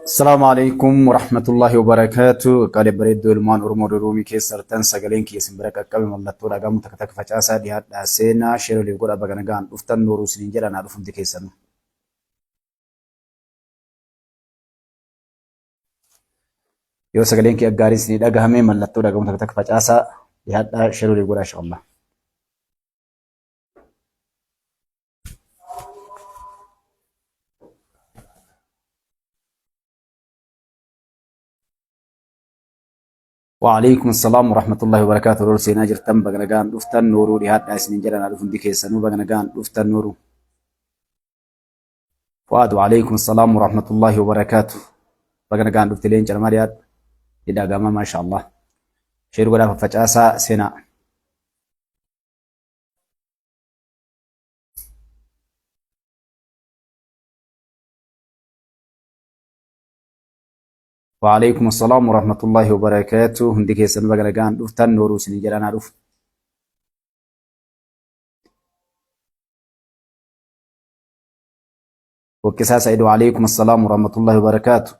السلام عليكم ورحمة الله وبركاته. قال بريد المان أرمو رومي كيسرتن سجلين كيس بركة قبل ما الله تورا قام تكتك فجأة دي هاد سينا شيرو اللي يقول أبغى نجان أفتن نورو سنين جرا نعرف دي كيسنا يو سجلين كي أجارين سنين أجا همي ما الله تورا قام تكتك فجأة دي هاد شيرو اللي يقول إن شاء الله. وعليكم السلام ورحمة الله وبركاته. رول سينا جرتم بغا نجان أفتن نورو دي هاد سنين جرا نعرف دي كيسنا بغا نجان أفتن نورو. فؤاد وعليكم السلام ورحمة الله وبركاته. بغا نجان أفتلين جرماليات إذا قام ما شاء الله شير ولا فجأة سينا. وعليكم السلام ورحمة الله وبركاته. هندي كيسن بغرقان دفتن نورو سنين جرانا دف وكسا سعيد وعليكم السلام ورحمة الله وبركاته.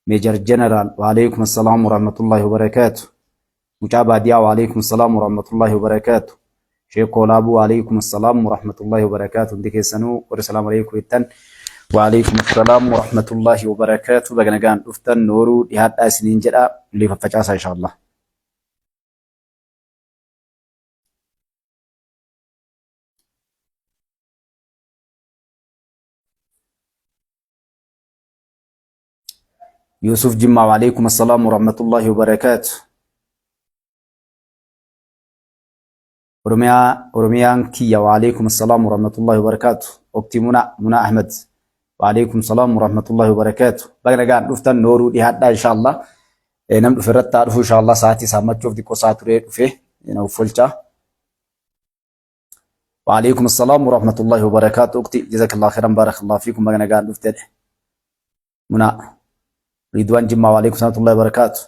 ميجر جنرال وعليكم السلام ورحمة الله وبركاته. مجابة ديا وعليكم السلام ورحمة الله وبركاته. شيخ قولابو وعليكم السلام ورحمة الله وبركاته. هندي كيسنو والسلام عليكم التن وعليكم السلام ورحمة الله وبركاته. بغنغان دفتن نورو ديهات سنين جدا اللي ففجاسا إن شاء الله. يوسف جمع وعليكم السلام ورحمة الله وبركاته. أورميان كيا وعليكم السلام ورحمة الله وبركاته. أكتي منى أحمد وعليكم السلام ورحمة الله وبركاته. بغنغان دفتن نورو ديهات إن شاء الله. نمد فرت تعرفوا إن شاء الله ساعتي سامت شوف ديكو ساعت ريد فيه فلتا. وعليكم السلام ورحمة الله وبركاته. أكتي جزاك الله خيرا بارك الله فيكم. بغنغان دفتن منى رضوان جمع وعليكم ورحمة الله وبركاته.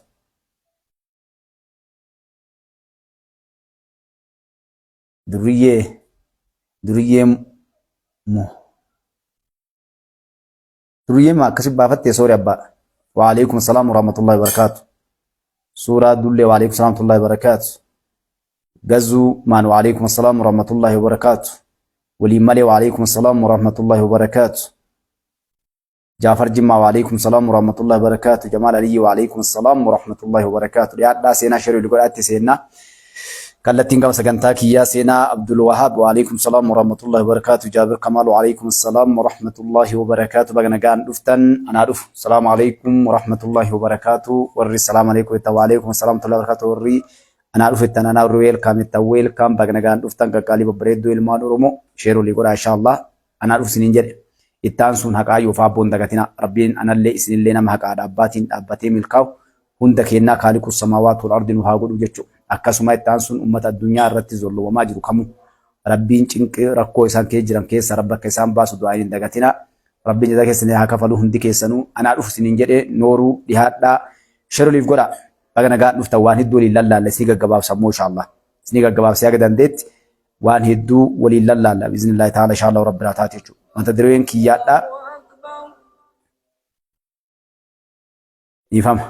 دريه ما كسب بافت سوري أبا. وعليكم السلام ورحمة الله وبركاته. سورة دولة وعليكم السلام ورحمة الله وبركاته. غزو مان وعليكم السلام ورحمة الله وبركاته. ولي مالي وعليكم السلام ورحمة الله وبركاته. جعفر جمع وعليكم السلام ورحمة الله وبركاته. جمال علي وعليكم السلام ورحمة الله وبركاته. رياض سينا شريف لقول أتي سينا كالتين قام سكنتاك يا سينا عبد الوهاب وعليكم السلام ورحمة الله وبركاته. جابر كمال وعليكم السلام ورحمة الله وبركاته. بغنا كان دفتن أنا دف السلام عليكم ورحمة الله وبركاته. وري السلام عليكم وعليكم السلام ورحمة الله وبركاته. وري أنا دفتن أنا رويل كام التويل كام بغنا كان دفتن كقالي ببريدو المال رمو شيرو ليقول إن شاء الله أنا دف سنينجر التانسون هكا يوفابون دقتنا ربين أنا اللي سنين لنا مهكا أباتين ملكاو هندك هنا خالق السماوات والأرض وهاقول وجهه akkasuma ittaan sun ummata addunyaa irratti zollowamaa jiru kamu rabbiin cinqii rakkoo isaan keessa jiran keessa rabba akka isaan baasu du'aa hin dagatina. Rabbiin jazaa keessanii haa kafalu hundi keessanuu anaa dhufu siniin jedhee nooruu dhihaadhaa shiroliif godha. Baga nagaan dhuftan waan hedduu waliin lallaalla isinii gaggabaabsammoo inshaallah. Isinii gaggabaabsee haga dandeetti waan hedduu waliin lallaalla biiznillaahi ta'ala inshaallah rabbiraa taate jechuudha. Wanta dirreen kiyyaadhaa ifama.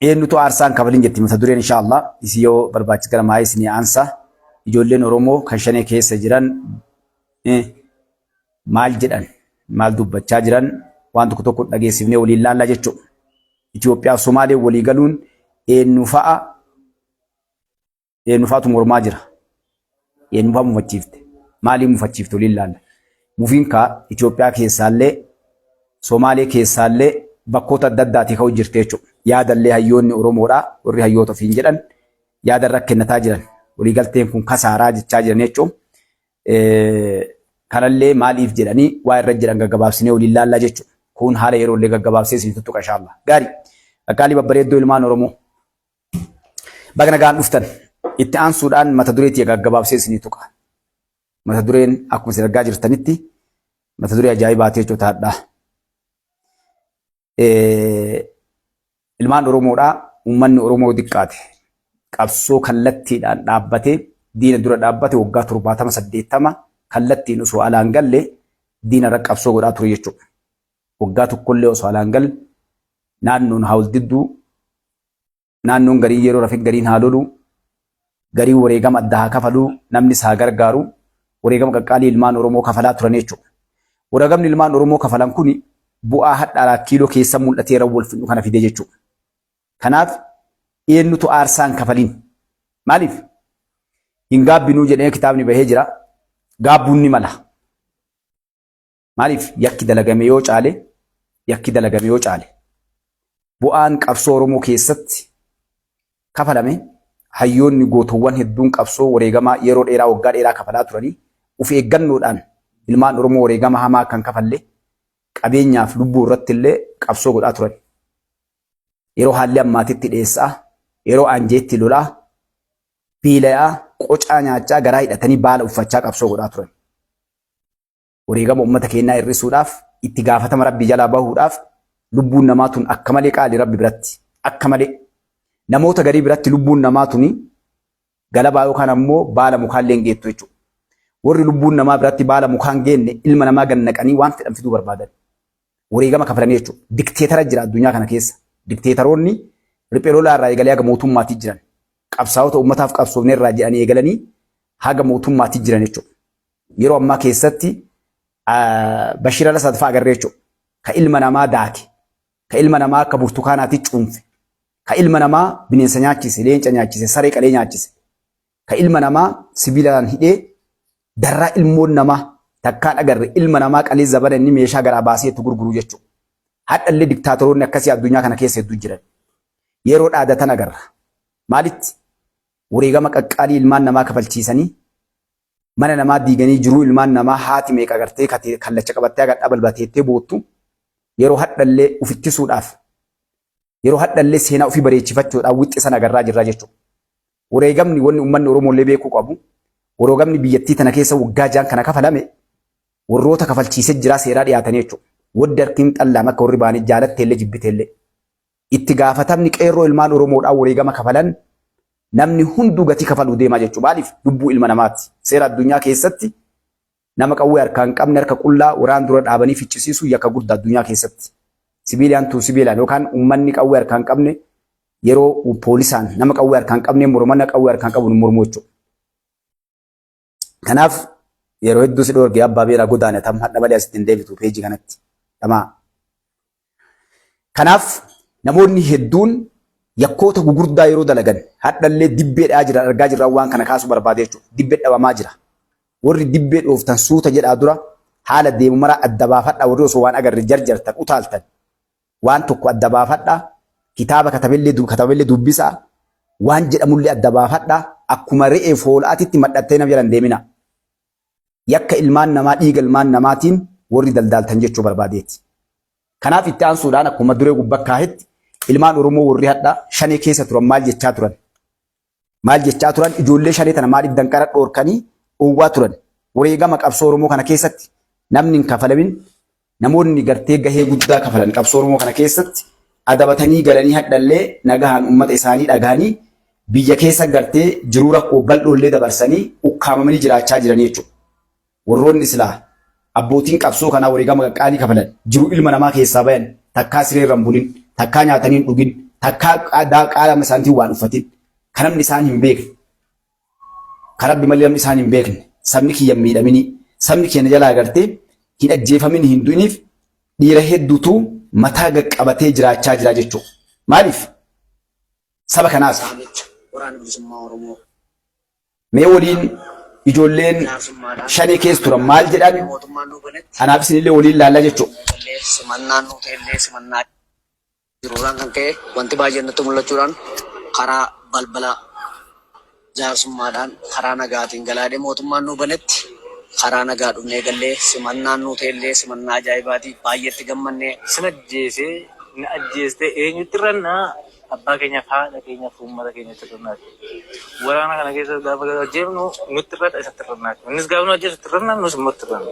Eenyutu aarsaan kafalin jetti mata dureen inshaallah isii yoo barbaachis gara maayii isinii aansa. Ijoolleen Oromoo kan shanee keessa jiran maal jedhan maal dubbachaa jiran waan tokko tokko dhageessifnee waliin laallaa jechuudha. Itoophiyaa fi Somaalee walii galuun eenyufaatu mormaa jira. Eenyufaa mufachiifte maalii mufachiifte waliin laalla. Mufiin kaa Itoophiyaa keessaallee Somaalee keessaallee bakkoota adda addaatii ka'u jirte jechuudha. Yaadallee hayyoonni Oromoodhaa warri hayyoota ofiin jedhan yaadarra kennataa jiran waliigalteen kun kasaaraa jechaa jiran jechuudha. Kanallee maaliif jedhanii waa irra jedhan gaggabaabsinee waliin laallaa jechuudha. Kun haala yeroollee gaggabaabsee isin tuttuqa inshaallah. Gaarii akkaalii babbareeddoo ilmaan Oromoo baga nagaan dhuftan itti aansuudhaan mata dureetii gaggabaabsee isin tuqa. Mata dureen akkuma isin argaa jirtanitti mata duree ajaa'ibaati jechuudha taadhaa. Ilmaan Oromoodhaa uummanni Oromoo diqqaate qabsoo kallattiidhaan dhaabbatee diina dura dhaabbate waggaa 70 kallattiin osoo alaan galle diina raqqabsoo godhaa ture jechuudha. Waggaa tokkollee osoo alaan gal naannoon haa wal didduu naannoon garii yeroo rafiq gariin haa lolu garii wareegama adda haa kafaluu namni isaa gargaaru wareegama qaqqaalii ilmaan Oromoo kafalaa turan jechuudha. Wareegamni ilmaan Oromoo kafalan kuni bu'aa hadhaadhaa kiiloo keessa mul'ateera wal fidhu kana fide jechuudha. Kanaaf eenyutu aarsaan kafaliin maaliif hin gaabbinuu jedhee kitaabni bahee jira gaabbuun ni mala maaliif yakki dalagame yoo caale bu'aan qabsoo Oromoo keessatti kafalame hayyoonni gootowwan hedduun qabsoo wareegama yeroo dheeraa waggaa dheeraa kafalaa turanii uf eeggannoodhaan ilmaan Oromoo wareegama hamaa kan kafalle qabeenyaaf lubbuu irratti illee qabsoo godhaa turan. Yeroo haalli ammaatitti dheessaa, yeroo aanjeetti lolaa, biila'aa, qocaa nyaachaa garaa hidhatanii baala uffachaa qabsoo godhaa turan. Wareegama uummata keenyaa hir'isuudhaaf, itti gaafatama Rabbi jalaa bahuudhaaf lubbuun namaa tun akka malee qaali Rabbi biratti. Akka malee namoota garii biratti lubbuun namaa tuni galabaa yookaan ammoo baala mukaallee hin geettu jechuudha. Warri lubbuun namaa biratti baala mukaan geenne ilma namaa gannaqanii waan fedhan fiduu barbaadan. Wareegama kafalanii jechuudha. Dikteetara jira addunyaa kana keessa. Dikteetaroonni riphee lolaa irraa eegalee haga mootummaatii jiran. Qabsaa'ota uummataaf qabsoofne irraa jedhanii eegalanii haga mootummaatii jiran jechuudha. Yeroo ammaa keessatti Bashir al-Assad fa'aa agarree jechuudha. Ka ilma namaa daake. Ka ilma namaa akka burtukaanaatti cuunfe. Ka ilma namaa bineensa nyaachise, leenca nyaachise, saree qalee nyaachise. Ka ilma namaa sibiilaan hidhee darraa ilmoon namaa takkaan agarre ilma namaa qalee zabana inni meeshaa garaa baasee itti gurguru jechuudha. Hadhallee diktaatoroonni akkasii addunyaa kana keessa hedduu jiran. Yeroo dhaadatan agarra. Maalitti? Wareegama qaqqaalii ilmaan namaa kafalchiisanii mana namaa diiganii jiruu ilmaan namaa haati meeqa agartee kallacha qabattee agadhaa balbateettee boottu yeroo hadhallee ufittisuudhaaf yeroo hadhallee seenaa ofii bareechifachuudhaaf wixxisan agarraa jirra jechuudha. Wareegamni wanni uummanni Oromoo illee beekuu qabu. Wareegamni biyyattii tana keessa waggaa jaan kana kafalame warroota kafalchiisee jira seeraa dhiyaatanii jechuudha. Wadda harkiin xallaa akka warri baanii jaalattee illee jibbitee illee. Itti gaafatamni qeerroo ilmaan Oromoodhaan wareegama kafalan namni hunduu gatii kafaluu deemaa jechuudha. Maaliif lubbuu ilma namaati. Seera addunyaa keessatti nama qawwee harkaan qabne harka qullaa waraan dura dhaabanii ficcisiisuu yakka guddaa addunyaa keessatti. Sibiilaan tuu sibiilaan yookaan uummanni qawwee harkaan qabne yeroo poolisaan nama qawwee harkaan qabne mormanna qawwee harkaan qabu mormuu jechuudha. Kanaaf yeroo hedduu si dhoorgee abbaa beeraa godaane tam hadha malee asitti hin deebitu peejii kanatti. Kanaaf namoonni hedduun yakkoota gugurdaa yeroo dalagan hadhallee dibbeedhaa jiran argaa jirra waan kana kaasuu barbaade jechuudha. Dibbee dhabamaa jira. Warri dibbee dhooftan suuta jedhaa dura haala deemu maraa adda baafadhaa warri osoo waan agarre jarjartan utaaltan waan tokko adda baafadhaa kitaaba kataballee dubbisaa waan jedhamullee adda baafadhaa akkuma re'ee foolaatitti madhattee nama jalan deemina. Yakka ilmaan namaa dhiiga ilmaan namaatiin warri daldaaltan jechuu barbaadeeti. Kanaaf itti aansuudhaan akkuma duree gubbaa kaahetti ilmaan Oromoo warri hadhaa shanee keessa turan maal jechaa turan? Maal jechaa turan? Ijoollee shanee tana maaliif danqara dhoorkanii uwwaa turan? Wareegama qabsoo Oromoo kana keessatti namni hin kafalamin namoonni gartee gahee guddaa kafalan qabsoo Oromoo kana keessatti adabatanii galanii hadhallee nagahaan uummata isaanii dhagaanii biyya keessa gartee jiruu rakkoo bal'oollee dabarsanii ukkaamamanii jiraachaa jiran jechuudha. Warroonni silaa abbootiin qabsoo kanaa wareegama qaqqaalii kafalan jiruu ilma namaa keessaa bayan takkaa sireerran bulin takkaa nyaatanii dhugin takkaa qaama isaaniitiin waan uffatin kan namni isaan hin beekne kan Rabbi malee namni isaan hin beekne sabni kiyya miidhaminii sabni keenya jalaa gartee hin ajjeefamin hin du'iniif dhiira hedduutu mataa qaqqabatee jiraachaa jira jechuudha. Maaliif? Saba kanaas mee waliin ijoolleen shanii keessa turan maal jedhan anaaf isinillee waliin laallaa jechuudha. Simannaan nuti illee simannaa jiruudhaan kan ka'e wanti baay'een nutti mul'achuudhaan karaa balbala jaarsummaadhaan karaa nagaatiin galaadhee mootummaan nu banetti karaa nagaa dhufnee gallee simannaan nuti illee simannaa ajaa'ibaatii baay'eetti gammannee sin ajjeesee na ajjeestee eenyutti rannaa abbaa keenyaaf haadha keenyaaf uummata keenyatti rannaati. Waraana kana keessa gaafa ajjeefnu nutti irratti isatti rannaati. Innis gaafa nu ajjeesutti rannaan nus immoo itti ranna.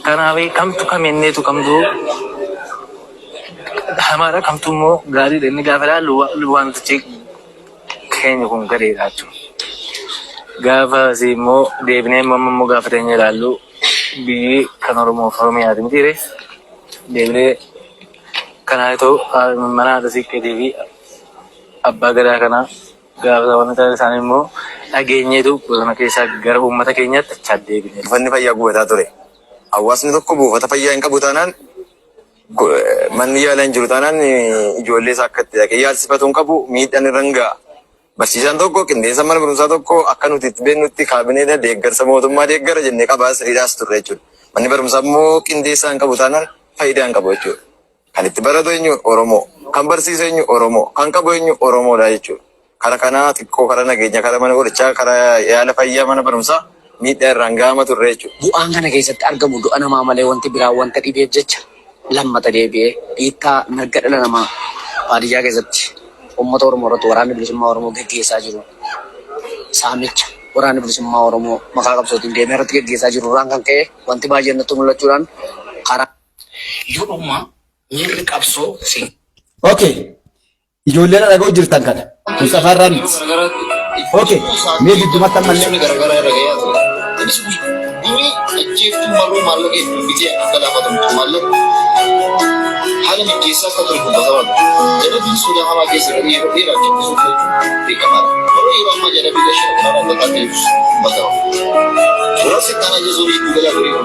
Kanaaf kamtu kamenneetu kamtuu hamaadha kamtu immoo gaariidha inni gaafa ilaallu wantichi keenya kun gareedha jechuudha. Gaafa immoo deebinee immoo gaafa teenya ilaallu biyyi kan Oromoo fi Oromiyaati miti ree. Deemnee kanaa ta'u mana haadha siiqqeetii fi abbaa gadaa kanaa gaafa wanta isaanii immoo dhageenyeetu bosona keessaa gara uummata keenyaatti achaa deebine. Buufanni fayyaa gubataa ture. Hawaasni tokko buufata fayyaa hin qabu taanaan manni yaalaa hin jiru taanaan ijoollee isaa akka itti dhaqee yaalsifatu hin qabu miidhaan irra hin ga'a. Barsiisaan tokko qindeessa mana barumsaa tokko akka nuti itti beeknutti kaabineeta deeggarsa mootummaa deeggara jennee qabaa siriidhaas turre jechuudha. Manni barumsaa immoo qindeessaa hin qabu taanaan faayidaa hin qabu jechuudha. Kan itti baratu eenyu Oromoo, kan barsiisu eenyu Oromoo, kan qabu eenyu Oromoodha jechuudha. Kara kanaa xiqqoo kara nageenya kara mana qorichaa kara yaala fayyaa mana barumsaa miidhaa irraan ga'ama turre jechuudha. Bu'aan kana keessatti argamu du'a namaa malee wanti biraa wanta dhibeef jecha lammata deebi'ee dhiittaa mirga dhala namaa baadiyyaa keessatti uummata Oromoo irratti waraanni bilisummaa Oromoo gaggeessaa jiru. Saamicha waraanni bilisummaa Oromoo maqaa qabsootiin deemee irratti gaggeessaa jiru irraan kan ka'e wanti baay'een nutti mul'achuudhaan karaa yoodhummaa miirri qabsoo siin. Okay. Ijoolleen dhaga'uu jirtan kana. Mustafa irraan miti. Okay. Mee giddumatti ammallee. Ini ajjeeftu maruu maallaqa hedduu bitee akka gaafatamtu maallaqa haala mijeessaa akka ture dubbataman jalabiin sodaa hamaa keessa yeroo dheeraa jechuun beekamaadha. Yeroo ammaa jalabii gashee kanaan akka ta'eefus dubbatamu. Suuraa seettaanaa jechuun hedduu galaa ture yoo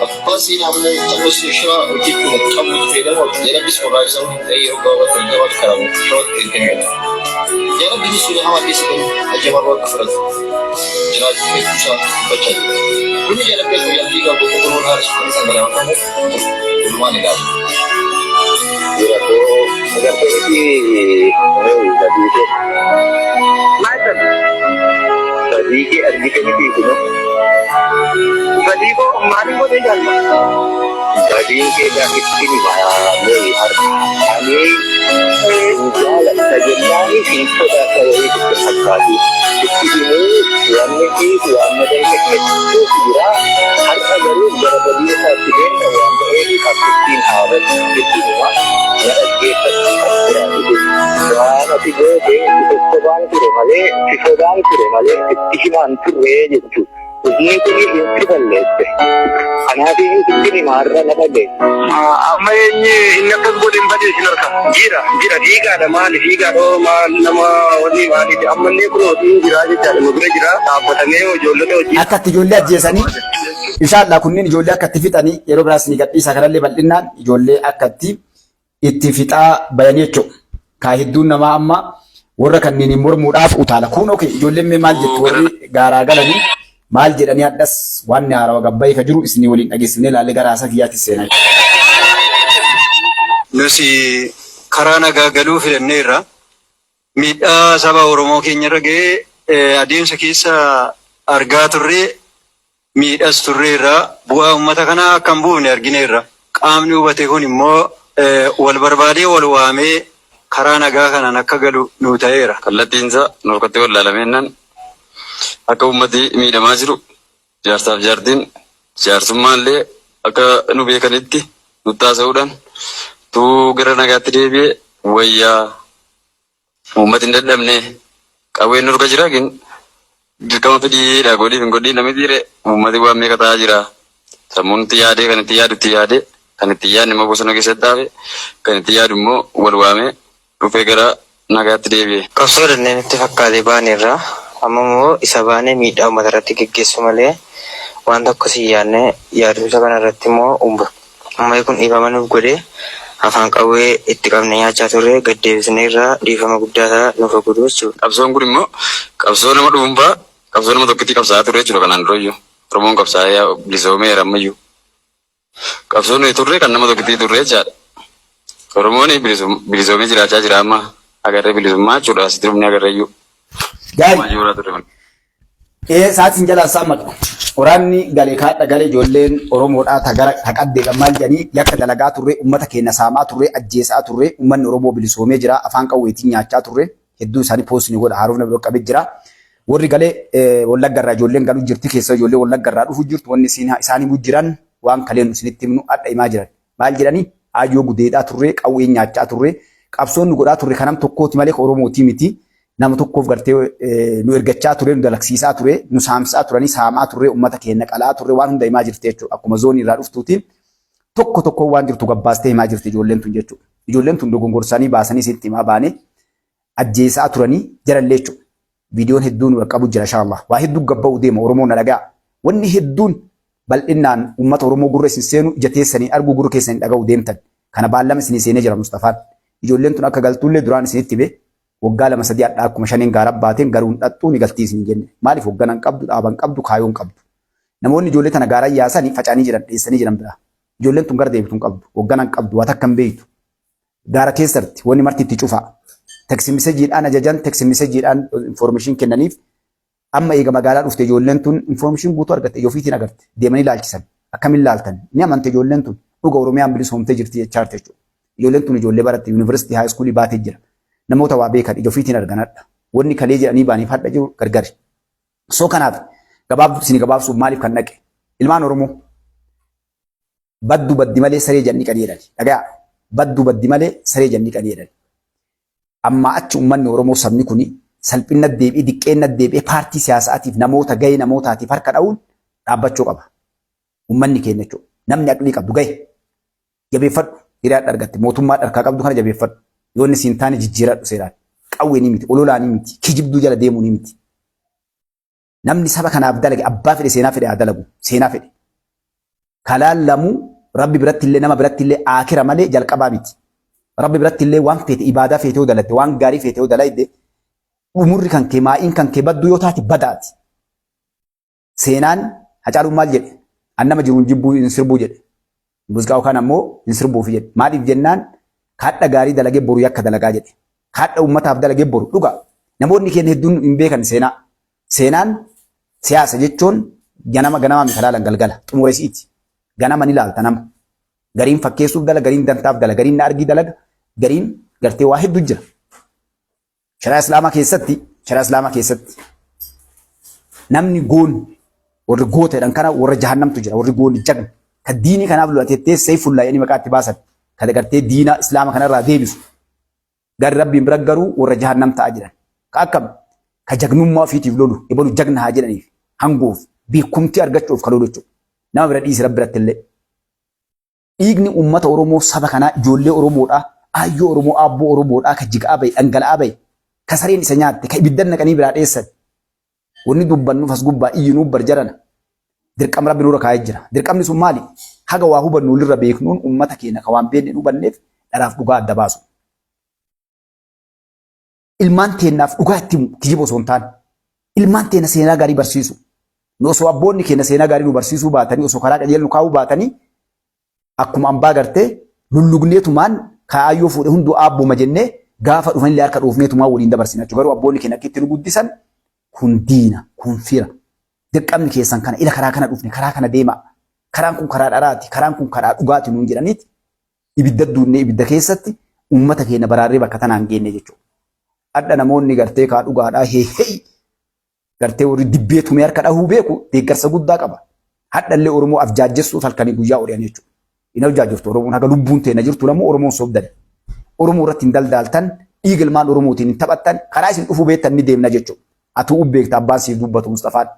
abbaan seenaa ammoo ta'us shiraa hojjechuun qabuutu fayyadamu jalabis qorraa isaa hin ta'e yeroo gabaabaa kan gabaatu karamu shirootti ergamedha. Jalabiin sodaa hamaa keessa galu ajjabarraa akka fudhatu jiraachuu hedduu isaa dubbachaa jira. Kuni jalabee guyyaa dhiigaa boqoo kunuun haala suuqanii sangaraa qabu gulmaan ilaalu. Jira ko agartee sadii ke argite miti kuno sadii ko maaliif godhee jaalladha sadii ke gaafitti ni baay'ee harka ani jaalladha jennaani fi sodaata wayii itti fakkaatu itti himuu wanni fi wanna dandeettii jira harka garuu gara badii isaatti deemna waan ta'eef akkattiin haabatu itti hima na dhaggeeffatu waan ati goote tokkobaan ture malee sisodaan ture malee itti himaan turre jechuudha. Hojii kun itti balleesse. Kanaafii itti himaarra na balleesse. Amma eenyu inni akkas godhin badee isin harka. Jira dhiigaadha maali dhiigaadha nama wanni maaliiti amma illee kun hojii jiraa jechaadha nu bira jira dhaabbatamee ijoollota hojii. Akka itti ijoollee ajjeesanii inshaallaa kunniin ijoollee akka itti fixanii yeroo biraas ni gadhiisa kanallee bal'inaan ijoollee akka itti fixaa bayanii jechuudha. Kaa hedduun namaa amma warra kanneen mormuudhaaf utaala. Kun okay ijoolleen mee maal jettu warri gaaraa galanii maal jedhanii hadhas waan haarawaa gabbayii ka jiru isinii waliin dhageessifnee ilaallee gara haasaa kiyyaatti seenaa. Nusi karaa nagaa galuu filanneerra miidhaa saba Oromoo keenya irra ga'ee adeemsa keessa argaa turree miidhas turreerra bu'aa uummata kanaa akka hin buufne argineerra. Qaamni hubate kun immoo wal barbaadee wal waamee karaa nagaa kanaan akka galu nu ta'eera. Kallattiinsa norkatti wal laalameennan akka uummati miidhamaa jiru jaarsaaf jaartiin jaarsummaan akka nu beekanitti nutti haasa'uudhaan tuu gara nagaatti deebi'ee wayyaa uummati hin dadhabne qawween norka jira gin dirqama fedhiidha godhiif hin godhiin namni dhiire uummati waan meeqa ta'aa jira sammuun itti yaadee kan itti yaadu itti yaadee kan itti yaadne immoo bosona keessatti dhaabe kan itti yaadu immoo wal waamee dhufee gara nagaatti deebi'e. Qabsoo dandeen itti fakkaatee baaneerra amma immoo isa baanee miidhaa uummata irratti geggeessu malee waan tokko si yaadne yaadumsa kana irratti immoo uummanni kun dhiifama nuuf godhee afaan qawwee itti qabne nyaachaa turre gaddeebisnee irraa dhiifama guddaa nuuf godhu jechuudha. Qabsoon kun immoo qabsoo nama dhuunfaa qabsoo nama tokkitti qabsaa'aa ture jechuudha kanaan durayyuu. Oromoon qabsaa'ee bilisoomeera ammayyuu. Qabsoon nuyi turre kan nama tokkitti turre jechaadha. Oromoon bilisoomee jiraachaa jira amma agarree bilisummaa jechuudha asitti dhufnee agarreeyyuu. Sa'aatiin jalaa isaa maqaa. Waraanni galee kaadha galee ijoolleen Oromoodhaa taqaddee maal jedhanii yakka dalagaa turre uummata keenya saamaa turre ajjeesaa turre uummanni Oromoo bilisoomee jira afaan qawweetiin nyaachaa turre hedduu isaanii poosni godha haruuf nama qabee jira. Warri galee Wallaggarraa ijoolleen galuu jirti keessa ijoollee Wallaggarraa dhufu jirtu wanni isaanii bujjiran waan kaleen isinitti himnu adda himaa jiran. Maal jedhanii ayyoo gudeedhaa turre qawween nyaachaa turre qabsoonni godhaa turre kanam tokkooti malee Oromootii miti. nama tokkoof gartee nu ergachaa ture, nu dalagsiisaa ture, nu saamsaa turanii saamaa turre, uummata keenya qalaa turre waan hunda himaa jirti jechuudha. Akkuma zoonii irraa dhuftuutiin tokko waan jirtu gabbaastee himaa jirti ijoolleen tun jechuudha. Ijoolleen tun dogongorsanii baasanii sitti himaa baane ajjeesaa turanii jarallee jechuudha. Viidiyoon hedduun qabu jira inshaallah. Waa hedduu gabba'u deema Oromoo na dhagaa. Wanni hedduun bal'inaan uummata Oromoo gurra isin seenu ija teessanii arguu gurra keessanii dhaga'u deemtan. Kana baallama isinii seenee jira Mustafaan. Ijoolleen tun akka galtuullee duraan isinitti bee waggaa 2-3 adda akkuma shaniin gaara baateen garuu hin dhadhuu ni galtii isin jenne. Maaliif hoogganan qabdu, dhaaban qabdu, kaayoon qabdu. Namoonni ijoollee tana gaara yaasanii facanii jiran, dheessanii jiran bira. Ijoolleen tun gara deebitu hin qabdu, hoogganan qabdu, waan akka hin beektu. Gaara keessatti wanni marti itti cufaa. Teksi misejiidhaan ajajan, teksi misejiidhaan information kennaniif amma eega magaalaa dhufte ijoolleen tun information guutuu argatte, ija ofiitiin agarte, deemanii ilaalchisan. Akkamiin ilaaltan? Ni amante ijoolleen tun dhuga Oromiyaan bilisoomtee jirti jechaa jechuudha. Ijoolleen tun ijoollee baratte yuunivarsiitii haa iskuulii baatee jira. Namoota waa beekan ija ofiitiin arganadha. Wanni kalee jedhanii baaniif hadha jiru gargari. Soo kanaaf isin gabaabsuuf maaliif kan dhaqe? Ilmaan Oromoo baddu baddi malee saree janni qanii jedhani. Dhagaa baddu baddi malee saree janni qanii jedhani. Amma achi uummanni Oromoo sabni kuni salphina deebi'ee diqqeenna deebi'ee paartii siyaasaatiif namoota gahee namootaatiif harka dha'uun dhaabbachuu qaba. Uummanni keenya jechuudha. Namni aqlii qabdu gahe jabeeffadhu hiriyaa argatte mootummaa harkaa qabdu kana jabeeffadhu. Yoonni siin taane jijjiiradhu seeraan. Qawwee ni miti, oloolaa ni miti, kijibduu jala deemuu ni miti. Namni saba kanaaf dalage abbaa fedhe seenaa fedhe haa dalagu. Seenaa fedhe. Kalaan lamuu Rabbi biratti illee nama biratti illee aakira malee jalqabaa miti. Rabbi biratti illee waan feete ibaadaa feete yoo dalatte waan gaarii feete yoo dalayde umurri kan kee maa'iin kan kee baddu yoo taate badaati. Seenaan Hacaaluun maal jedhe? Annama jiruun jibbuu hin sirbuu jedhe. Muuziqaa yookaan ammoo hin sirbuuf jedhe. Maaliif jennaan kaadha gaarii dalagee boru yakka dalagaa jedhe. Kaadha uummataaf dalagee boru dhuga. Namoonni keenya hedduun hin beekan seenaa. Seenaan siyaasa jechuun ganama misalaalan galgala xumuresiiti. Ganama ni ilaalta nama. Gariin fakkeessuuf dalaga, gariin dantaaf dalaga, gariin na argii dalaga, gariin gartee waa hedduu jira. Sharaa Islaamaa keessatti namni goon warri gooteedhaan kana warra jahannamtu jira, warri goon jagna. Kan diinii kanaaf lolateettee Sayfullaa jedhanii maqaa itti baasan. Kan gartee diina Islaama kanarraa deebisu. Garri Rabbiin bira garuu warra jahannam ta'aa jiran. Ka akkam ka jagnummaa ofiitiif lolu ebalu jagna haa jedhaniif hangoof beekumtii argachuuf kan lolu jechuudha. Nama bira dhiisi Rabbi biratti illee. Dhiigni uummata Oromoo saba kanaa ijoollee Oromoodhaa, aayyoo Oromoo, aabboo Oromoodhaa ka jigaa bahe, dhangala'aa bahe, ka sareen isa nyaatte, ka ibiddan naqanii biraa dheessan. Wanni dubbannuuf as gubbaa iyyinuuf barjarana. Dirqama Rabbi nurra kaa'ee jira. Dirqamni sun maali? Haga waa hubannu lirra beeknuun uummata keenya ka waan beekne hubanneef dharaaf dhugaa adda baasu. Ilmaan teennaaf dhugaa itti kijiba osoo hin taane. Ilmaan teenya seenaa gaarii barsiisu. Nu osoo abboonni keenya seenaa gaarii nu barsiisuu baatanii, osoo karaa qajeelnu kaa'uu baatanii akkuma ambaa gartee lullugneetumaan kaayyoo fuudhee hunduu aabbuma jennee gaafa dhufanillee harka dhuufneetumaan waliin dabarsina jechuudha. Garuu abboonni keenya akka itti nu guddisan kun diina, kun fira. Dirqamni keessan kana ila karaa kana dhufne, karaa kana deema. Karaan kun karaa dharaati, karaan kun karaa dhugaati nuun jedhaniiti. Ibidda duunnee ibidda keessatti uummata keenya baraarree bakka tanaan geenne jechuudha. Adda namoonni gartee kaa dhugaadhaa heehee gartee warri dibbee tumee harka dhahuu beeku deeggarsa guddaa qaba. Hadhallee Oromoo afjaajjessuuf halkanii guyyaa oolyan jechuudha. Ina hojjaajjirtu Oromoon haga lubbuun teenya jirtu lamoo Oromoon sobdan. Oromoo irratti hin daldaaltan, dhiiga ilmaan Oromootiin hin taphattan, karaa isin dhufuu beektan ni deemna jechuudha. Atuu ubbeekta abbaan siif dubbatu Mustafaan.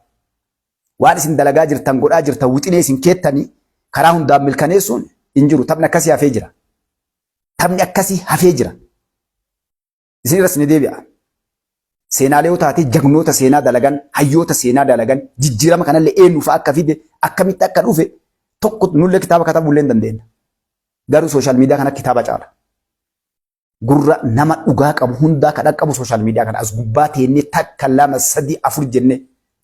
Waan isin dalagaa jirtan godhaa jirtan wixinee isin keettanii karaa hundaan milkaneessuun hin jiru. Taphni akkasii hafee jira. Taphni akkasii hafee jira. Isin irras ni deebi'a. Seenaalee yoo taate jagnoota seenaa dalagan, hayyoota seenaa dalagan, jijjiirama kanallee eenyuuf akka fide, akkamitti akka dhufe tokko nullee kitaaba katabuu illee hin dandeenya. Garuu sooshaal miidiyaa kana kitaaba caala. Gurra nama dhugaa qabu hundaa kan qabu sooshaal miidiyaa kana as gubbaa teennee takka 2 3 4 jennee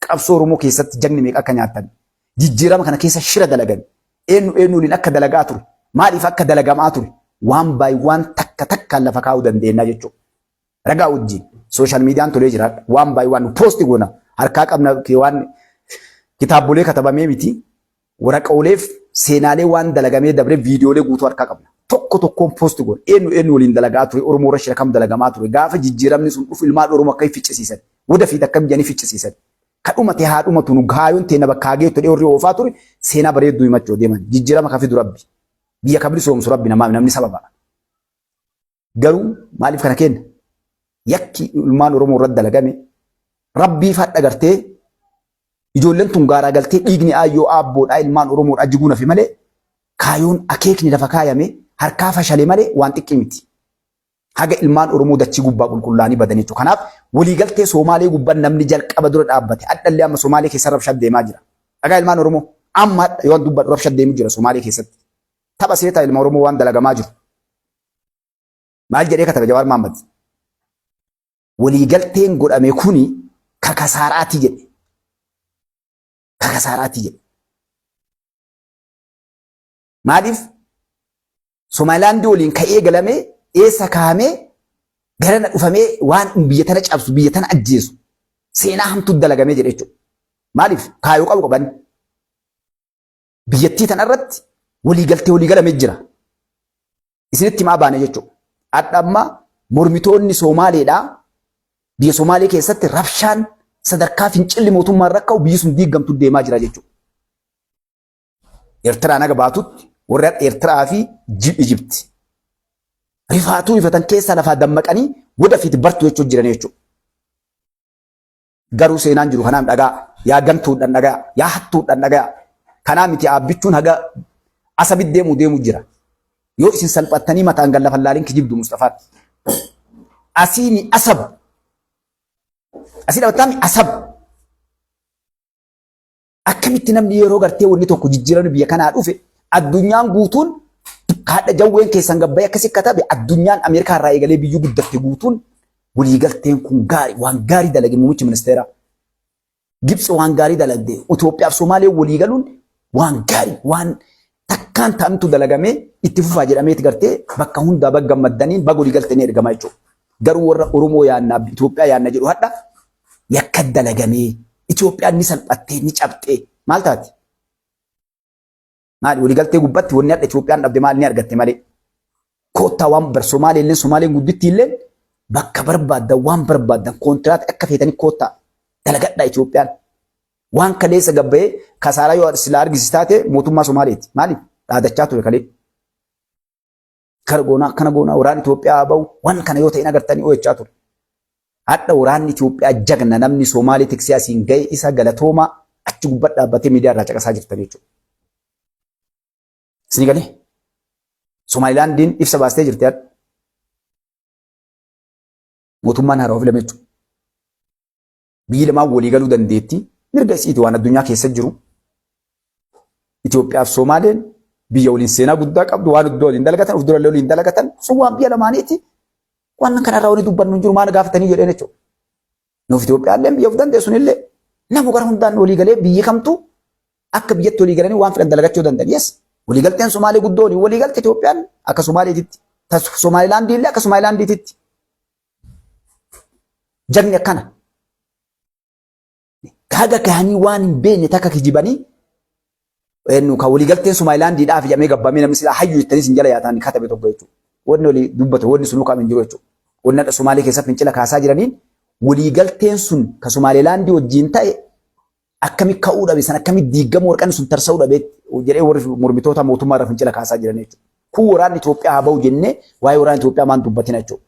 qabsoo Oromoo keessatti jagni meeqa akka nyaatan. Jijjiirama kana keessa shira dalagan. Eenyuun akka dalagaa ture. Maaliif akka dalagamaa ture. Waan baay waan takka lafa kaa'uu dandeenya jechuudha. Ragaa wajjin sooshaal miidiyaan tolee jira. Waan baay waan poosti goona. Harkaa qabna waan kitaabolee katabamee miti. Waraqooleef seenaalee waan dalagamee dabre viidiyoolee guutuu harkaa qabna. Tokkoon poosti goona. Eenyu waliin dalagaa ture. Oromoo irra shira kam dalagamaa ture. Gaafa jijjiiramni sun dhufu ilmaan Oromoo akka ficcisiisan. Wada fi akka bijanii ficcisiisan. Kadhumate haadhumatu nu gaayoon teena bakka hageetu dheerri oofaa ture seenaa bareedduu himachuu deeman. Jijjiirama ka fidu Rabbi. Biyya kabri soomsu Rabbi namni sababa. Garuu maaliif kana kenna? yakki ilmaan Oromoo irratti dalagame rabbii fadha gartee ijoolleen tun gaaraa galtee dhiigni aayyoo aabboodhaa ilmaan Oromoodhaa jiguuna fi malee kaayoon akeekni lafa kaayame harkaa fashalee malee waan xiqqii miti. Haga ilmaan Oromoo dachii gubbaa qulqullaanii badan jechuudha. Kanaaf waliigaltee Somaalee gubbaan namni jalqaba dura dhaabbate addallee amma Somaalee keessa rabshaa deemaa jira. Dhagaa ilmaan Oromoo amma yoo dubbadhu rabshaa deemu jira Somaalee keessatti. Tapha seetaa ilma Oromoo waan dalagamaa jiru. Maal jedhee katabe Jawaar Mahaammad? Waliigalteen godhame kuni kakasaaraati jedhe. Kakasaaraati jedhe. Maaliif Somaalilaandii waliin ka'ee galamee eessa kaa'amee garana dhufamee waan biyya tana cabsu biyya tana ajjeesu seenaa hamtuu dalagamee jedhe jechuudha. Maaliif kaayoo qabu qaban biyyattii tana irratti waliigaltee walii galamee jira. Isinitti himaa baane jechuudha. Adda amma mormitoonni Somaaleedhaa biyya Somaalee keessatti rabshaan sadarkaa fincilli mootummaa irra ka'u biyyi sun diigamtu deemaa jira jechuudha. Eertiraa naga baatutti warra Eertiraa fi Ijipti. Rifaatuu ifatan keessa lafaa dammaqanii wadafiitti bartuu jechuun jiran jechuudha. Garuu seenaan jiru kanaan dhagaa yaa gantuudhaan dhagaa yaa hattuudhaan dhagaa kanaa miti aabbichuun haga asabit deemu jira. Yoo isin salphattanii mataan gan lafan laaliin kijibdu Mustafaat. Asiini asab. Asii dhabattaami asab. Akkamitti namni yeroo gartee wanni tokko jijjiirame biyya kanaa dhufe addunyaan guutuun haadha jawween keessan gabbayee akkasii katabe addunyaan Ameerikaa irraa eegalee biyyuu guddatte guutuun waliigalteen kun gaarii waan gaarii dalage muummichi ministeera. Gibsi waan gaarii dalagde Itoophiyaaf Somaalee waliigaluun waan gaarii waan takkaan ta'antu dalagamee itti fufaa jedhameeti gartee bakka hundaa bakka gammaddaniin bakka waliigaltanii ergamaa jechuudha. Garuu warra Oromoo yaannaa Itoophiyaa yaanna jedhu hadha yakka dalagamee Itoophiyaan ni salphattee ni cabxee maal taati? Maali waliigaltee gubbatti wanni hadha Itoophiyaan dhabde maal ni argatte malee. Koottaa waan bar Somaaleen gudditti illee bakka barbaaddan waan barbaaddan kontiraat akka feetanii koottaa dalagadhaa Itoophiyaan. Waan kaleessa gabbayee kasaaraa yoo sila argisiis taate mootummaa Somaaleeti. Maaliif dhaadachaa ture kalee? Kana goonaa waraana Itoophiyaa bahu waan kana yoo ta'in agartanii ooyachaa ture. Hadha waraanni Itoophiyaa jagna namni Somaalee tiksiyaasiin ga'e isa galatoomaa achi gubbatti dhaabbatee miidiyaa irraa caqasaa jirtan jechuudha. Isin galee Somaalilaandiin ibsa baastee jirti hadha. Mootummaan haaraa filame jechuudha. Biyyi lamaan walii galuu dandeetti. Mirga isiiti waan addunyaa keessa jiru. Itoophiyaaf Somaaleen biyya waliin seenaa guddaa qabdu waan iddoo waliin dalagatan of durallee waliin dalagatan sun waan biyya lamaaniiti. Waan kanarraa wani dubbannu hin jiru maal gaafatanii jedheen jechuudha. Nuuf Itoophiyaallee biyya of dandeessun illee nama gara hundaan walii galee biyyi kamtu akka biyyatti walii galanii waan fedhan dalagachuu danda'an. Yes waliigalteen Somaalee guddoon waliigalte Itoophiyaan akka Somaaleetitti. Somaalilaandii illee akka Somaalilaandiititti. Jagni akkana. Kaga kahanii waan hin beekne takka kijibanii eenyu ka waliigalteen Somaalilaandiidhaaf jedhamee gabbamee namni sila hayyu jettanii sin jala yaataan katabe tokko jechuudha. Wanni walii dubbatu wanni sun luqaam hin jiru jechuudha. Wanni hadha Somaalee keessatti fincila kaasaa jiraniin waliigalteen sun ka Somaalilaandii wajjin ta'e akkami ka'uu dhabe san akkami diigamuu warqanni sun tarsa'uu dhabe jedhee warri mormitoota mootummaa irra fincila kaasaa jiran jechuudha. Kun waraanni Itoophiyaa haa bahu jennee waa'ee waraana Itoophiyaa maan dubbatina jechuudha.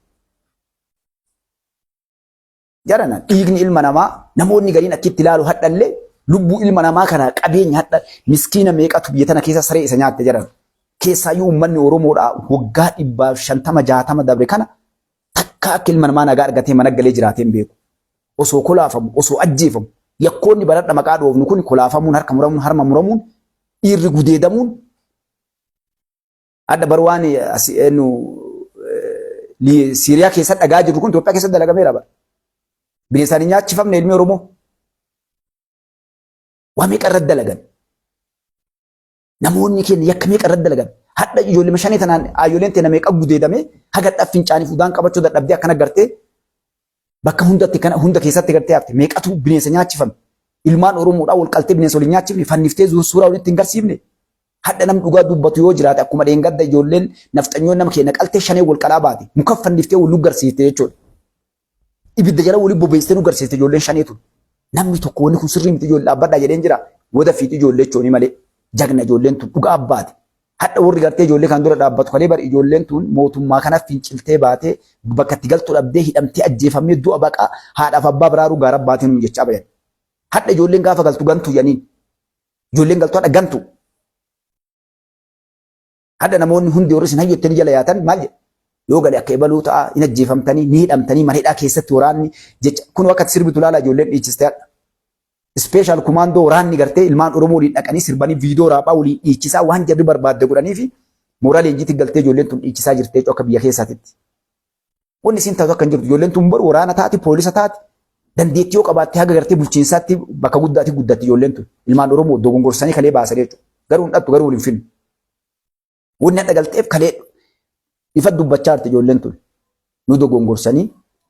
Jarana dhiigni ilma namaa namoonni gariin akkitti ilaalu hadhallee lubbuu ilma namaa kana qabeenya hadha miskiina meeqatu biyya tana keessa saree isa nyaatte jaran. Keessaayyuu uummanni Oromoodhaa waggaa 150-60 dabre kana takka akka ilma namaa nagaa argatee mana galee jiraateen beeku. Osoo kolaafamu, osoo ajjeefamu, yakkoonni baradha maqaa dhoofnu kun kolaafamuun, harka muramuun, harma muramuun, dhiirri gudeedamuun. Adda barwaan Siiriyaa keessa dhagaa jiru kun Itoophiyaa keessatti dalagameera bara. Bineensaan nyaachifamne ilmi Oromoo. Waa meeqa irratti dalagan? Namoonni keenya yakka meeqa irratti dalagan? Hadha ijoollee shanii tanaan ijoolleen teena meeqa gudeedame haga fincaanii fudhaan qabachuu dadhabdee akkana gartee bakka hunda keessatti gartee hafte meeqatu bineensa nyaachifame? Ilmaan Oromoodhaa wal qaltee bineensa waliin nyaachifne fanniftee suuraa walitti hin garsiifne. Hadha nam dhugaa dubbatu yoo jiraate akkuma dheengadda ijoolleen nafxanyoon nama keenya qaltee shanee wal qalaa baate muka fanniftee wal garsiifte jechuudha. Ibidda jala waliin bobeessitee nu garsiifte ijoolleen shaneetu. Namni tokko wanni kun sirrii miti ijoollee dhaabbadhaa jedheen jira. Wada fiixi ijoollee jechuun malee jagna ijoolleen tun dhugaa abbaati. Hadha warri gartee ijoollee kan dura dhaabbatu kalee bar ijoolleen tun mootummaa kanaaf finciltee baatee bakka itti galtu dhabdee hidhamtee ajjeefamee du'a baqaa haadhaaf abbaa biraaruu gaara baatiin nu jechaa bayan. Hadha ijoolleen gaafa galtu gantu yaniin. Ijoolleen galtu hadha gantu. Hadha namoonni hundi warri isin hayyottanii jala yaatan maal jedha? Yoo galee akka ebaluu ta'a hin ajjeefamtanii ni hidhamtanii mareedhaa keessatti waraanni jecha kun akka sirbitu laala ijoolleen dhiichistee hadha. Special commando waraanni gartee ilmaan Oromoo waliin dhaqanii sirbanii viidiyoo raaphaa waliin dhiichisaa waan jarri barbaadde godhanii fi mooraa leenjiitti galtee ijoolleen tun dhiichisaa jirtee akka biyya keessaatitti. Wanni isin taatu akka hin jirtu ijoolleen tun baru waraana taati poolisa taati dandeettii yoo qabaatte haga gartee bulchiinsaatti bakka guddaatti guddatti ijoolleen tun ilmaan Oromoo dogongorsanii kalee baasan jechuudha. Garuu hin dhattu garuu waliin finnu. Wanni hadha galteef kalee ifa dubbachaa jirti ijoolleen tun. Nu dogongorsanii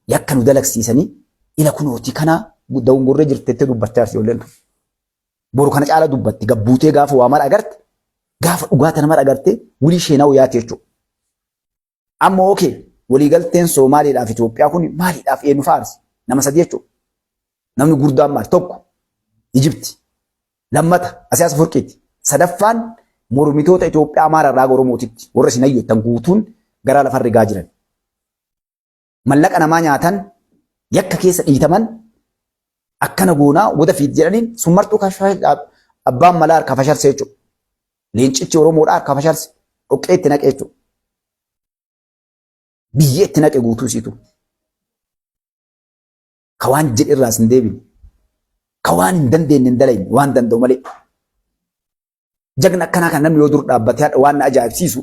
yakka nu dalagsiisanii ila kunooti kanaa dogongorree jirteettee dubbachaa jirti ijoolleen tun. Boru kana caala dubbatti gabbuutee gaafa waa mara agarte gaafa dhugaata nama agarte wulii sheenaa uyaate jechuudha. Amma ookee waliigalteen Soomaaliidhaaf Itoophiyaa kun maaliidhaaf eenyu faarsi? Nama sadii jechuudha. Namni guddaan maal? Tokko Ijipti. Lammata Asiyaas Furqiiti. Sadaffaan mormitoota Itoophiyaa Amaara irraa Oromootitti warra isin hayyoottan guutuun gara lafa rigaa jiran. Mallaqa namaa nyaatan yakka keessa dhiitaman akkana goonaa wada fiit jedhaniin summartuu abbaan malaa harka fashalse jechuudha. Leencichi Oromoodhaa harka fashalse dhoqqee itti naqe jechuudha. Biyyee itti naqe guutuu isiitu. Ka waan jedhe irraas hin deebine. Ka waan hin dandeenye hin dalayne waan danda'u malee. Jagna akkanaa kan namni yoo dur dhaabbatee waan na ajaa'ibsiisu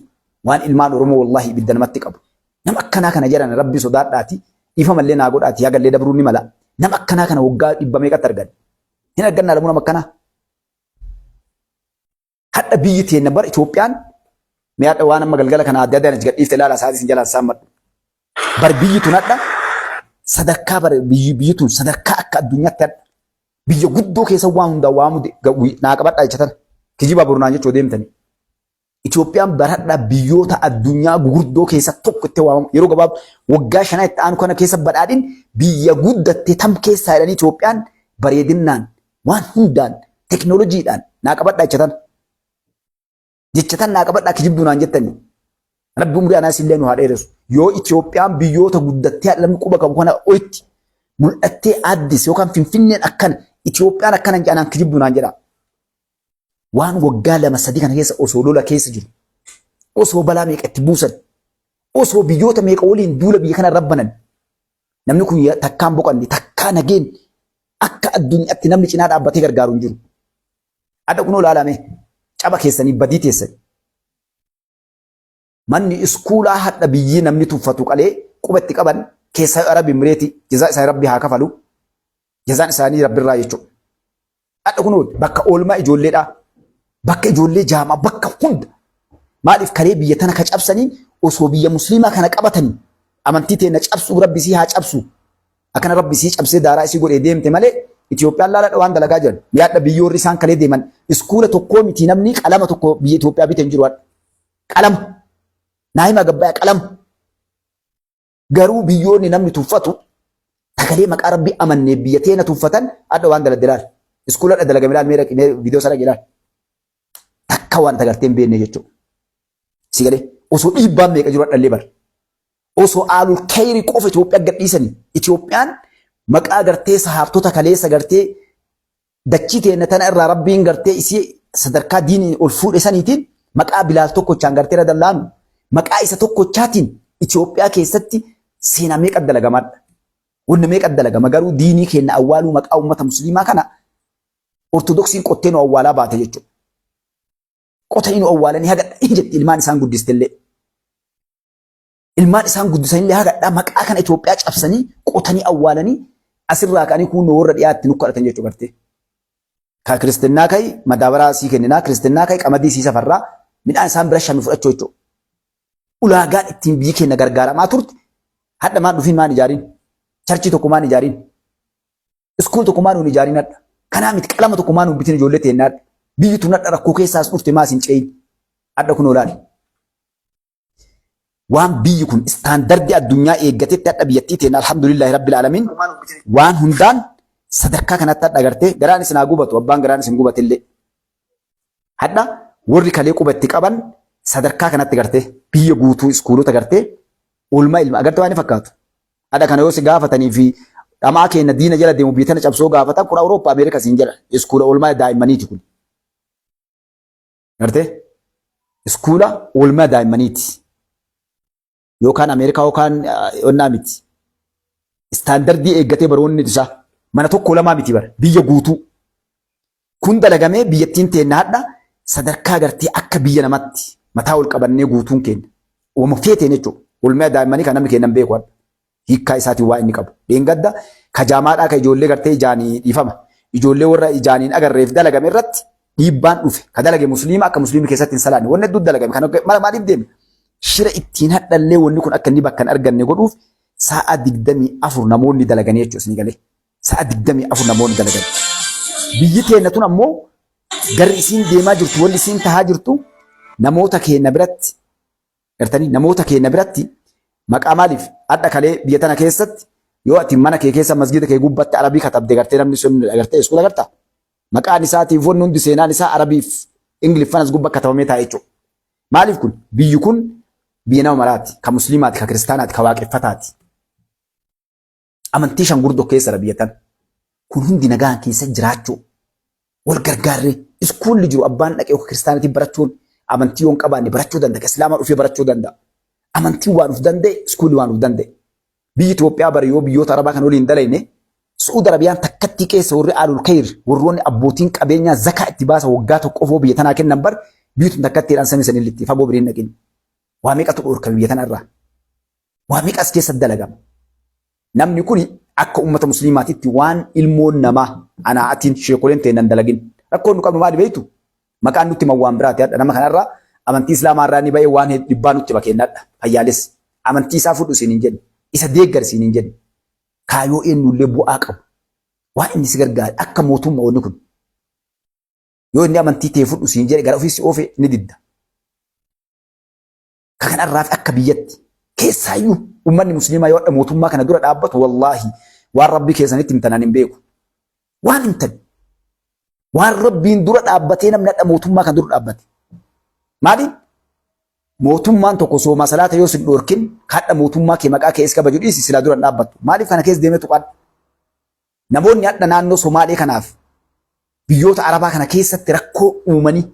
waan ilmaan Oromoo wallaahi ibidda namatti qabu. Nama akkanaa kana jedhan rabbi sodaadhaati ifa mallee naa godhaati yagallee dabruu ni mala. Nama akkanaa kana waggaa 100 meeqatti argan. Hin argannaa lamu nama akkanaa. Hadha biyyi teenya bara Itoophiyaan mi'aadha waan amma galgala kana adda addaan gadhiifte ilaala isaatiin jalaan saammadhu. Bar biyyi tun hadha sadarkaa bar biyyi tun sadarkaa akka addunyaatti hadha. Biyya guddoo keessa waan hundaa waamu naa qabadhaa jechatan. Kijiba burnaan jechuu deemtanii. Itoophiyaan baradhaa biyyoota addunyaa gurguddoo keessa tokko itti waamamu yeroo gabaabaa waggaa 5 itti aanu kana keessa badhaadhin biyya guddatte tam keessaa jedhanii Itoophiyaan bareedinaan waan hundaan teknooloojiidhaan naa qabadhaa jechatan naa qabadhaa kijibduunaan jettanii. Rabbi umurii anaas illee nu haa dheeressu. Yoo Itoophiyaan biyyoota guddattee haadhalamni quba qabu kana oitti mul'attee Addis yookaan Finfinneen akkana Itoophiyaan akkana hin jaanaan kijibduunaan jedha. Waan waggaa 2-3 kana keessa osoo lola keessa jiru. Osoo balaa meeqa itti buusan. Osoo biyyoota meeqa waliin duula biyya kana rabbanan. Namni kun takkaan boqanne takkaa nageen akka addunyaatti namni cinaa dhaabbatee gargaaru hin jiru. Adda kunoo ilaalame caba keessanii badii teessani. Manni iskuulaa hadha biyyi namni tuffatu qalee qubatti qaban keessaa Arabi Mireeti jazaa isaanii Rabbi haa kafalu. Jazaan isaanii Rabbi irraa jechuudha. Adda kunoo bakka oolmaa ijoolleedhaa. Bakka ijoollee jaamaa bakka hunda maaliif kalee biyya tana ka cabsanii osoo biyya musliimaa kana qabatanii amantii teenya cabsuu rabbisii haa cabsu akkana rabbisii cabsee daaraa isii godhee deemte malee Itoophiyaan laala waan dalagaa jiran mi'aadha biyyoorri isaan kalee deeman iskuula tokkoo miti namni qalama tokko biyya Itoophiyaa bitee hin jiru qalama naayima gabbaaya qalama garuu biyyoonni namni tuffatu takalee maqaa rabbii amannee biyya teenya tuffatan adda waan daladelaal iskuula dalagame laal mee viidiyoo sana ilaal. Akka waan tagartee hin beekne jechuudha. Si galee osoo dhiibbaan meeqa jiru dhallee bara. Osoo aalul kayrii qofa Itoophiyaa gadhiisanii Itoophiyaan maqaa gartee sahaabtota kaleessa gartee dachii teenya tana irraa rabbiin gartee isii sadarkaa diinii ol fuudhe saniitiin maqaa Bilaal tokkochaan gartee irra dallaanu maqaa isa tokkochaatiin Itoophiyaa keessatti seenaa meeqa dalagamaadha. Wanni meeqa dalagama garuu diinii keenya awwaaluu maqaa uummata musliimaa kana ortodoksiin qottee nu awwaalaa baate jechuudha. Qotanii nu awwaalanii hagadha hin jetti ilmaan isaan guddistellee. Ilmaan isaan guddisanillee hagadhaa maqaa kana Itoophiyaa cabsanii qotanii awwaalanii asirraa ka'anii kun warra dhiyaatti nu kadhatan jechuu gartee. Ka kiristinnaa kai madaabaraa sii kenninaa kiristinnaa kai qamadii sii safarraa midhaan isaan bira shannu fudhachuu jechuudha. Ulaagaan ittiin biyyi keenya gargaaramaa turte hadha maan dhufiin maan ijaariin charchii tokko maan ijaariin iskuul tokko maan ijaariin hadha kanaa miti qalama tokko maan bitiin ijoollee teennaadha. Biyyi tun hadha rakkoo keessaas dhufte maas hin ceeyin. Hadha kun olaali. Waan biyyi kun istaandardi addunyaa eeggatetti hadha biyyattii teenya alhamdulillahi rabbil alamin waan hundaan sadarkaa kanatti hadha agartee garaan isin haa gubatu abbaan garaan isin gubatillee. Hadha warri kalee qubatti qaban sadarkaa kanatti gartee biyya guutuu iskuulota gartee oolmaa ilma agartee waan fakkaatu. Adha kana yoo si gaafatanii fi dhamaa keenya diina jala deemu biyya tana cabsoo gaafatan kun Awurooppaa Ameerikaa siin jala iskuula oolmaa daa'immaniiti kun. Gartee iskuula oolmaa daa'immaniiti. Yookaan Ameerikaa yookaan onnaa miti. Istaandardii eeggatee baroonni isaa mana tokko lamaa miti bara biyya guutuu. Kun dalagamee biyyattiin teenna hadha sadarkaa gartee akka biyya namatti mataa ol qabannee guutuun keenya. Uuma feeteen jechuudha. Oolmaa daa'immanii kan namni kennan beeku hadha. Hiikkaa isaatiin waa inni qabu. Deengadda kajaamaadhaa ka ijoollee gartee ijaanii dhiifama. Ijoollee warra ijaaniin agarreef dalagame irratti dhiibbaan dhufe. Ka dalage musliima akka musliimii keessatti hin salaanne. Wanni hedduu dalagame. Kan maaliif deeme? Shira ittiin hadhallee wanni kun akka inni bakka hin arganne godhuuf sa'a 24 namoonni dalaganii jechuudha isin galee. Sa'a 24 namoonni dalaganii. Biyyi keenya tun ammoo garri isiin deemaa jirtu wanni isiin tahaa jirtu namoota keenya biratti gartanii namoota keenya biratti maqaa maaliif adda kalee biyya tana keessatti yoo ati mana kee keessa masgida kee gubbatti arabii katabde gartee namni sun agartee iskuula gartaa maqaan isaatiif wanni hundi seenaan isaa arabiif ingiliffanas gubba katabamee taa'e jechuudha. Maaliif kun biyyi kun biyya nama maraati ka musliimaati ka kiristaanaati ka waaqeffataati. Amantii shan gurdoo keessa biyya tana. Kun hundi nagaan keessa jiraachuu wal gargaarree iskuulli jiru abbaan dhaqee kiristaanatiin barachuun amantii yoon qabaanne barachuu danda'a. Islaamaa dhufee barachuu danda'a. Amantii waan uf danda'e iskuulli waan uf danda'e. Biyyi Itoophiyaa bari yoo biyyoota Arabaa kan waliin dalayne Su'uud Arabiyaan takkatti keessa warri Aalul Khayr warroonni abbootiin qabeenyaa zakaa itti baasa waggaa tokkoof biyya tanaa kennan bar biyyuutun takkattiidhaan samii sanillitti fagoo biriin dhaqin. Waa meeqatu dhorkame biyya tanarraa? Waa meeqas keessa dalagama? Namni kuni akka ummata musliimaatitti waan ilmoon namaa anaatiin sheekoleen ta'e dalagin. Rakkoon nu qabnu maali beektu? Maqaan nutti mawwaan biraati hadha nama kanarraa amantii islaamaa irraa ni ba'ee waan dhibbaa nutti bakeennadha. Fayyaalessa amantii isaa fudhu siin hin jedhu. Isa deeggar siin hin jedhu. Kaayoo eenyullee bu'aa qabu. Waan inni si gargaare akka mootummaa wanni kun. Yoo inni amantii ta'e fudhu siin jedhe gara ofiisi oofee ni didda. Kanarraaf akka biyyatti keessaayyuu ummanni musliimaa yoo hadha mootummaa kana dura dhaabbatu wallaahi waan rabbii keessanitti himtanaan hin beeku. Waan himtan. Waan rabbiin dura dhaabbatee namni hadha mootummaa kana dura dhaabbate. Maali? Mootummaan tokko sooma salaata yoo sin dhorkin hadha mootummaa kee maqaa kee iska baju dhiisi sila dura dhaabbattu. Maaliif kana keessa deemee tuqadha? Namoonni hadha naannoo Somaalee kanaaf biyyoota Arabaa kana keessatti rakkoo uumanii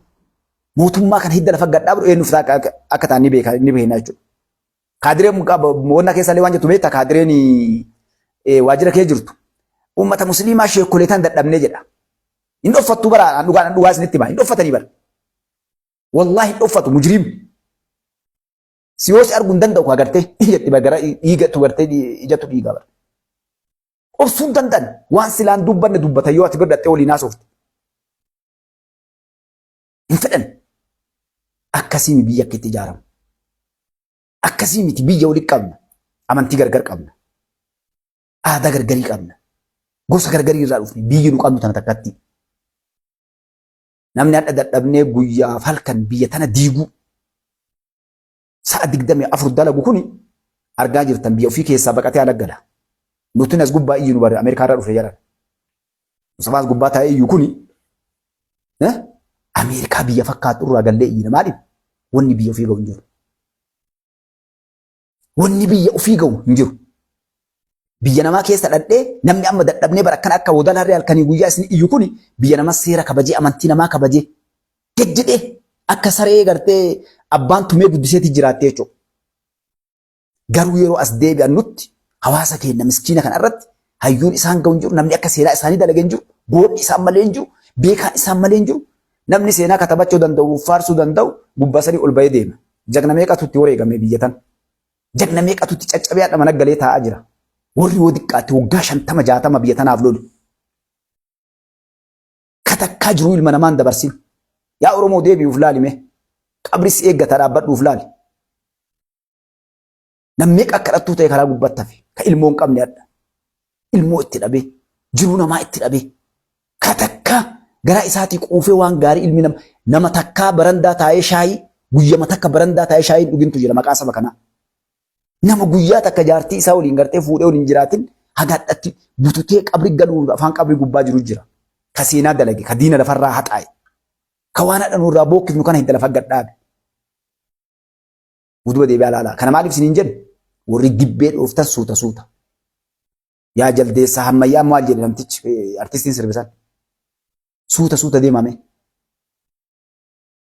mootummaa kana hidda lafa gadhaabdu eenyuuf akka ta'an ni beekna jechuudha. Kaadireen wanna keessallee waan jettu beektaa kaadireen waajjira kee jirtu. Uummata musliimaa sheekoleetaan dadhabnee jedha. Hin dhoffattu bara dhugaa isinitti himaa hin dhoffatanii bara. Wallaahi hin dhoffatu mujriim. Si yoo si arguu hin danda'u agartee ijatti bagara dhiigatu gartee ijatu dhiiga bara. Obsuu hin danda'an waan silaan dubbanne dubbatan yoo ati birdattee waliin haasofte. Hin fedhan. Akkasii biyya akka itti ijaaramu. Akkasii miti biyya walitti qabna. Amantii gargar qabna. Aadaa gargarii qabna. Gosa gargarii irraa dhufne biyyi nu qabnu tana takkatti. Namni hadha dadhabnee guyyaaf halkan biyya tana diiguu. Sa'a 24 dalagu kuni argaa jirtan biyya ofii keessaa baqatee alaggala. Nuti as gubbaa iyyu nu bare Ameerikaa irraa dhufe jedhan. Musafaas gubbaa taa'ee iyyu kuni Ameerikaa biyya fakkaatu irraa gallee iyyina maaliif? Wanni biyya ofii ga'u hin jiru. Wanni biyya ofii ga'u hin jiru. Biyya namaa keessa dhadhee namni amma dadhabnee bara akkana akka wodala harree halkanii guyyaa isin iyyu kuni biyya namaa seera kabajee amantii namaa kabajee gejjedhee akka saree gartee abbaan tumee guddiseeti jiraattee jechuudha. Garuu yeroo as deebi'an nutti hawaasa keenya miskiina kana irratti hayyuun isaan ga'u hin jiru namni akka seenaa isaanii dalagee hin jiru boodni isaan malee hin jiru beekaan isaan malee hin jiru namni seenaa katabachuu danda'u faarsuu danda'u gubbaa sadii ol bahee deema. Jagna meeqatu itti wareegame biyya tana. Jagna meeqatu itti caccabee hadha mana galee taa'aa jira. Warri yoo xiqqaate waggaa 50-60 biyya tanaaf lolu. Katakkaa jiruu ilma namaan dabarsin. Yaa Oromoo deebi'uuf laalime. Qabris eeggata dhaabbadhuuf laali. Namni akka dhattuu ta'e karaa gubbaatti hafe. Ka ilmoo hin qabne hadha. Ilmoo itti dhabee. Jiruu namaa itti dhabee. Katakkaa garaa isaatii quufee waan gaarii ilmi nama takkaa barandaa taa'ee shaayii guyyama takka barandaa taa'ee shaayii dhugintu jira maqaa saba kanaa. Nama guyyaa takka jaartii isaa waliin gartee fuudhee waliin jiraatin hagaadhatti bututee qabri galuu afaan qabri gubbaa jiru jira. Ka seenaa dalage ka diina lafarraa haxaa'e. Ka waan hadha nurraa bookkifnu kana hidda lafa gadhaabe. Uduba deebi'aa laala. Kana maaliif isiniin jedhu warri gibbee dhooftan suuta. Yaa jaldeessaa hammayyaa maal jedhe namtichi artistiin sirbisan. Suuta deemame.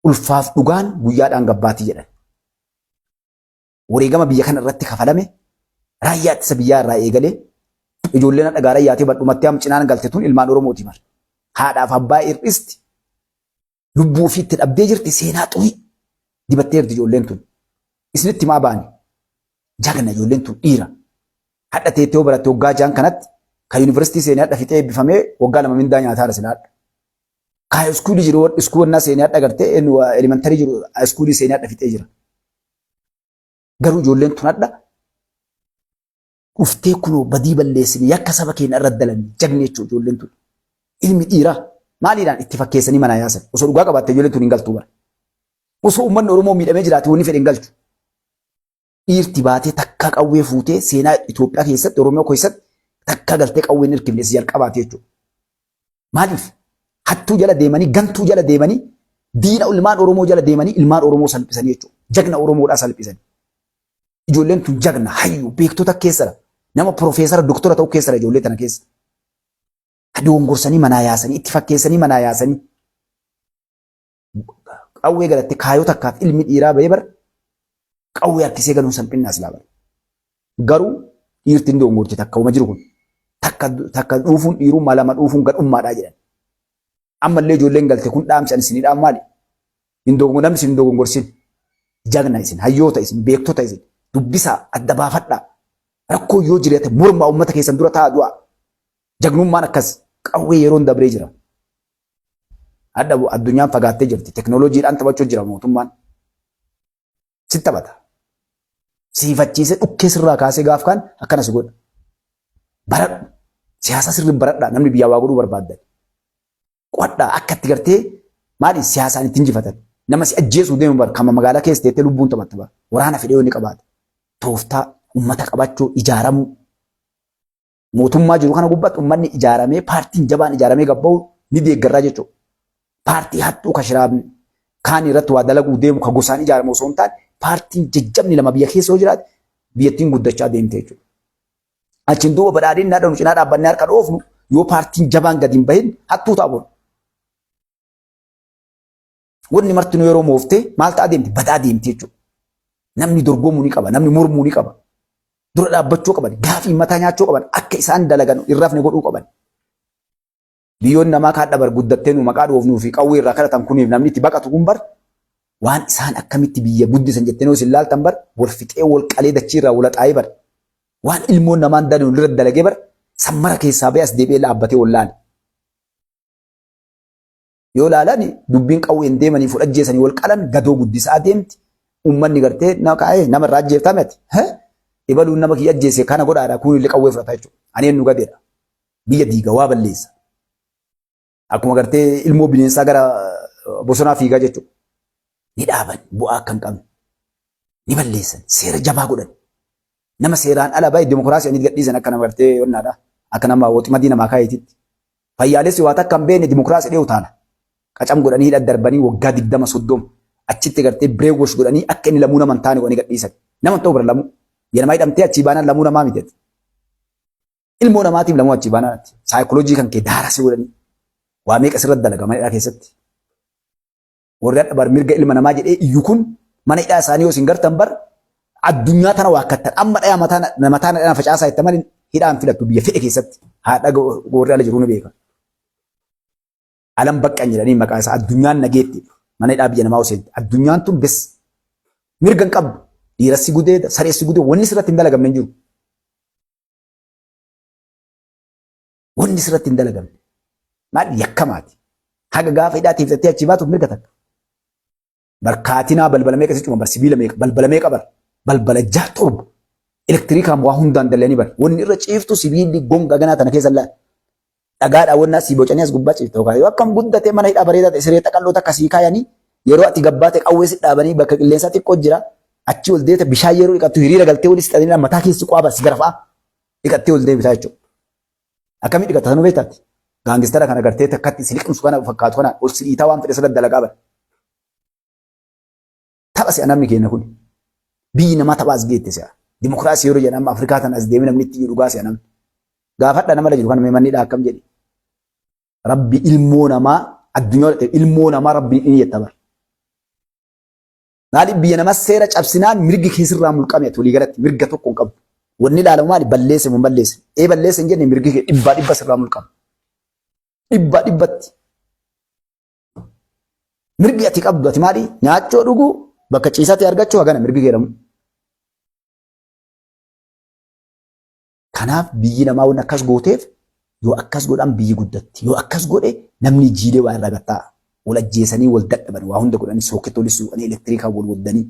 Ulfaaf dhugaan guyyaadhaan gabbaatii jedhan. Wareegama biyya kana irratti kafalame raayyaa ittisa biyyaa irraa eegalee ijoolleen dhagaaraa yaatee badhumatti am cinaan galte tun ilmaan Oromooti mar. Haadhaaf abbaa hir'isti lubbuu ofiitti dhabdee jirti seenaa xurii dibattee jirti ijoolleen tun. Isinitti maa baani? Jagna ijoolleen tun dhiira. Hadha teettee baratte waggaa jaan kanatti kan yuunivarsiitii seenee hadha fixee eebbifamee waggaa 2 mindaa nyaataa silaadha. Kaa iskuulii jiru iskuulii seenee hadha gartee elementarii jiru iskuulii seenee hadha fixee jira. Garuu ijoolleen tun hadha dhuftee kunoo badii balleessanii yakka saba keenya irra dalanii jagni jechuudha ijoolleen tun. Ilmi dhiiraa maaliidhaan itti fakkeessanii mana yaasan osoo dhugaa qabaatte ijoolleen tun hin galtuu bara. Osoo uummanni Oromoo miidhamee jiraate wanni fedhe hin galchu. Dhiirti baatee takka qawwee fuutee seenaa Itoophiyaa keessatti Oromoo keessatti takka galtee qawween hirkifnees jalqabaate jechuudha. Maaliif? Hattuu jala deemanii gantuu jala deemanii diina ilmaan Oromoo jala deemanii ilmaan Oromoo salphisanii jechuudha. Jagna Oromoodhaa salphisanii. Ijoolleen tun jagna hayyuu beektota keessadha. Nama profeesara doktora ta'u keessadha ijoollee tana keessa. Doongorsanii manaa yaasanii itti fakkeessanii manaa yaasanii. Qawwee galatte kaayoo takkaaf ilmi dhiiraa bahee bara qawwee harkisee galuun salphinnaas laaba. Garuu dhiirti hin doongorti takka uma jiru kun. Takka dhuufuun dhiiruu malama dhuufuun gadhummaadhaa jedhan. Ammallee ijoolleen galte kun dhaamsan isinidhaan maali? Namni isin hin doongorsin. Jagna isin, hayyoota isin, beektota isin, dubbisaa adda baafadhaa. Rakkoo yoo jiraate mormaa uummata keessan dura taa'aa du'a. Jagnummaan akkas qawwee yeroon dabree jira. Addunyaan fagaattee jirti. Teknooloojiidhaan taphachuu jira mootummaan. Si taphata. Siifachiisee dhukkee sirraa kaasee gaaf kaan akkana si godha. Baradhu. Siyaasa sirrii baradhaa namni biyyaa waa godhuu barbaaddan. Qo'adhaa akka itti gartee maali siyaasaan ittiin injifatan. Nama si ajjeesuu deemu bara kama magaalaa keessa teettee lubbuun taphatta bara. Waraana fedhee inni qabaata. Tooftaa uummata qabachuu ijaaramuu. Mootummaa jiru kana gubbaatti uummanni ijaaramee paartiin jabaan ijaaramee gabba'u ni deeggarraa jechuudha. Paartii hattuu ka shiraabni kaan irratti waa dalaguu deemu ka gosaan ijaaramu osoo hin taane paartiin jajjabni lama biyya keessa yoo jiraate biyyattiin guddachaa deemte jechuudha. Achiin duuba badhaadhiin naadha nu cinaa dhaabbannee harka dhoofnu yoo paartiin jabaan gadi hin bahin hattuu ta'a. Wanni marti nu yeroo mooftee maal ta'a deemti? Badaa deemti jechuudha. Namni dorgomuu ni qaba, namni mormuu ni qaba. Dura dhaabbachuu qaban, gaafii mataa nyaachuu qaban, akka isaan dalagan irraafne godhuu qaban. Biyyoon namaa kaadha bar guddattee nu maqaa dhoofnuu fi qawwee irraa kadhatan kuniif namni itti baqatu kun bar waan isaan akkamitti biyya guddisan jettee noo isin laaltan bar wal fixee wal qalee dachii irraa wal xaayee bar waan ilmoon namaan danuu irra dalagee bar sammara keessaa ba'e as deebi'ee dhaabbatee wal laale. Yoo laalan dubbiin qawween deemanii fudhajjeesanii wal qalan gadoo guddisaa deemti. Uummanni gartee nama irraa ajjeeftameti. Ibaluun nama kiyya ajjeese kana godhaadha kun illee qawwee fudhata jechuudha. Ani eenyu gadeedha. Biyya diiga waa balleessa. Akkuma gartee ilmoo bineensaa gara bosonaa fiigaa jechuudha. Ni dhaaban bu'aa akka hin qabne. Ni balleessan seera jabaa godhan. Nama seeraan ala baay'ee dimokiraasii ani gadhiisan akka nama gartee yonnaadha. Akka nama woximadii namaa kaayeetitti. Fayyaalessi waa takka hin beekne dimokiraasii dhiyoo taana. Qacam godhanii daddarbanii waggaa 20-30 achitti gartee bireewosh godhanii akka inni lamuu nama hin taane godhanii gadhiisan. Nama ta'u bira lamuu. Yeroo hidhamtee achii baanaan lamuu namaa miti. Ilmoo namaatiif lamuu achii baanaan saayikooloojii kan kee daarasii godhanii waa meeqa sirratti dalaga mana hidhaa keessatti. Warri hadha bar mirga ilma namaa jedhee iyyuu kun mana hidhaa isaanii yoo isin gartan bar addunyaa tana waakkattan amma dhayaa mataa dhaan facaasaa itti malee hidhaan filattu biyya fedhe keessatti haadha warri ala jiru ni beeka. Alam baqqan jedhanii maqaa isaa addunyaan nageetti mana hidhaa biyya namaa hoseetti addunyaan tun bes mirga hin qabdu. Dhiirassi gudeeda, sareessi gudee wanni sirratti hin dalagamne hin jiru. Wanni sirratti hin dalagamne. Maal yakkamaati. Haga gaafa hidhaa teeffattee achi baatuuf mirga takka. Barkaatinaa balbala meeqa siccuma bar sibiila meeqa balbala meeqa bar balbala jaha torba elektiriikaan waa hundaan dalanii bar wanni irra ciiftu sibiilli gonga ganaa tana keessa laa dhagaadhaa wannaa si bocanii as gubbaa ciiftu yoo akkam guddatee mana hidhaa bareedaa ta'e siree xaqalloota akkasii kaayanii yeroo ati gabbaate qawwee si dhaabanii bakka qilleensaa xiqqoo jira. Achi ol deeta bishaan yeroo dhiqattu hiriira galtee walitti xaxanii mataa keessi qoaba si garafaa dhiqattee ol deebisaa jechuudha. Akkamii dhiqatta sanuu beektaati? Gaangistara kana gartee takkatti si liqimsu kana fakkaatu kana ol si dhiitaa waan fedhe sana dalagaa bara. Tapha si'a namni keenya kun biyyi namaa taphaas geette si'a. Dimokiraasii yeroo jedhamu Afrikaa tan as deemee namni itti dhugaa si'a namni. Gaafadha nama jiru kan manniidha akkam jedhi. Rabbi ilmoo namaa addunyaa ilmoo namaa rabbiin inni jetta bara. Maaliif biyya namaa seera cabsinaan mirgi keessirraa mulqame walii galatti mirga tokko hin qabu. Wanni ilaalamu maali balleesse mun balleesse. Balleesse hin jenne mirgi dhibba sirraa mulqama. Dhibbatti. Mirgi ati qabdu ati maali nyaachoo dhuguu bakka ciisatti argachuu hagana mirgi jedhamu. Kanaaf biyyi namaa waan akkas gooteef yoo akkas godhan biyyi guddatti. Yoo akkas godhe namni jiilee waa irraa gattaa. Wal ajjeesanii wal dadhaban waa hunda godhanii sookettoonni suuqanii elektiriikaa wal waddanii.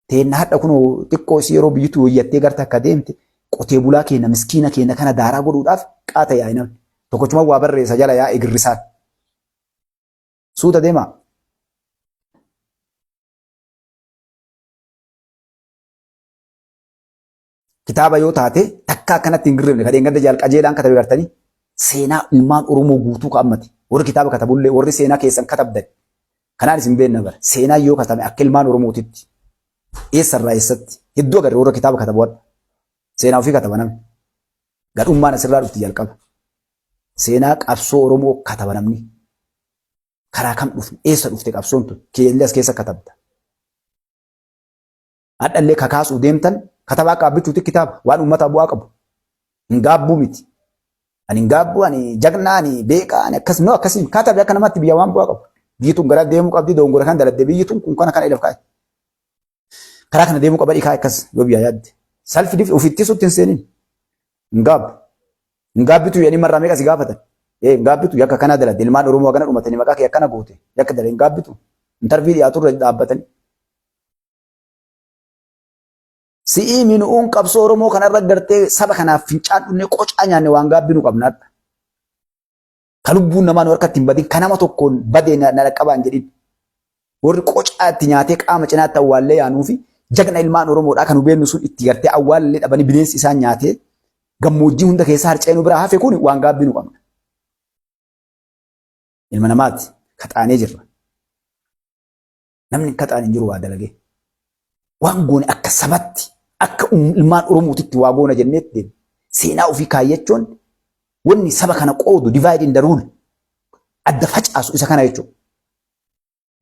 Teenna hadha kun xiqqoo isii yeroo biyyattuu wayyattee garta akka deemte qotee bulaa keenya miskiina keenya kana daaraa godhuudhaaf qaata yaa'e namni. Tokkochuma waa barreessa jala yaa'e girrisaan. Suuta deemaa. Kitaaba yoo taate takka akkanatti hin girrifne kadheen gadda jaal qajeelaan katabe gartanii seenaa ilmaan Oromoo guutuu ka'ammati. Warri kitaaba katabullee warri seenaa keessan katabdan. Kanaan isin beekna bara. Seenaa yoo katame akka ilmaan Oromootitti. Eessarraa eessatti hedduu agarre warra kitaaba katabuudha. Seenaa ofii kataba namni. Gadhummaan asirraa dhufti jalqaba. Seenaa qabsoo Oromoo kataba namni. Karaa kam dhufne eessa dhufte qabsoon tun keellee as keessa katabda. Hadhallee kakaasuu deemtan katabaa qaabbichuuti kitaaba waan uummata bu'aa qabu. Hin gaabbuu miti. Ani hin gaabbuu ani jagnaa ani beekaa ani akkas noo akkasiin katabe akka namatti biyya waan bu'aa qabu. Biyyi tun gara deemuu qabdi doongora kan daladde biyyi tun kun kana ilaf kaa'e. Karaa kana deemuu qaba dhiikaa akkas yoo biyya yaadde. Salfi dif ofittisuutti hin seenin. Hin gaabbu. Hin gaabbitu yaani marraa meeqa si gaafatan. Hin gaabbitu yakka kana daladde ilmaan Oromoo kana dhumatanii maqaa kee akkana goote yakka dalee hin gaabbitu. Intarvii dhiyaatu irra dhaabbatanii. Si'ii minuun qabsoo Oromoo kanarra gartee saba kanaaf fincaan dhunnee qocaa nyaanne waan gaabbinu qabnaadha. Kan lubbuun namaan harkatti hin badin kan nama tokkoon badee na dhaqqabaan jedhin. Warri qocaa itti nyaatee qaama cinaatti awwaallee yaanuu fi jagna ilmaan Oromoodhaa kan hubeennu sun itti gartee awwaallee dhabanii bineensi isaan nyaatee gammoojjii hunda keessaa harceenuu biraa hafe kun waan gaabbinu qabna. Ilma namaatti kaxaanee jirra. Namni kaxaan hin jiru waa dalagee. Waan goone akka sabatti akka ilmaan Oromootitti waa goona jenneetti deemu. Seenaa ofii kaayyachuun wanni saba kana qoodu divide in the rule adda facaasu isa kana jechuudha.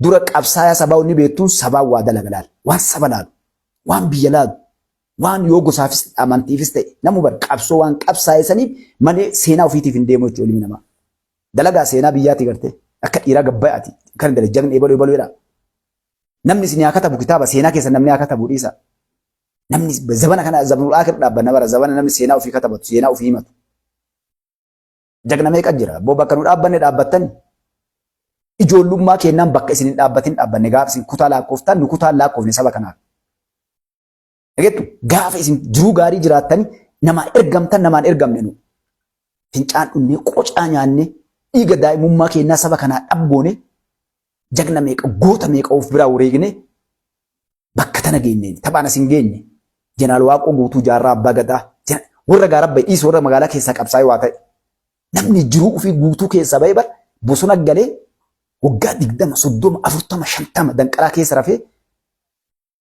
Dura qabsaa'aa sabaa inni beektuun sabaa waa dalaga laala. Waan saba laalu, waan biyya laalu, waan yoo gosaafis amantiifis ta'e namu bar qabsoo waan qabsaa'ee saniif malee seenaa ofiitiif hin deemu jechuudha ilmi namaa. Dalagaa seenaa biyyaati gartee akka dhiiraa gabbaa'aati kan dalajjaan eebaluudha. Namni isin haa katabu kitaaba seenaa keessa namni haa katabu dhiisa. Namni zabana kana zabanul akhir dhaabbanna bara zabana namni seenaa ofii katabatu seenaa ofii himatu. Jagna meeqa jira boo bakka nu dhaabbanne dhaabbattan ijoollummaa kennaan bakka isin hin dhaabbatin dhaabbanne gaafa isin kutaa lakkooftan nu kutaa lakkoofne saba kanaaf. Egettu gaafa isin jiruu gaarii jiraattani namaan ergamtan namaan ergamne nu. Fincaan dhunnee qocaa nyaanne dhiiga daa'imummaa kennaa saba kanaa dhabboone jagna meeqa goota meeqa of biraa wareegne bakka tana geenye taphaan asin geenye jeneraal Waaqoo guutuu jaarraa abbaa gadaa warra gaarabba dhiis warra magaalaa keessaa qabsaa'ee waa ta'e namni jiruu ofii guutuu keessaa ba'ee bar bosona galee waggaa 20 30 40 50 danqaraa keessa rafee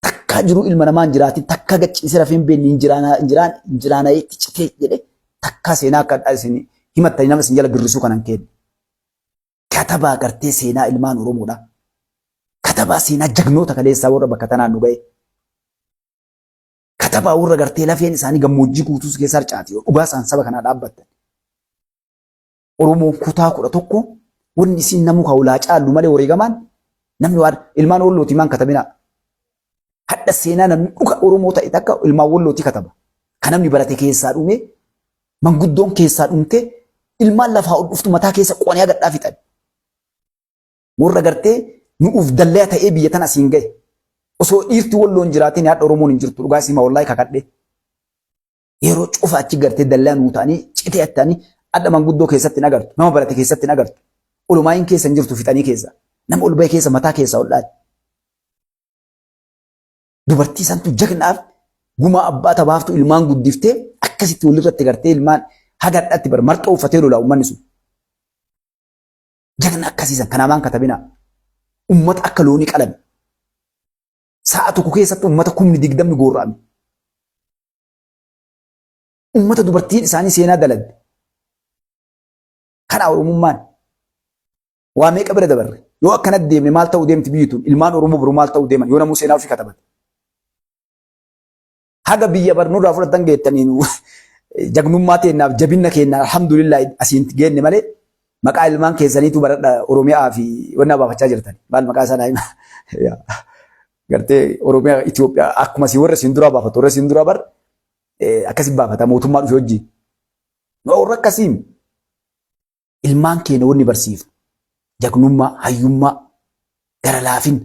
takka jiruu ilma namaan jiraatin takka gachiisee rafeen beelli injiraana itti citee jedhe takka seenaa akka isin himattanii nama isin jala girrisuu kanan kenne. Katabaa gartee seenaa ilmaan Oromoodha. Katabaa seenaa jagnoota kaleessaa warra bakka tanaan nu ga'e. Katabaa warra gartee lafeen isaanii gammoojjii guutuus keessa harcaati. Dhugaa isaan saba kanaa dhaabbattan. Oromoon kutaa 11 wanni isin namuu hawlaa caallu malee wareegamaan namni waan ilmaan Wallootii maan katabinaa. Hadda seenaa namni dhuga Oromoo ta'e takka ilmaan Wallootii kataba. Kan namni barate keessaa dhume manguddoon keessaa dhumte ilmaan lafaa ol dhuftu mataa keessa qoonee agadhaa fixan. Warra gartee nuuf dallaa ta'ee biyya tana asiin ga'e. Osoo dhiirti Walloon jiraatiin yaadda Oromoon hin jirtu dhugaa siima wallaahi kakadhe. Yeroo cufa achi gartee dallaa nuu ta'anii citee attanii adda manguddoo keessatti nagartu. Nama barate keessatti nagartu. Olumaayin keessa hin jirtu fixanii keessa. Nama ol ba'e keessa mataa keessa ol dhaali. Dubartii santu jagnaaf gumaa abbaa tabaaftu ilmaan guddiftee akkasitti walirratti gartee ilmaan hagadhaatti bar marxoo uffatee lolaa uummanni sun. Jagna akkasiisan kanaamaan katabinaa. Ummata akka loonii qalame. Sa'a tokko keessatti uummata 20,000 gorra'ame. Uummata dubartiin isaanii seenaa dalagde. Kana Oromummaan waa meeqa bira dabarre yoo akkana deemne maal ta'uu deemti biyyi tun ilmaan Oromoo biroo maal ta'uu deeman yoo namuu seenaa ofii katabate. Haga biyya barnoota fudhatan geettanii jagnummaa teennaaf jabinna keenna alhamdulillah asiin geenne malee maqaa ilmaan keessaniitu baradha Oromiyaa fi wanna baafachaa jirtan. Maal maqaa isaa naayima. Gartee Oromiyaa Itoophiyaa akkuma si warra siin duraa baafatu warra siin duraa bar akkasi baafata mootummaa dhufe hojii. Warra akkasiin ilmaan keenya wanni barsiifnu jagnummaa hayyummaa gara laafin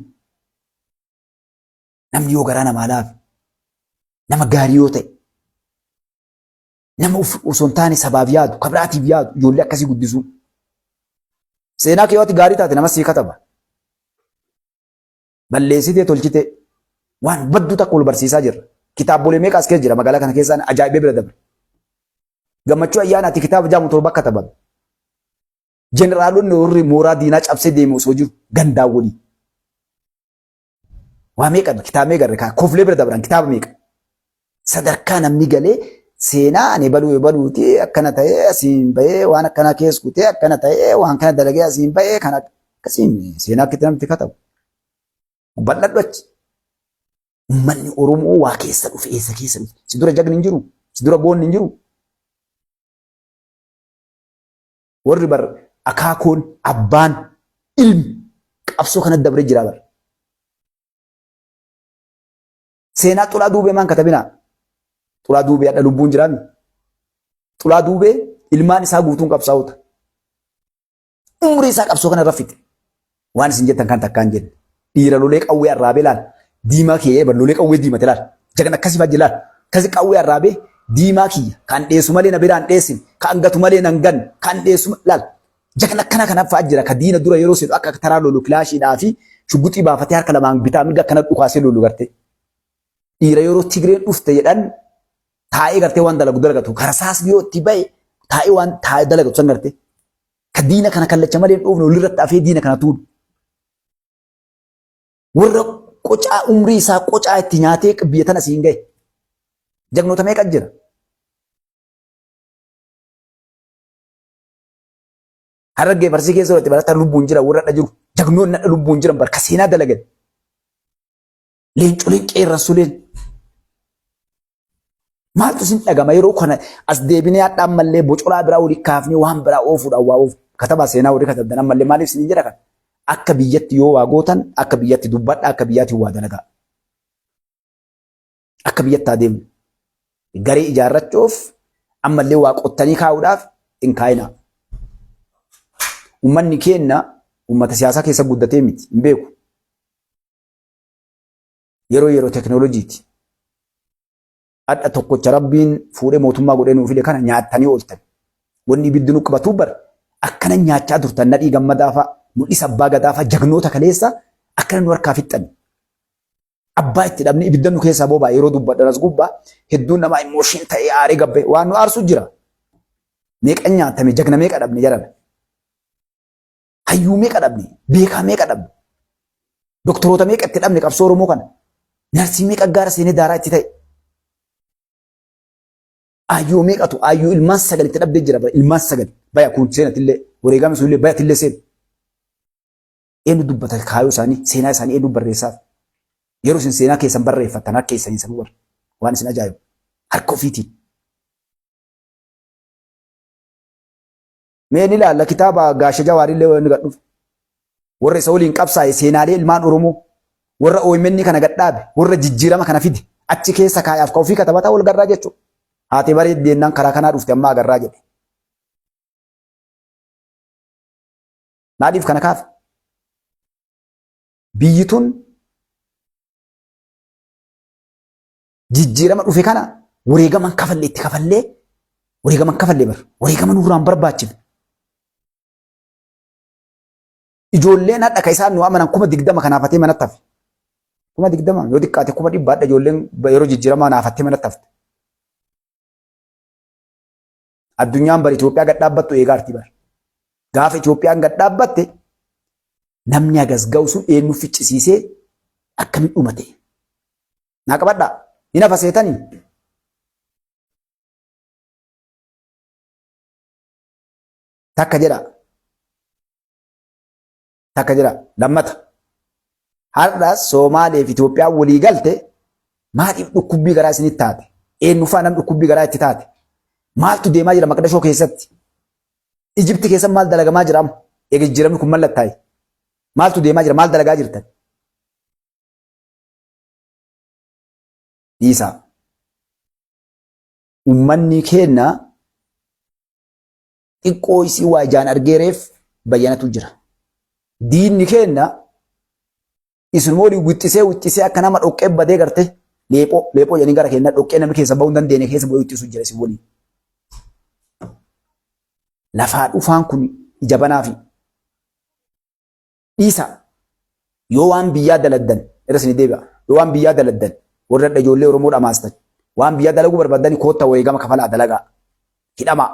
namni yoo garaa namaa laafe nama gaarii yoo ta'e nama osoo hin taane sabaaf yaadu kabiraatiif yaadu ijoollee akkasii guddisuu. Seenaa kee yoo ati gaarii taate nama sii kataba. Balleessitee tolchitee waan badduu takka wal barsiisaa jirra. Kitaabolee meeqa as keessa jira magaalaa kana keessaan ajaa'ibee bira dabre. Gammachuu ayyaanaatti kitaaba jaamu torba akka taphatu. Jeneraalonni warri mooraa diinaa cabsee deeme osoo jiru gandaa walii. Waa meeqa kitaaba meeqa irra koflee bira dabran kitaaba meeqa. Sadarkaa namni galee seenaa ani baluuti akkana ta'ee asiin bahee waan akkana keessa kutee akkana ta'ee waan kana dalagee asiin bahee kana akkasiin seenaa akkatti namatti katabu. Bal'adhu achi. Uummanni Oromoo waa keessa dhufe eessa keessa dhufe si dura jagni hin jiru si dura goonni hin jiru. Warri bar akaakoon abbaan ilmi qabsoo kana dabree jira bar. Seenaa Xulaa Duubee maan katabinaa? Xulaa Duubee hadha lubbuun jiraami. Xulaa Duubee ilmaan isaa guutuun qabsaa'uuta. Umurii isaa qabsoo kana irra fixe. Waan isin jettan kan takkaan jenne. Dhiira lolee qawwee arraabee laal. Diimaa kiyya lolee qawwee diimate laal. Jagna akkasii fajji laal. Kasi qawwee arraabee diimaa kiyya kan dheessu malee na biraan dheessin kan gatu malee nan gan kan dheessu laal. Jagna akkana kanaaf fa'aa jira ka diina dura yeroo seetu akka taraa lolu kilaashiidhaa fi shugguxii baafatee harka lamaan bitaa mirga akkana dhukaasee lolu gartee. Dhiira yeroo Tigreen dhufte jedhan taa'ee gartee waan dalagatu karasaas yoo itti bahe taa'ee waan taa'ee dalagatu san gartee. Ka diina kana kallacha malee dhoofne walirratti afee diina kana tuudhu. Warra qocaa umrii isaa qocaa itti nyaatee biyya tana siin gahe. Jagnoota meeqa jira? Harargee farsii keessa walitti barataa lubbuun jira warra jiru. Jagnoonni nadha lubbuun jiran barka seenaa dalagan. Leencoleen qeerransuleen. Maaltu sin dhagama yeroo kana as deebinee hadhaan mallee bocolaa biraa walii kaafnee waan biraa oofuudhaan waa oofu. Kataba seenaa walii katabdan ammallee maaliif sin jira kan? Akka biyyatti yoo waa gootan akka biyyatti dubbadha akka biyyaatti waa dalagaa. Akka biyyatti adeemu. Garee ijaarrachuuf ammallee waa qottanii kaa'uudhaaf hin kaa'inaa. Uummanni keenya uummata siyaasaa keessa guddatee miti hin beeku. Yeroo teknooloojiiti. Adda tokkocha rabbiin fuudhee mootummaa godhee nuuf fide kana nyaatanii ooltan. Wanni ibiddi nu qabatu bar akkana nyaachaa turtan nadhii gammadaa fa'a mul'isa abbaa gadaa fa'a jagnoota kaleessa akkana nu harkaa fixxan. Abbaa itti dhabni ibidda nu keessaa boobaa yeroo dubbadhan as gubbaa hedduun namaa immooshin ta'ee aaree gabbee waan nu aarsu jira. Meeqa nyaatame jagna meeqa dhabne jedhame. Hayyuu meeqa dhabne beekaa meeqa dhabne. Doktoroota meeqa itti dhabne qabsoo Oromoo kana. Narsii meeqa gaara seenee daaraa itti ta'e. Ayyuu meeqatu ayyuu ilmaan sagal itti dhabdee jira ilmaan sagal baya kun seenatillee wareegame sunillee bayatillee seen. Eenyu dubbata kaayoo isaanii seenaa isaanii eenyu barreessaaf. Yeroo isin seenaa keessan barreeffattan harka keessanii sanuu bar waan isin ajaa'ibu harka ofiitiin. Mee ni ilaalla kitaaba Gaasha Jawaarillee waan gadhuuf. Warra isa waliin qabsaa'e seenaalee ilmaan Oromoo warra OMN kana gadhaabe warra jijjiirama kana fide achi keessa kaayaaf ka ofii katabataa wal garraa jechuudha. Haati bareed deennaan karaa kanaa dhufte ammaa agarraa jedhe. Maaliif kana kaafe? Biyyi tun jijjiirama dhufe kana wareegaman kafallee itti kafallee wareegaman kafallee bar wareegaman nurraan barbaachifne. Ijoolleen hadha ka isaan nu amanan 20,000 kanaafatee manatti hafe. 20,000 yoo xiqqaate 100,000 ijoolleen yeroo jijjiiramaa naafattee manatti hafte. Addunyaan bar Itoophiyaa gad dhaabbattu eegaarti bar. Gaafa Itoophiyaan gad dhaabbatte namni agas ga'u sun eenyu ficcisiisee akkamiin dhumate Naa qabadhaa. Hin hafa seetanii. Takka jedha. Takka jedha. Lammata. Har'a Somaaliyaa fi Itoophiyaa walii galte maaliif dhukkubbii garaa isinitti taate? Eenyu faana dhukkubbii garaa itti taate? Maaltu deemaa jira Maqdashoo keessatti? Ijipti keessa maal dalagamaa jira amma? Eega jijjiiramni kun mallattaa'e. Maaltu deemaa jira? Maal dalagaa jirtan? Dhiisaa. Uummanni keenya xiqqoo isii waa ijaan argeereef bayyanatu jira. Diinni keenya isin walii wixxisee akka nama dhoqqee badee garte leephoo jedhanii gara keenya dhoqqee namni keessa bahuu hin dandeenye keessa bahuu wixxisuu jira isin waliin. Lafaa dhufaan kun ija banaafi. Dhiisa. Yoo waan biyyaa daladdan irra isin deebi'a. Yoo waan biyyaa daladdan warra ijoollee Oromoo dhamaastan waan biyyaa dalaguu barbaaddan koottaa wareegama kafalaa dalagaa. Hidhamaa.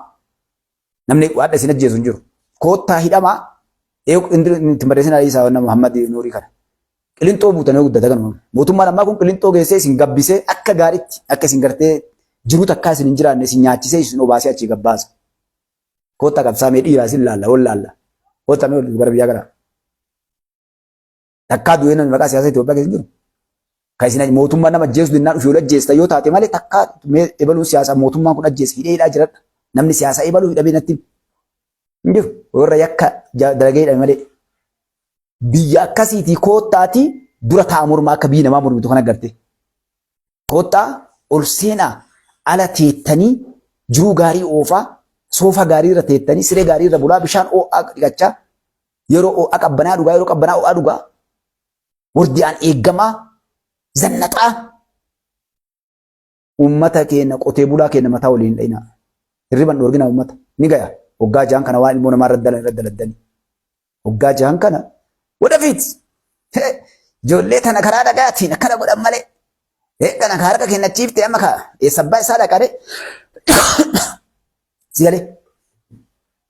Namni waadda isin ajjeesu hin jiru. Koottaa hidhamaa. Itti barreessin Isaa wanna Muhammad Nuurii kana. Qilintoo buutanii guddata kanuma. Mootummaan ammaa kun qilintoo geessee isin gabbisee akka gaariitti akka isin gartee jiru takkaa isin hin jiraanne isin nyaachisee isin obaasee achii gabbaasa. Koottaa qabsaamee dhiiraa isin laalla wal laalla. Koottaa mee bara biyyaa gara. Takkaa du'ee namni maqaa siyaasa Itoophiyaa keessa jiru. Kan isin mootummaan nama ajjeesu dinnaa dhufee ajjeesta yoo taate malee takkaa ebaluun siyaasaa mootummaan kun ajjeesa hidhee jiradha. Namni siyaasaa ebaluu hidhamee natti hin jiru. Warra yakka dalagee hidhame malee. Biyya akkasiitii koottaatii dura ta'a mormaa akka biyyi namaa mormitu kan agarte. Koottaa ol seenaa ala teettanii jiruu gaarii oofaa soofa gaarii irra teettanii siree gaarii irra bulaa bishaan ho'aa dhiqachaa yeroo ho'aa qabbanaa dhugaa yeroo qabbanaa ho'aa dhugaa wardiyaan eeggamaa zannaxaa uummata keenya qotee bulaa keenya mataa waliin dhayinaa. Hirriban dhoorgina uummata ni gaya. Hoggaa jahan kana waan ilmoo namaa irra daladdanii. Hoggaa jahan kana wadafiit. Ijoollee tana karaa dhagaatiin akkana godhan malee. Kana harka kennachiiftee amma sabbaa isaa dhaqare. Sigalee.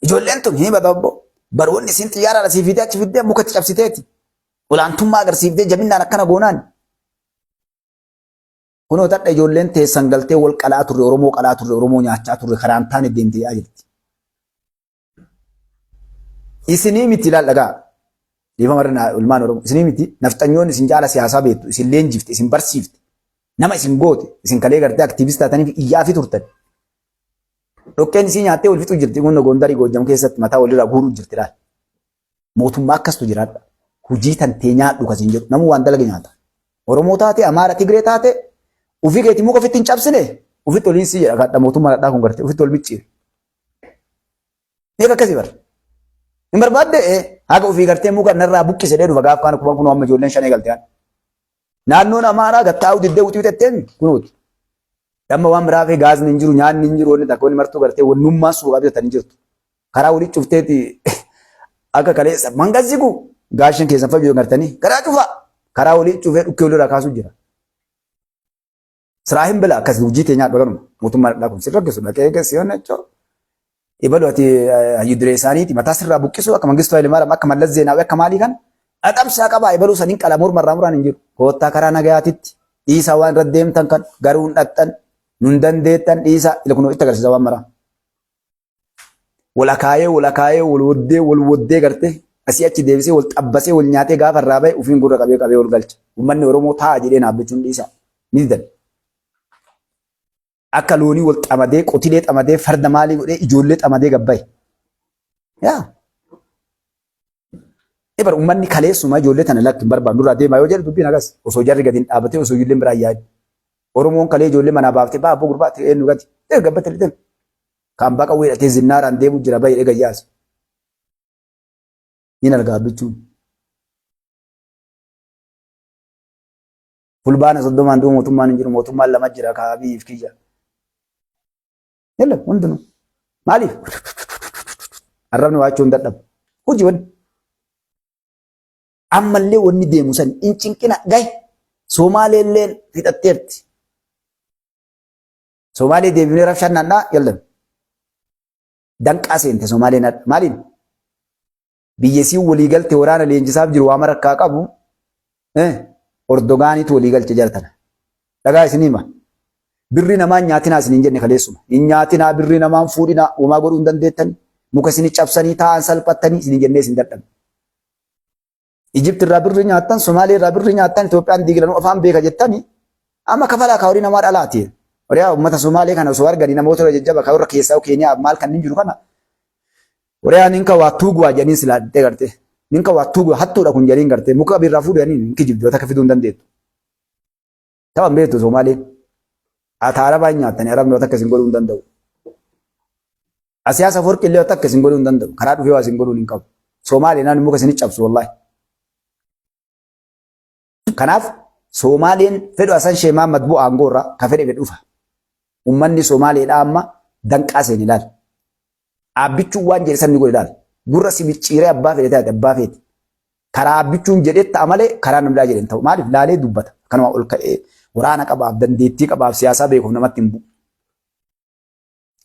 Ijoolleen tun hin badabbo. Baroonni isin xiyyaara asii fidee achi fidee mukatti cabsiteeti. Olaantummaa agarsiiftee jabinaan akkana goonaan. Kunoo tadha ijoolleen teessan galtee wal qalaa turre Oromoo qalaa turre Oromoo nyaachaa turre karaan taane deemtee yaa jirti. Isinii miti ilaallagaa. Dhiifa marra ilmaan Oromoo isinii miti nafxanyoonni isin jaala siyaasaa beektu isin leenjifte isin barsiifte nama isin goote isin kalee gartee aktiivist taataniif iyyaa fi turtan. Dhoqqeen isin nyaattee wal fixuu jirti kun Gondarii Goojjam keessatti mataa walirraa guuruu jirti laal. Mootummaa akkastu jiraadha. Hujii tantee nyaadhu kasiin jedhu namuu waan dalage nyaata. Oromoo taate Amaara Tigree taate ufii keetii muka ofitti hin cabsine ofitti oliin si jedha kadha mootummaa dhadhaa kun gartee ofitti ol micciire. Meeqa akkasii bara. Hin barbaadde haga ofii gartee muka narraa buqqise dheedu fagaaf kaan kuban kunoo amma ijoolleen shanee galtee aan. Naannoon Amaaraa gattaa'uu diddee utii tetteen kunuuti. Amma waan biraa fi gaazni hin jiru nyaanni hin jiru wanni takka wanni martuu gartee wannummaan suuqaa bitatan hin jirtu. Karaa walii cufteeti akka kaleessa mangazzigu gaashin keessan fayyadu gartanii karaa cufa karaa walii cufee dhukkee walirraa kaasuu jira. Siraahin bila akkas hojii teenyaa dhaganuma mootummaa dhadhaa kun sirra geessu dhaqee geessi yoo nechoo. Ibalu ati hayyuduree isaaniiti mataa sirraa buqqisuu akka Mangistuu Hayilemaariyaam akka Mallas Zeenaawii akka maalii kana dhadhabsaa qabaa ibaluu saniin qala mormarraa muraan hin jiru. Koottaa karaa nagayaatitti dhiisaa waan irra deemtan kan garuu hin dhaxxan nun dandeettan dhiisaa ila kunoo itti agarsiisa waan maraa. Wal akaayee wal woddee gartee asii achi deebisee wal xabbasee wal nyaatee gaafa irraa ba'e ufiin gurra qabee wal galcha. Uummanni Oromoo taa'aa jedhee naabbachuun dhiisaa ni didan. Akka loonii wal xamadee qotilee xamadee farda maalii godhee ijoollee xamadee gabbaye. Yaa. Ebar uummanni kaleessuma ijoollee tana lakki hin barbaadu irraa deemaa yoo jedhu dubbiin agas osoo jarri gadi hin dhaabbatee osoo ijoolleen biraa yaadu. Oromoon kalee ijoollee manaa baaftee baaboo gurbaatti eenyu gati gabbatte liteen. Kan baqa weedhatee zinnaaraan deemu jira baay'ee gayyaasa. Hin argaa bichuun. Fulbaana 30 duu mootummaan hin jiru mootummaan lama jira kaabiif kiyya. Yalla hundinuu maaliif arrabni waachuun dadhabu hojii wanni ammallee wanni deemu san hin cinqina gahe Somaaleelleen fixatteerti. Somaalee deebinee rabshannaannaa yalla danqaa seente Somaaleen maaliin biyyasii walii galte waraana leenjisaaf jiru waa marakkaa qabu Ordogaaniitu walii galche jartana. Dhagaa isinima. Birri namaa nyaatinaa isin jenne kaleessuma. Hin nyaatinaa birri namaa fuudhinaa uumaa godhuu hin dandeettan. Muka isin cabsanii taa'an salphattanii isin jennee isin dadhabne. Ijipti irraa birri nyaattan, Somaalee irraa birri nyaattan, Itoophiyaan diiglanuu afaan beeka jettanii amma kafalaa kaawwarii namaa dhalaati. Wariyaa uummata Somaalee kana osoo arganii namoota jajjaba kaawwarra keessaa Keenyaa maal kan hin jiru kana. Wariyaa ninka waa tuugwaa jedhanii silaa dhee gartee. Ninka waa tuugwaa hattuudha kun jedhanii gartee muka birraa fuudhanii ninki jibdoota akka fiduu hin dandeettu. Taphan beektu Somaaleen. Ata Arabaa nyaatanii Arabni wata akka isin godhuu hin danda'u. Asiyaasa forqillee wata akka isin godhuu hin danda'u. Karaa dhufee waa isin godhuu hin qabu. Somaalee naan muka isin cabsu wallahi. Kanaaf Somaaleen fedhu Hasan Sheikh Mahammad bu'aa aangoorraa ka fedhe dhufa. Uummanni Somaaleedhaa amma danqaa seen ilaal. Abbichuun waan jedhe sanni godhe ilaal. Gurra si micciiree abbaa fedhe taate abbaa feete. Karaa abbichuun jedhee ta'a malee karaa namdaa jedhen ta'u. Maaliif laalee dubbata. Kanuma ol ka'ee waraana qabaaf dandeettii qabaaf siyaasaa beekuuf namatti hin bu'u.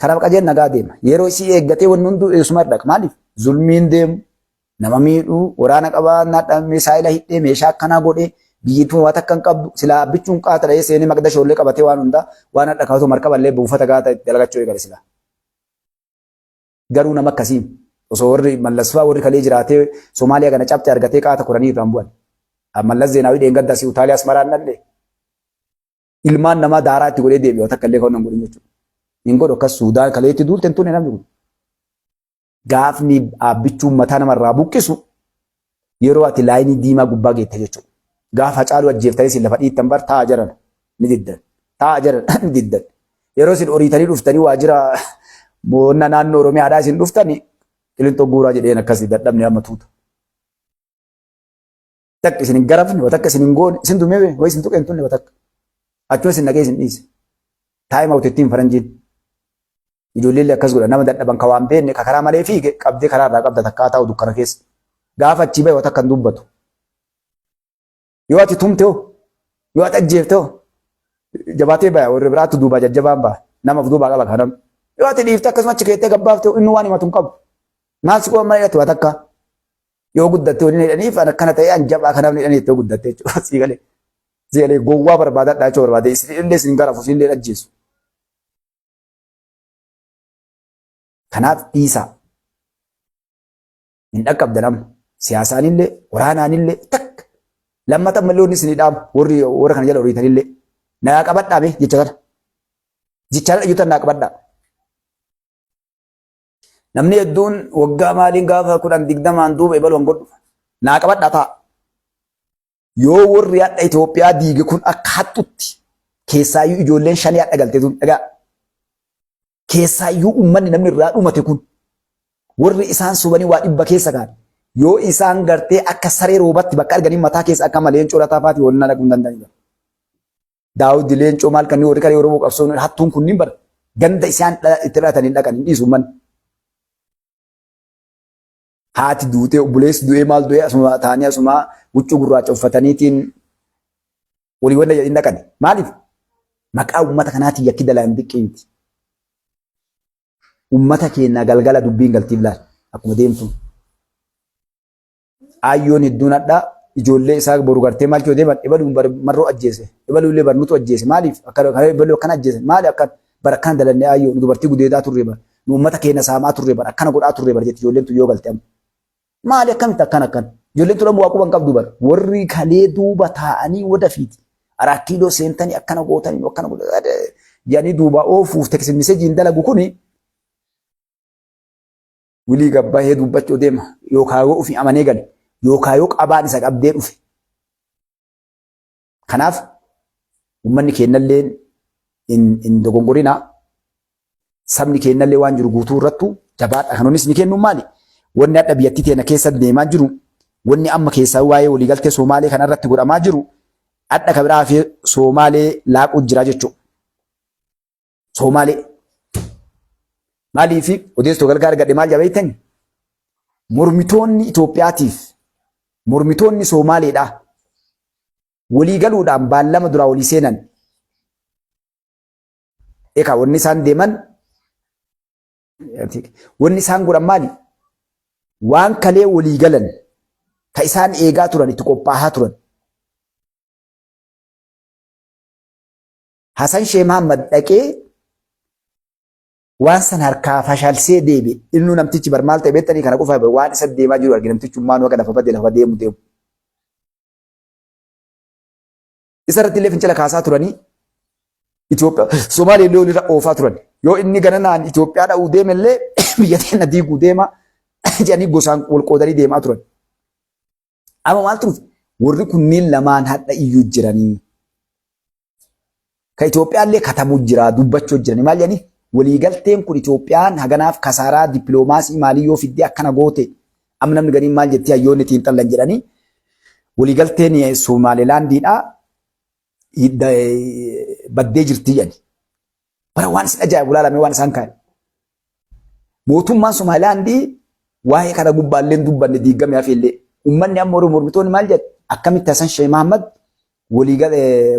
Karaa qajeelaa nagaa deema. Yeroo isii eeggatee wanni hunduu eessuma dhaqa. Maaliif zulmiin deemu nama miidhuu waraana qabaa misaayila hidhee meeshaa akkanaa godhee biyyittuu waan akka hin qabdu silaa abbichuun qaata dhahee seenee maqdashoollee qabatee waan hundaa waan adda kaawwatu markaballee buufata gaata dalagachuu eegale silaa. Garuu nama akkasiin osoo warri mallasfaa warri kalee jiraatee Somaaliyaa kana cabte argatee qaata kuranii irraan bu'an. Mallas Zeenaawii dheengaddaa si Utaaliyaas maraan dhallee. Ilmaan namaa daaraa itti godhee deebi'u takka illee kan godhin jechuudha. Hin godhu akkas Suudaan kalee itti duulte hin tunne namni kun. Gaafni abbichuun mataa namarraa buqqisu yeroo ati laayinii diimaa gubbaa geette jechuudha. Gaafa caaluu ajjeeftanii si lafa dhiittan bar taa'aa jiran ni diddan. Taa'aa jiran ni diddan. Yeroo isin horiitanii dhuftanii waajjira moonna naannoo Oromiyaadhaa isin dhuftanii qilintoo guuraa jedheen akkasii dadhabne amma tuuta. Takka isin hin garafne watakka isin hin goone isin tumee wayi isin tuqeen tunne watakka. Achuma isin nagee isin dhiise. Taa'ee mawtettiin faranjiin. Ijoolleen akkas godha nama dadhaban ka waan beekne ka karaa malee fiige qabdee karaa irraa qabda takkaa taa'u dukkana keessa. Gaafa achii bahe watakka hin dubbatu. Yoo ati tumte yoo ati ajjeefte jabaatee baya warri biraatu duubaa jajjabaan ba'a namaaf duubaa qaba kanam. Yoo ati dhiifte akkasuma achi keettee gabbaafte inni waan himatu hin qabu. Maal si qofa malee waa takka yoo guddatte waliin hidhaniif akkana ta'ee anjabaa kanaaf hidhanii itti guddatte jechuudha. Siigalee gowwaa barbaadadhaa jechuudha barbaade illee isin garafu isin illee ajjeesu. Kanaaf dhiisaa hin dhaqqabda nama siyaasaan illee waraanaan illee takka lammata malloonni isin dhaamu warra kana jala horiitan illee naa qabadhaame jecha kana. Jechaan dhayyuutan naa qabadhaa. Namni hedduun waggaa maaliin gaafa 10 duuba ebaluun godhu naa qabadhaa ta'a. Yoo warri hadha Itoophiyaa diige kun akka hattutti keessaayyuu ijoolleen 5 hadha galtee tun dhagaa. Keessaayyuu uummanni namni irraa dhumate kun warri isaan subanii waa dhibba keessa kaan yoo isaan gartee akka saree roobatti bakka arganii mataa keessa akka malee leencoo lataa faati waliin dhaquu hin danda'ani. Daawud leencoo maal kan warri kalee Oromoo qabsoon hattuun kun ni bara ganda isaan itti dhalatanii dhaqan hin dhiisu uummanni. Haati duutee obboleessi du'ee maal du'ee asuma taa'anii asuma huccuu gurraacha uffataniitiin walii wanda jedhin dhaqan. Maaliif? Maqaa uummata kanaatiin yakki dalaa hin biqqeenti. Uummata keenya galgala dubbiin galtiif laal akkuma deemtu. Ayyoon hedduun hadhaa ijoollee isaa boru gartee maal yoo deeman ebaluun marroo ajjeese ebaluu illee barnuutu ajjeese maaliif akka ebaluu akkana ajjeese maali akka bara akkana dalannee ayyoon dubartii gudeedaa turre bara nu uummata keenya saamaa turre bara akkana godhaa turre bara jetti ijoolleen tun yoo galte amma. Maali akkamitti akkana akkana ijoolleen tun ammoo waaquban qabdu bara warri kalee duuba taa'anii wada fiiti araakkiiloo seentanii akkana gootanii akkana godhanii jedhanii duuba oofuuf teeksimmisee jiin dalagu kuni wilii gabbahee dubbachuu deema yookaan yoo ofii amanee gale yookaan yoo qabaan isa qabdee dhufe. Kanaaf uummanni keenyallee hin dogongorinaa sabni keenyallee waan jiru guutuu irrattu jabaadha. Kanoonnis ni kennu maali? Wanni hadha biyyattii teenya keessa deemaa jiru wanni amma keessaa waa'ee waliigaltee Somaalee kanarratti godhamaa jiru hadha kabiraa fi Somaalee laaquu jira jechuudha. Somaalee maaliif odeessoo gargaara gadhe maal jabeeytan mormitoonni Itoophiyaatiif mormitoonni Somaaleedhaa walii galuudhaan baallama duraa walii seenan ekaa wanni isaan deeman wanni isaan godhan maali waan kalee walii galan ka isaan eegaa turan itti qophaa'aa turan Hasan Sheikh Muhammad dhaqee waan san harkaa fashalsee deebi. Inni namtichi bar maal ta'e beektanii kana qofa waan isa deemaa jiru argina namtichi ummaan waqa lafa badee lafa deemu deemu. Isarratti illee fincila kaasaa turanii Itoophiyaa Somaalee illee olirra oofaa turan. Yoo inni gananaan Itoophiyaa dha'uu deemallee biyya teenya diiguu deema jedhanii gosaan wal qoodanii deemaa turan. Amma maal turuuf warri kunniin lamaan hadha iyyuu jiranii. Ka Itoophiyaan illee katamuu jira dubbachuu jiranii maal jedhanii waliigalteen kun Itoophiyaan haganaaf kasaaraa dippiloomaasii maalii yoo fiddee akkana goote amma namni gadiin maal jettee hayyoonni ittiin xallan jedhanii waliigalteen Somaalilaandiidhaa baddee jirti jedhani. Bara waan isin ajaa'ibu ilaalamee waan isaan kaa'e. Mootummaan Somaalilaandii waa'ee kana gubbaalleen dubbanne diigamee hafeellee uummanni amma mormitoonni maal jedhu akkamitti Hasan Sheikh Muhammad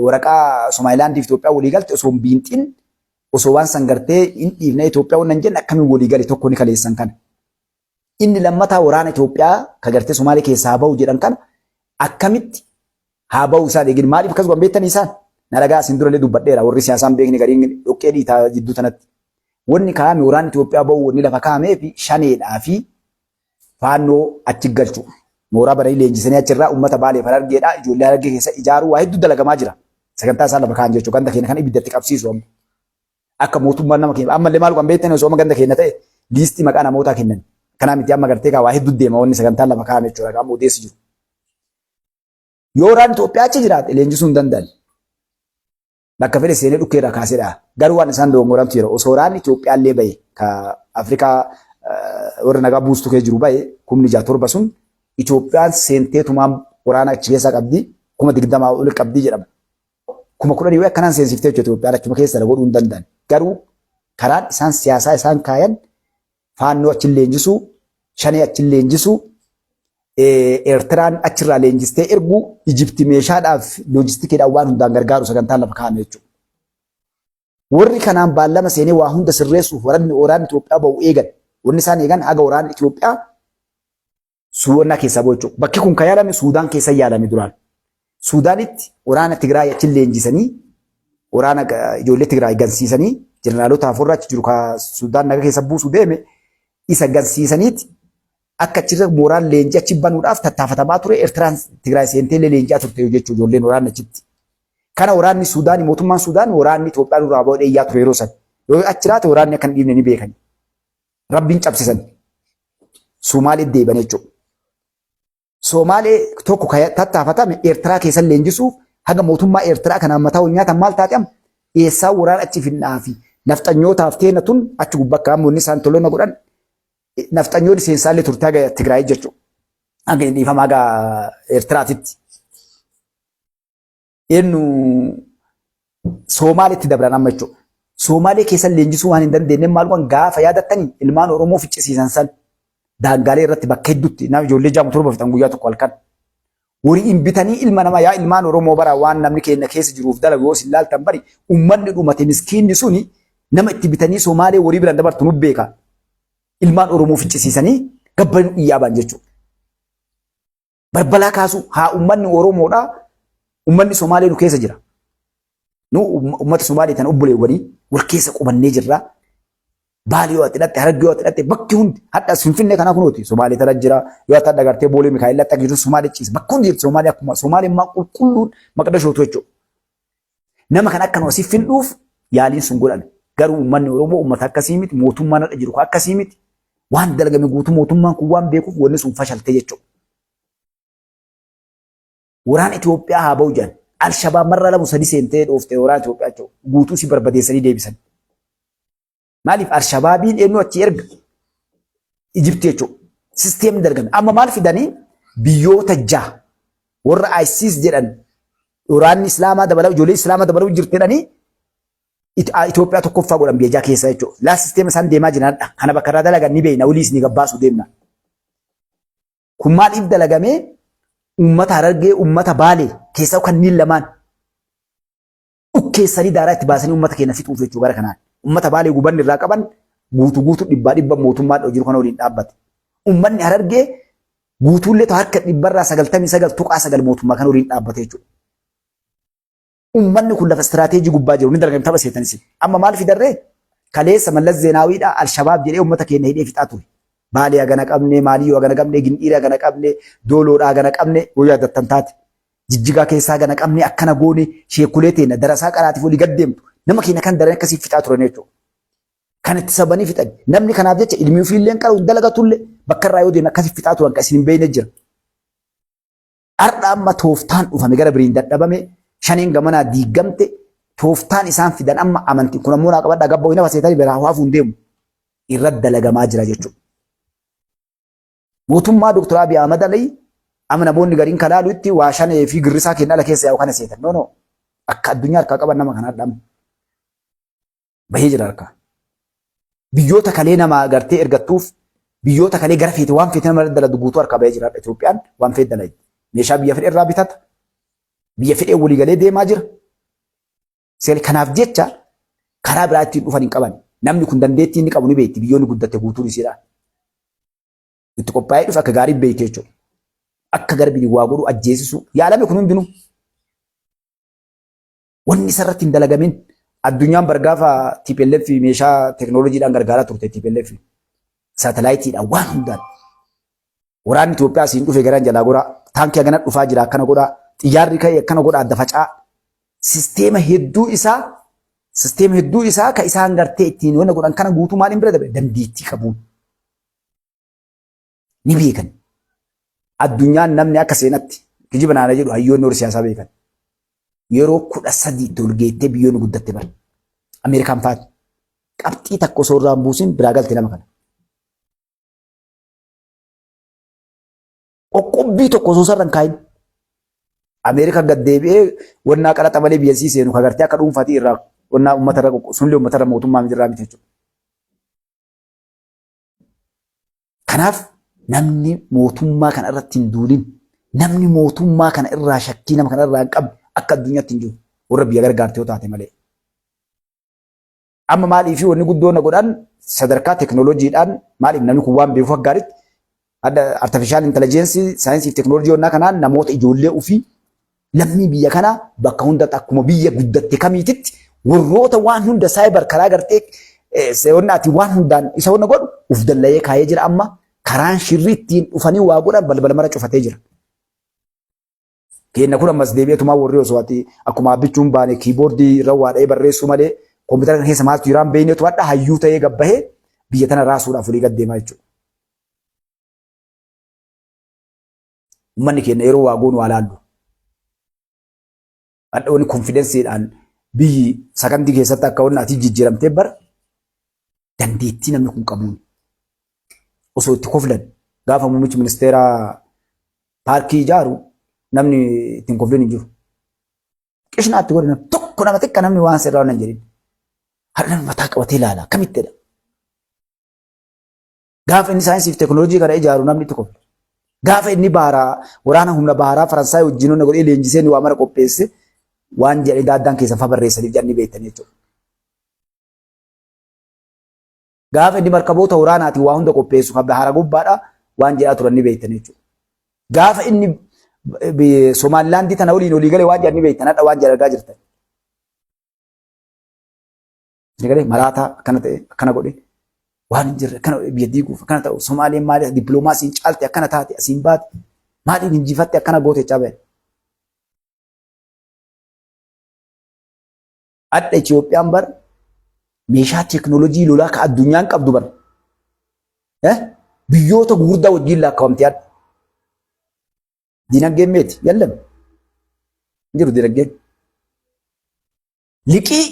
waraqaa Somaalilaandii fi Itoophiyaa waliigalte osoo hin biinxiin osoo waan san gartee hin dhiifne Itoophiyaa waan jenne akkamiin waliigale tokko ni kaleessan kana. Inni lammataa waraana Itoophiyaa ka gartee Somaalee keessaa haa ba'u jedhan kana akkamitti haa ba'u isaan eegin maaliif akkas goon beektanii isaan na dhagaa isin durallee dubbadheera warri siyaasaan beekni gariin dhoqqee dhiitaa jidduu tanatti. Wanni kaa'ame waraanni Itoophiyaa ba'u wanni lafa kaa'amee fi shaneedhaa fi faannoo achi galchu. Mooraa baranii leenjisanii achirraa uummata Baalee Harargeedhaa ijoollee Harargee keessa ijaaruu waa hedduu dalagamaa jira. Sagantaa isaan lafa kaa'an jechuudha ganda keenya kan ibiddatti qabsiisu amma. Akka mootummaan nama keenya ammallee maal kan beektanii osoo ganda keenya ta'e liistii maqaa namootaa kennan. Kanaa miti amma gartee waa hedduu deema wanni sagantaan lafa kaa'ame jechuudha kan odeessi jiru. Yoo waraanni Itoophiyaa achi jiraate leenjisuu hin danda'an. Bakka fedhe seenee dhukkeerraa kaasedha. Garuu waan isaan dogongoramtu jira. Osoo waraanni Itoophiyaa illee bahe ka Afrikaa warra nagaa buustu kee jiru bahe 17 sun Itoophiyaan seenteetumaan waraana achi keessa qabdi 20 ol qabdi jedhama. 10 akkanaan seensiftee jechuudha Itoophiyaan achuma keessa godhuu hin danda'an. Garuu karaan isaan siyaasaa isaan kaayan faannoo achi leenjisuu, shanee achi leenjisuu, Eertiraan achirraa leenjistee erguu Ijipti meeshaadhaaf loojistikiidhaan waan hundaan gargaaru sagantaan lafa kaa'ame jechuudha. Warri kanaan baallama seenee waa hunda sirreessuuf waraanni Itoophiyaa ba'u eegan. Wanni isaan eegan haga waraanni Itoophiyaa suudannaa keessaa ba'u jechuudha. Bakki kun kan yaalame Suudaan keessa yaalame duraan. Suudaanitti waraana Tigraay achi leenjisanii waraana ijoollee Tigraay gansiisanii jeneraalota afurra achi jiru ka Suudaan naga keessa buusu deeme isa gansiisaniiti akka achirra mooraan leenjii achi banuudhaaf tattaafatamaa ture Eertiraan Tigraay seentee leenjaa turte jechuudha ijoolleen waraanni achitti. Kana waraanni Suudaan mootummaan Suudaan waraanni Itoophiyaa irraa ba'uu dheeyyaa ture yeroo san. Yoo achi raate waraanni akka hin dhiibne ni beekani. Rabbiin cabsisan. Somaalee deeban jechuudha. Somaalee tokko tattaafatame Eertiraa keessa leenjisuuf haga mootummaa Eertiraa kanaan mataa wal nyaatan maal taate amma eessaa waraana achi finnaa fi nafxanyootaaf teena tun achi gubbaa akka ammoonni isaan tolonna godhan nafxanyoonni seensaallee turtaa haga Tigraay jechuudha. Haga hin dhiifama haga Eertiraatitti. Eenyu Somaaliitti dabran amma jechuudha. Somaalee keessa leenjisuu waan hin dandeenye maalumaan gaafa yaadattanii ilmaan Oromoo ficcisiisan san daangaalee irratti bakka hedduutti nama ijoollee 6 fixan guyyaa tokko halkan. Wariin bitanii ilma namaa yaa ilmaan Oromoo bara waan namni keenya keessa jiruuf dalagu yoo isin laaltan bari uummanni dhumate miskiinni suni nama itti bitanii Somaalee warii biraan dabartu nu beeka. Ilmaan Oromoo ficcisiisanii gabbaruu iyyaa baan jechuudha. Barbalaa kaasu haa uummanni Oromoodhaa uummanni Somaalee nu keessa jira. Nu uummata Somaalee tan obboleewwanii wal keessa qubannee jirra. Baalee yoo ati Harargee yoo ati bakki hundi hadda Finfinnee kana kunuuti Somaalee tana jira yoo ati agartee Boolee Mikaa'el latta jiru Somaalee ciisa bakka hundi jirti Somaalee akkuma Somaalee maa qulqulluun Maqdashootu jechuudha. Nama kan akka nuti finduuf yaaliin sun godhame garuu uummanni Oromoo uummata akkasii miti mootummaan hadha jiru akkasii miti waan dalagame guutuu mootummaan kun waan beekuuf wanni sun fashalte jechuudha. Waraana Itoophiyaa haa ba'u jedhan Alshabaab marra 2-3 seentee dhooftee waraana Itoophiyaa jechuudha guutuu si barbadeessanii deebisan. Maaliif Alshabaabiin eenyu achi erga Ijipti jechuudha. Sisteemni dalagame. Amma maal fidanii biyyoota 6 warra ISIS jedhan waraanni Islaamaa dabaluu ijoollee Islaamaa dabaluu jirtedhanii Itoophiyaa tokkoffaa godhan biyya 6 keessa jechuudha. Laa sisteema isaan deemaa jiranidha. Kana bakka irraa dalagan ni beekna waliis ni gabbaasu deemna. Kun maaliif dalagamee uummata Harargee uummata Baalee keessaa kanneen lamaan ukkeessanii daaraa itti baasanii uummata keenya fixuuf jechuudha gara kanaan. Uummata Baalee gubanni irraa qaban guutuu dhibba mootummaa jiru kana waliin dhaabbate. Uummanni Harargee guutuullee harka 99.9 mootummaa kana waliin dhaabbate jechuudha. ummanni kun lafa istiraatejii gubbaa jiru ni dalagame tapha seetanis. Amma maal fidarree kaleessa Mallas Zeenaawiidha Alshabaab jedhee uummata keenya hidhee fixaa ture. Baalee hagana qabne, Maaliyyoo hagana qabne, Gindhiira hagana qabne, Dooloodhaa hagana qabne, guyyaa dattan taate. Jijjigaa keessaa hagana qabne akkana goone sheekulee teenya darasaa qaraatiif olii gaddeemtu. Nama keenya kan daran akkasii fixaa turan jechuudha. Kan itti sabanii fixan. Namni kanaaf jecha ilmi ofiillee hin qabu dalagatullee bakka irraa yoo deeman akkasii fixaa turan kan isin hin beekne jira. Har'a amma tooftaan dhufame gara biriin dadhabame shaniin gamanaa diigamte tooftaan isaan fidan amma amantiin kun ammoo naa qabadhaa gabba wayina faseetanii biraa waafu hin deemu irratti dalagamaa jira jechuudha. Mootummaa Dr. Abiy Ahmad Alii amma namoonni gariin kalaaluutti waa shanee fi girrisaa kenna ala keessa yaa'u kana seetan. No akka addunyaa harkaa qaban nama kanaa dhamu. Bahee jira harkaa. Biyyoota kalee nama agartee ergattuuf biyyoota kalee gara feete waan feete nama daladu guutuu harkaa bahee jira. Itoophiyaan waan feete dalagi. Meeshaa biyya fedhe irraa bitata. Biyya fedhee walii galee deemaa jira. Kanaaf jecha karaa biraa ittiin dhufan hin qaban. Namni kun dandeettii inni qabu ni beekti. Biyyoonni guddatte guutuun isiidha. Itti qophaa'ee dhufa akka gaarii beekte jechuudha. Akka garbiin waa godhu ajjeesisu yaalame kun hundinuu. Wanni isarratti hin dalagamin addunyaan bargaafa TPLF meeshaa teekinooloojiidhaan gargaaraa turte TPLF saatalaayitiidhaan waan hundaan. Waraanni Itoophiyaa asiin dhufe garaan jalaa godhaa. Taankii hagana dhufaa jira akkana godhaa. Xiyyaarri ka'e akkana godhaa adda faca'aa. Sisteema hedduu isaa ka isaan gartee ittiin wanna godhan kana guutuu maaliin bira dabe dandeettii qabuun. Ni beekan. Addunyaan namni akka seenatti kijiba naana jedhu hayyoonni warri siyaasaa beekan. Yeroo 13 tolgeettee biyyoonni guddatte bara. Ameerikaan faati. Qabxii takka osoo irraa hin buusin biraa galte nama kana. Qoqqobbii tokko osoo sarara hin kaayin. Ameerikaa gad deebi'ee wannaa qaraxa malee biyyasii seenu kagartee akka dhuunfaatii irraa wannaa uummatarra sunillee uummatarra mootummaa mitirraa miti jechuudha. Kanaaf namni mootummaa kana irratti hin duulin namni mootummaa kana irraa shakkii nama kana irraa hin qabne akka addunyaatti hin jiru warra biyya gargaartee yoo taate malee. Amma maaliif wanni guddoon godhan sadarkaa teekinooloojiidhaan maaliif namni kun waan beekuuf gaariitti artificial intelligence saayinsii fi teekinooloojii wannaa kanaan namoota ijoollee ofii lammii biyya kanaa bakka hundatti akkuma biyya guddatte kamiititti warroota waan hunda saayibar karaa gartee seewwannaati waan hundaan isa wanna godhu uf dallayee kaayee jira amma karaan shirri ittiin dhufanii waa godhan balbala mara cufatee jira. Keenna kun ammas deebi'eetumaa warri osoo ati akkuma abbichuun baane kiiboordii irra waa dha'ee barreessuu malee koompitara kana keessa maaltu jiraan beeyneetu hadha hayyuu ta'ee gabbahee biyya tana raasuudhaaf olii gad deemaa jechuudha. Uummanni keenya yeroo waa goonu waa laallu. Hadha wani konfidensiidhaan biyyi sakandii keessatti akka wanna ati jijjiiramtee bara dandeettii namni kun qabuun osoo itti koflan gaafa muummichi ministeeraa paarkii ijaaru namni ittiin koflan hin jiru. Qishnaatti godhina tokko nama xiqqa namni waan sirraa waan hin jedhin. Har'a namni mataa qabatee ilaala akkamittidha. Gaafa inni saayinsii fi teekinooloojii kana ijaaru namni itti kofla. Gaafa inni waraana humna baaraa Faransaay wajjin hunda godhee leenjisee waa mara qopheesse waan jedhee daaddaan keessa fa barreessaniif jedhanii beektanii jechuudha. Gaafa inni markaboota waraanaatiin waa hunda qopheessu kan bahara gubbaadha waan jedhaa turan ni beektanii jechuudha. Gaafa inni Somaalilaandii tana waliin olii galee waan jedhanii beektan hadha waan jedhaa jirtan. Maraataa akkana ta'e akkana godhee waan hin jirre akkana biyya diiguuf akkana ta'u Somaaleen maaliif dippiloomaasiin caalte akkana taate asiin baate maaliif injifatte akkana goote cabee. Hadha Itoophiyaan bara meeshaa teekinooloojii lolaa ka addunyaan qabdu bara. Biyyoota gurguddaa wajjin lakkaa'amtee hadha. Dinagdeen meeti yaallam. Jiru dinagdeen. Liqii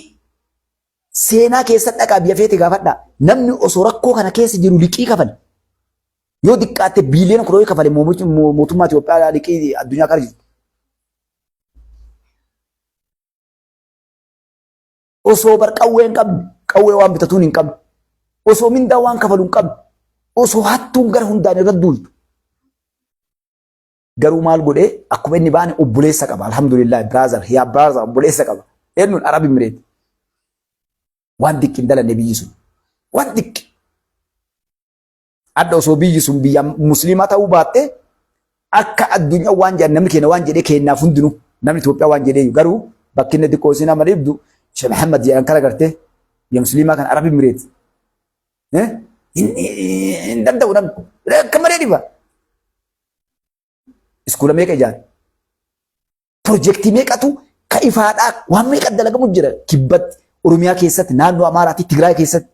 seenaa keessatti dhaqaa biyya feete gaafadhaa. Namni osoo rakkoo kana keessa jiru liqii kafale. Yoo diqqaatte biiliyoona kudhanii kafale mootummaa Itoophiyaa liqii addunyaa kana jiru. Osoo bar qawwee hin qabne qawwee waan bitatuun hin qabne. Osoo mindaa waan kafalu hin qabne. Osoo hattuun gara hundaan irra duultu. Garuu maal godhee akkuma inni baane obboleessa qaba. Alhamdulillah brother yaa brother obboleessa qaba. Eenyuun Arab Emirates. Waan diqqi hin dalanne biyyi sun. Waan diqqi. Adda osoo biyyi sun biyya musliimaa ta'uu baatte akka addunyaa waan jedhan namni keenya waan jedhee kennaaf hundinuu namni Itoophiyaa waan jedhee garuu bakki inni xiqqoo isin amma dhibdu Sheikh Muhammad jedhan kana gartee ya musliimaa kan Arab Emirates hin danda'u namni akka malee dhiba. Iskuula meeqa ijaare? Piroojeektii meeqatu ka ifaadhaa waan meeqa dalagamu jira kibbatti Oromiyaa keessatti naannoo Amaaraatti Tigraay keessatti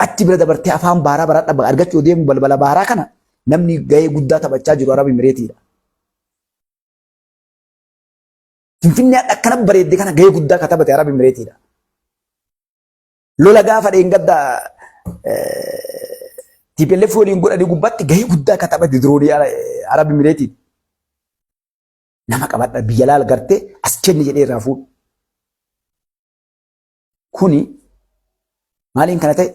achi bira dabartee afaan baaraa baradha argachuu deemu balbala baaraa kana namni gahee guddaa taphachaa jiru Arab Emireetiidha. Finfinnee akkana bareedde kana gahee guddaa ka taphate Arab Emireetiidha. Lola gaafa dheengadda TPLF waliin godhanii gubbaatti gahee guddaa ka taphate diroonii Arab Emireetiidha. Nama qabadha biyya laal gartee as kenni jedhee irraa fuudhu. Kuni maaliin kana ta'e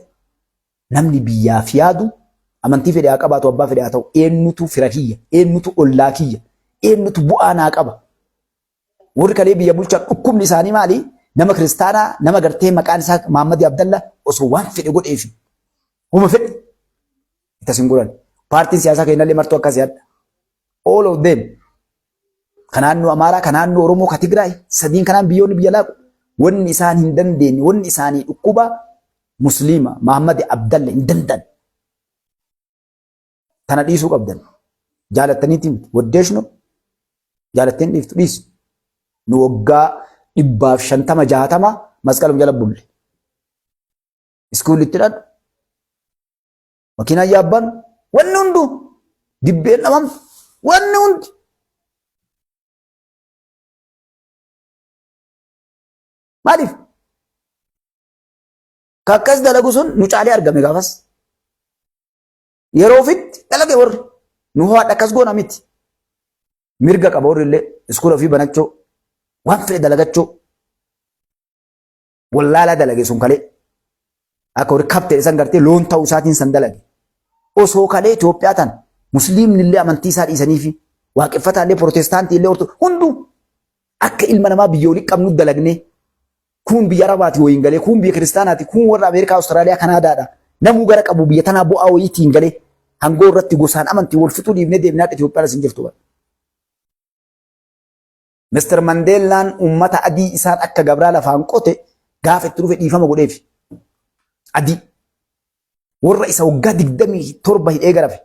namni biyyaaf yaadu amantii fedhe haa qabaatu abbaa fedhe haa ta'u eenyutu fira kiyya eenyutu ollaa kiyya eenyutu bu'aa naa qaba. Warri kalee biyya bulchaa dhukkubni isaanii maali? Nama kiristaanaa nama gartee maqaan isaa Muhammad Abdallah osoo waan fedhe godheefi huma fedhe ittasin godhan. Paartiin siyaasaa keenyallee martuu akkas yaadda. All of them kan naannoo Amaaraa kan naannoo Oromoo kan Tigraay sadiin kanaan biyyoonni biyya laaqu wanni isaan hin dandeenye wanni isaanii dhukkuba musliima Muhammad Abdallah hin dandan. Tana dhiisuu qabdan. Jaalattaniitiin waddeeshno jaalatteen dhiiftu dhiisu. Nu waggaa 150 masqalum jala bulle. Iskuulitti dhadhu. Makiinaa yaabbaan wanni hundu dibbeen dhabamtu wanni hundi. Maaliif? Kakkas dalagu sun nu caalee argame gaafas. Yeroo ofitti dalage warri nu ho'aadha akkas goona miti. Mirga qaba warri illee iskuula ofii banachuu waan fedhe dalagachuu wallaalaa dalage sun kalee akka warri kaptee isan gartee loon ta'uu isaatiin san dalage. Osoo kalee Itoophiyaa tan musliimni illee amantii isaa dhiisanii fi waaqeffataa illee protestaantii illee hunduu akka ilma namaa biyya olii qabnu dalagnee kun biyya Arabaati wayiin galee kun biyya kiristaanaati kun warra Ameerikaa Awustiraaliyaa Kanaadaadha namuu gara qabu biyya tanaa bu'aa wayiitiin galee hangoo irratti gosaan amantii wal fixuu dhiifnee deemnaa Itoophiyaa isin jirtu. Mr. Mandeellaan ummata adii isaan akka gabraa lafaan qote gaafa itti dhufe dhiifama godheef adii warra isa waggaa 27 hidhee garafe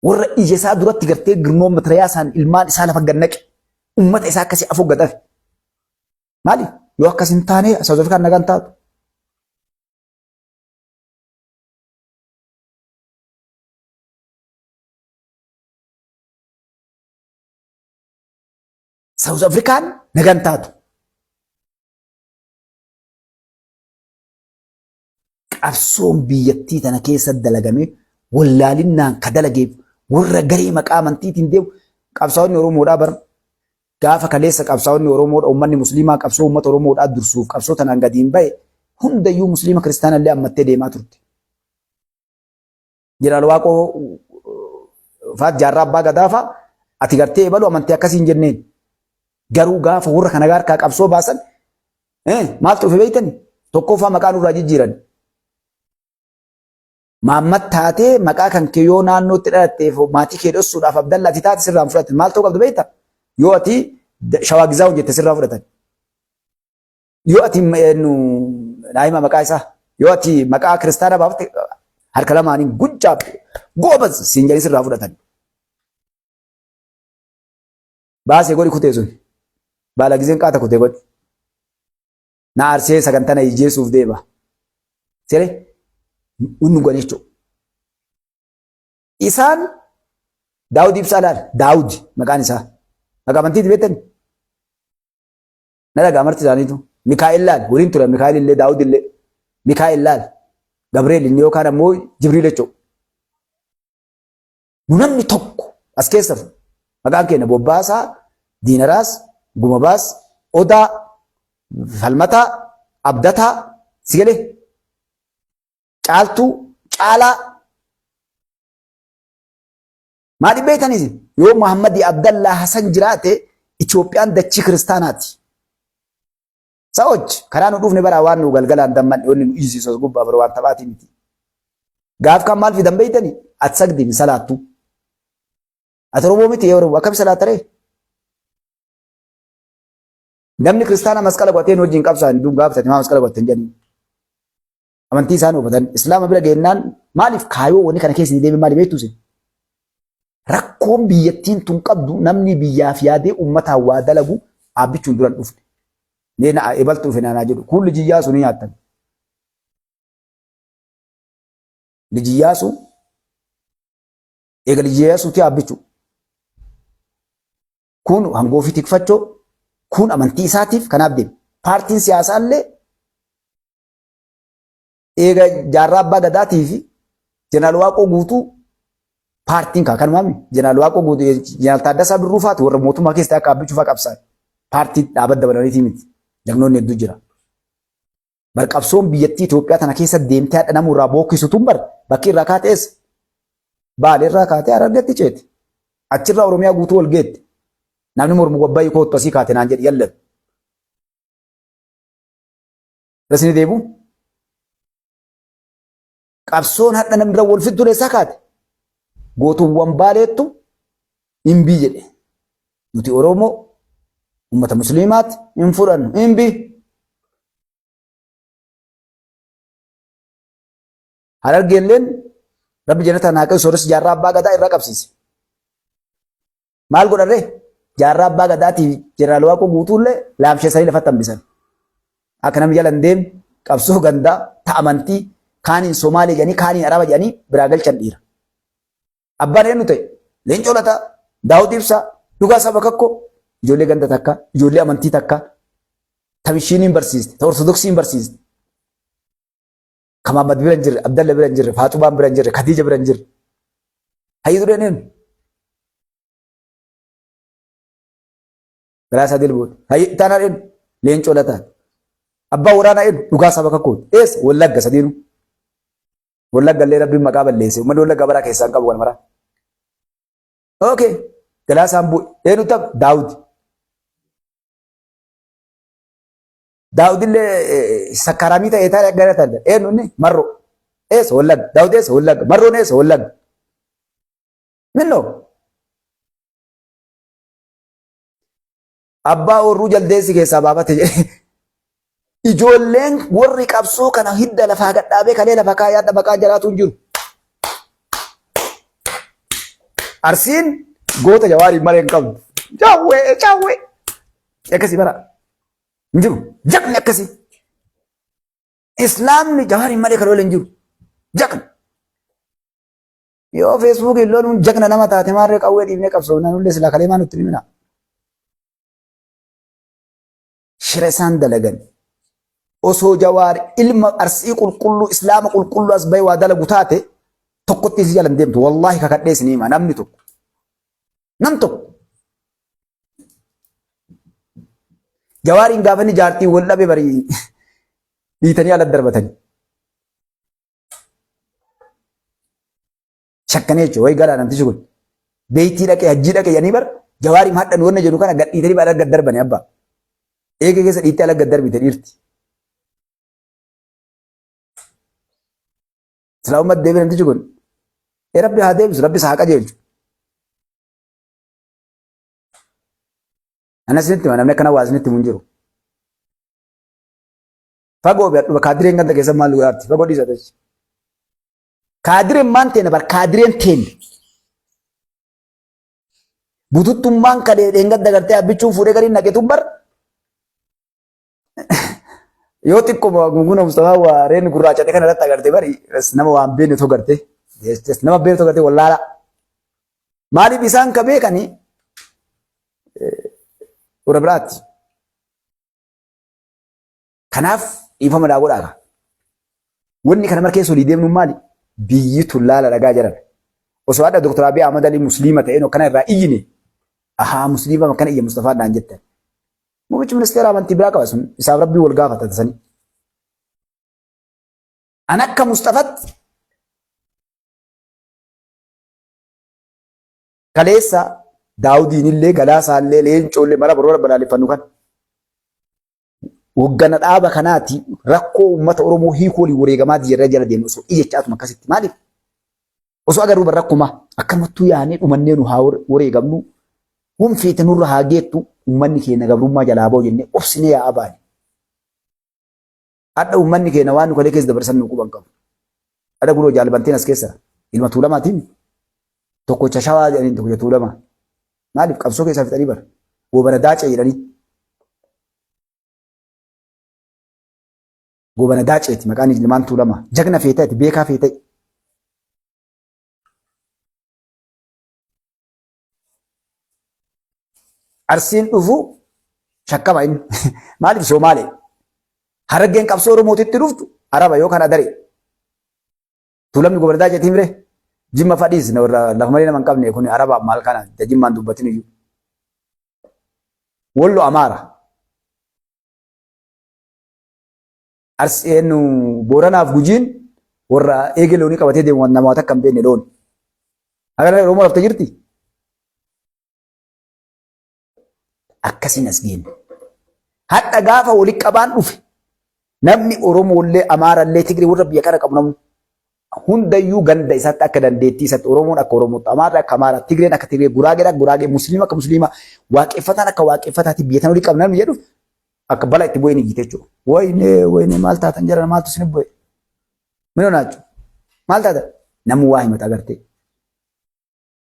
warra ija isaa duratti gartee girnoon matarayaa isaan ilmaan isaa lafa gannaqe ummata isaa akkasii afoo gadafe maali yoo akkas hin taane South Afrikaan nagaan taatu. South Afrikaan nagaan taatu. Qabsoon biyyattii tana keessa dalagame wallaalinnaan ka dalageef warra garee maqaa amantiitiin deemu qabsaa'onni Oromoodhaa bara gaafa kaleessa qabsaa'onni Oromoodha uummanni musliimaa qabsoo uummata Oromoodhaa dursuuf qabsoo tanaan gadi hin bahe hundayyuu musliima kiristaanallee ammattee deemaa turte. Jeneraal Waaqoo faat jaarraa abbaa gadaafa ati gartee ebalu amantii akkasiin jenneen garuu gaafa warra kana harkaa qabsoo baasan maaltu dhufe beeytani tokkoffaa maqaa nurraa jijjiiran. Muhammad taatee maqaa kan kee yoo naannootti dhalatteef maatii kee dhossuudhaaf Abdallaa ati taate sirraan fudhatan maal ta'uu qabdu beektaa? Yoo ati Shawaagizaawun jette sirraa fudhatan. Yoo ati naayima maqaa isaa yoo ati maqaa kiristaanaa baafte harka lamaaniin gujjaaf goobas siin jedhanii sirraa fudhatan. Baasee godhi kutee sun baala gizeen qaata kutee godhi. Na arsee sagantana ijjeesuuf deema. Siree? Unnu gonicho isaan Daawud ibsaa laal Daawud maqaan isaa maqaa amantiiti beektan na dhagaa marti isaaniitu Mikaa'el laal waliin ture Mikaa'el illee Daawud illee Mikaa'el laal Gabriel inni yookaan ammoo Jibriil jechuudha. Nu namni tokko as keessa maqaan keenya Bobbaasaa Diinaraas Gumabaas Odaa Falmataa Abdataa Sigalee Caaltuu caalaa maali beektanis yoo Muhammad Abdallah Hassan jiraate Itoophiyaan dachii kiristaanaati. Sa'ochi karaa nu dhufne bara waan nu galgalaan damman dhiyoonni nu dhiisisu gubbaa bara waan taphaatii miti. Gaaf kan maal fidan beektani ati sagdi salaattu. Ati Oromoo miti yoo Oromoo akkam salaataree? Namni kiristaana masqala godhatee wajjin qabsaan duun gaafatan maa masqala godhatan jedhanii. Amantii isaan hubatan islaama bira geennaan maaliif kaayoo wanni kana keessa deeme maaliif beektu isin? Rakkoon biyyattiin tun qabdu namni biyyaaf yaadee uummataan waa dalagu aabbichuun duran dhufne. Neena ebaltu dhufe naanaa jedhu kun lijiyyaa sun nyaatan. Lijiyyaa sun eega lijiyyaa suutii aabbichu. Kun hangoo fi tikfachoo kun amantii isaatiif kanaaf deema. Paartiin siyaasaallee eega jaarraa abbaa gadaatii fi jeneraal Waaqoo guutuu paartiin kanumaami jeneraal Waaqoo guutuu jeneraal Taaddasaa Birruu faatu warra mootummaa keessatti akka aabbichuu fa'aa qabsaan paartii dhaabata dabalaniitii miti jagnoonni hedduu jira. Barqabsoon biyyattii Itoophiyaa tana keessa deemtee haadha namurraa bookkisutuun bakki irraa kaatees Baalee irraa kaatee Harargeetti ceete achirraa Oromiyaa guutuu wal geette namni mormu wabbayii kootu asii kaate naan jedhi yallan. Rasni deebu qabsoon hadha namni irra wal fiddu leessaa kaate gootuuwwan Baaleettu himbii jedhe nuti Oromoo ummata musliimaatti hin fudhannu himbii. Harargeelleen rabbi jannata naaqee sooressi jaarraa abbaa gadaa irraa qabsiise. Maal godharree jaarraa abbaa gadaatii jeneraal Waaqoo guutuullee laamsheessanii lafatti hambisan. Akka namni jala hin deemne qabsoo gandaa ta'amantii kaaniin Somaalee jedhanii kaaniin Araba jedhanii biraa galchan dhiira. Abbaan eenyu ta'e Leencoo Lataa Daawud Ibsaa dhugaa saba kakkoo ijoollee ganda takka ijoollee amantii takka taphishiniin barsiiste ta ortodoksiin barsiiste. Kamaamad bira hin jirre Abdalla bira hin jirre Faaxumaan bira hin jirre Khadiija bira hin jirre. Hayyi dureen eenyu? Galaasaa Dilbooti. Hayyi taanaan eenyu? Leencoo Lataa. Abbaa waraanaa eenyu? Dhugaa saba kakkooti. Eessa? Wallagga sadiinu. Wallagga illee rabbiin maqaa balleesse. Uummanni Wallagga baraa keessaan qabu wal maraa. Okay. Galaasaan bu'e. Eenyu ta'a? Daawudi. Daawudi illee sakkaraamii ta'ee taa'ee gara taa'e. Eenyu inni? Marroo. Eessa? Wallagga. Daawudi eessa? Wallagga. Marroon eessa? Wallagga. Minnoo? Abbaa warruu jaldeessi keessaa baafate jedhe. Ijoolleen warri qabsoo kana hidda lafaa gadhaabee kalee lafa kaayaadha maqaa jalaatu hin jiru. Arsiin goota Jawaarii malee hin qabdu. Jaawwee. Akkasii bara. Hin jiru. Jaqni akkasii. Islaamni Jawaarii malee kan oolan hin jiru. Jaqni. Yoo feesbuukii loonuun jaqna nama taate maarree qawwee dhiibnee qabsoofnaan ullee silaa kalee maa nutti himina. Shira isaan dalagan. Osoo Jawaar ilma arsii qulqulluu islaama qulqulluu as bahee waa dalagu taate tokkotti si jalan deemtu wallaahi kakadhee isin hima namni tokko. Nam tokko. Jawaariin gaafa inni jaartii wal dhabe barii dhiitanii ala darbatanii. Shakkanee jechuun wayi galaa namtichi kun. Beeytii dhaqee hajjii dhaqee yanii bar Jawaariin hadhan wanna jedhu kana gad dhiitanii baala gad darbanii abbaa. Eega keessa dhiittee ala gad darbite dhiirti. Silaa uummata deebiin namtichi kun rabbi haa deebisu rabbi haa qajeelchu. Ana sinitti ma namni akkana waa sinitti mun jiru. Fagoo bi'adhu kaadireen ganda keessa maal godhaarti fagoo dhiisa tachi. Kaadireen maan teena bar kaadireen teenne. Bututtummaan kadee dheengadda gartee abbichuun fuudhee galiin naqetuun bar. Yoo xiqqoo gunguna Mustafaa waa reen gurraachate kana irratti agartee bari nama waan beekne too gartee nama beekne too gartee wallaala. Maaliif isaan ka beekanii warra biraatti. Kanaaf dhiifama godhaa. Wanni kana mara keessa olii deemnu maali? Biyyi tullaala dhagaa jiran. Osoo adda Dr. Abiy Ahmad Ali musliima ta'een kana irraa iyyine ahaa musliima kana iyya Mustafaa dhaan jettan. Muummichi ministeera amantii biraa qaba sun isaaf rabbii wal gaafata tasanii. An akka Mustafaatti kaleessa Daawudiin illee Galaasaa illee Leencoo illee mara baroora balaaleffannu kan. Hoggana dhaaba kanaati rakkoo uummata Oromoo hiikoo walii wareegamaa jirra jala deemnu osoo iyyachaatuma akkasitti maaliif? Osoo agarru rakkuma akkanumattuu yaanee dhumannee nu haa wareegamnu humfiite nurra haa geettu ummanni keenya gabrummaa jalaa ba'u jennee obsinee yaa'aa baane. Hadha ummanni keenya waan nu kalee keessa dabarsan nu quban qabu. Hadha guroo jaalbanteen as keessa ilma tuulamaatiin tokkocha shawaa jedhanii tokkocha tuulamaa. Maaliif qabsoo keessaa fixanii bara? Goobana daacee jedhanii. Goobana daaceeti maqaan ilmaan tuulamaa. Jagna feeta'eeti beekaa feeta'e. Arsiin dhufu shakkama inni. Maaliif Somaalee? Harargeen qabsoo Oromootitti dhuftu Araba yookaan Adaree. Tuulamni goobana daaceetiin biree. Jimma fadhiis lafa malee nama hin qabne kun Araba maal kana jimmaan dubbatin iyyuu. Wallo Amaara. Arseen Booranaaf Gujiin warra eegee loonii qabatee deemu namoota akka hin beekne loon. Akka Oromoo laftee jirti. Akkasiin as geenne. Hadha gaafa walitti qabaan dhufe namni Oromoo illee Amaara illee Tigiree warra biyya kana qabu namni hundayyuu ganda isaatti akka dandeettii isaatti Oromoon akka Oromootti Amaarri akka Amaara Tigireen akka Tigiree Guraageen akka Guraagee Musliima akka Musliima waaqeffataan akka waaqeffataatti biyya kana walitti qabu namni jedhu akka bala itti bu'ee ni jiite jechuudha. Wayne maal taatan jara maaltu isin bu'e? Minoo naachu maal taatan namni waa himata agartee.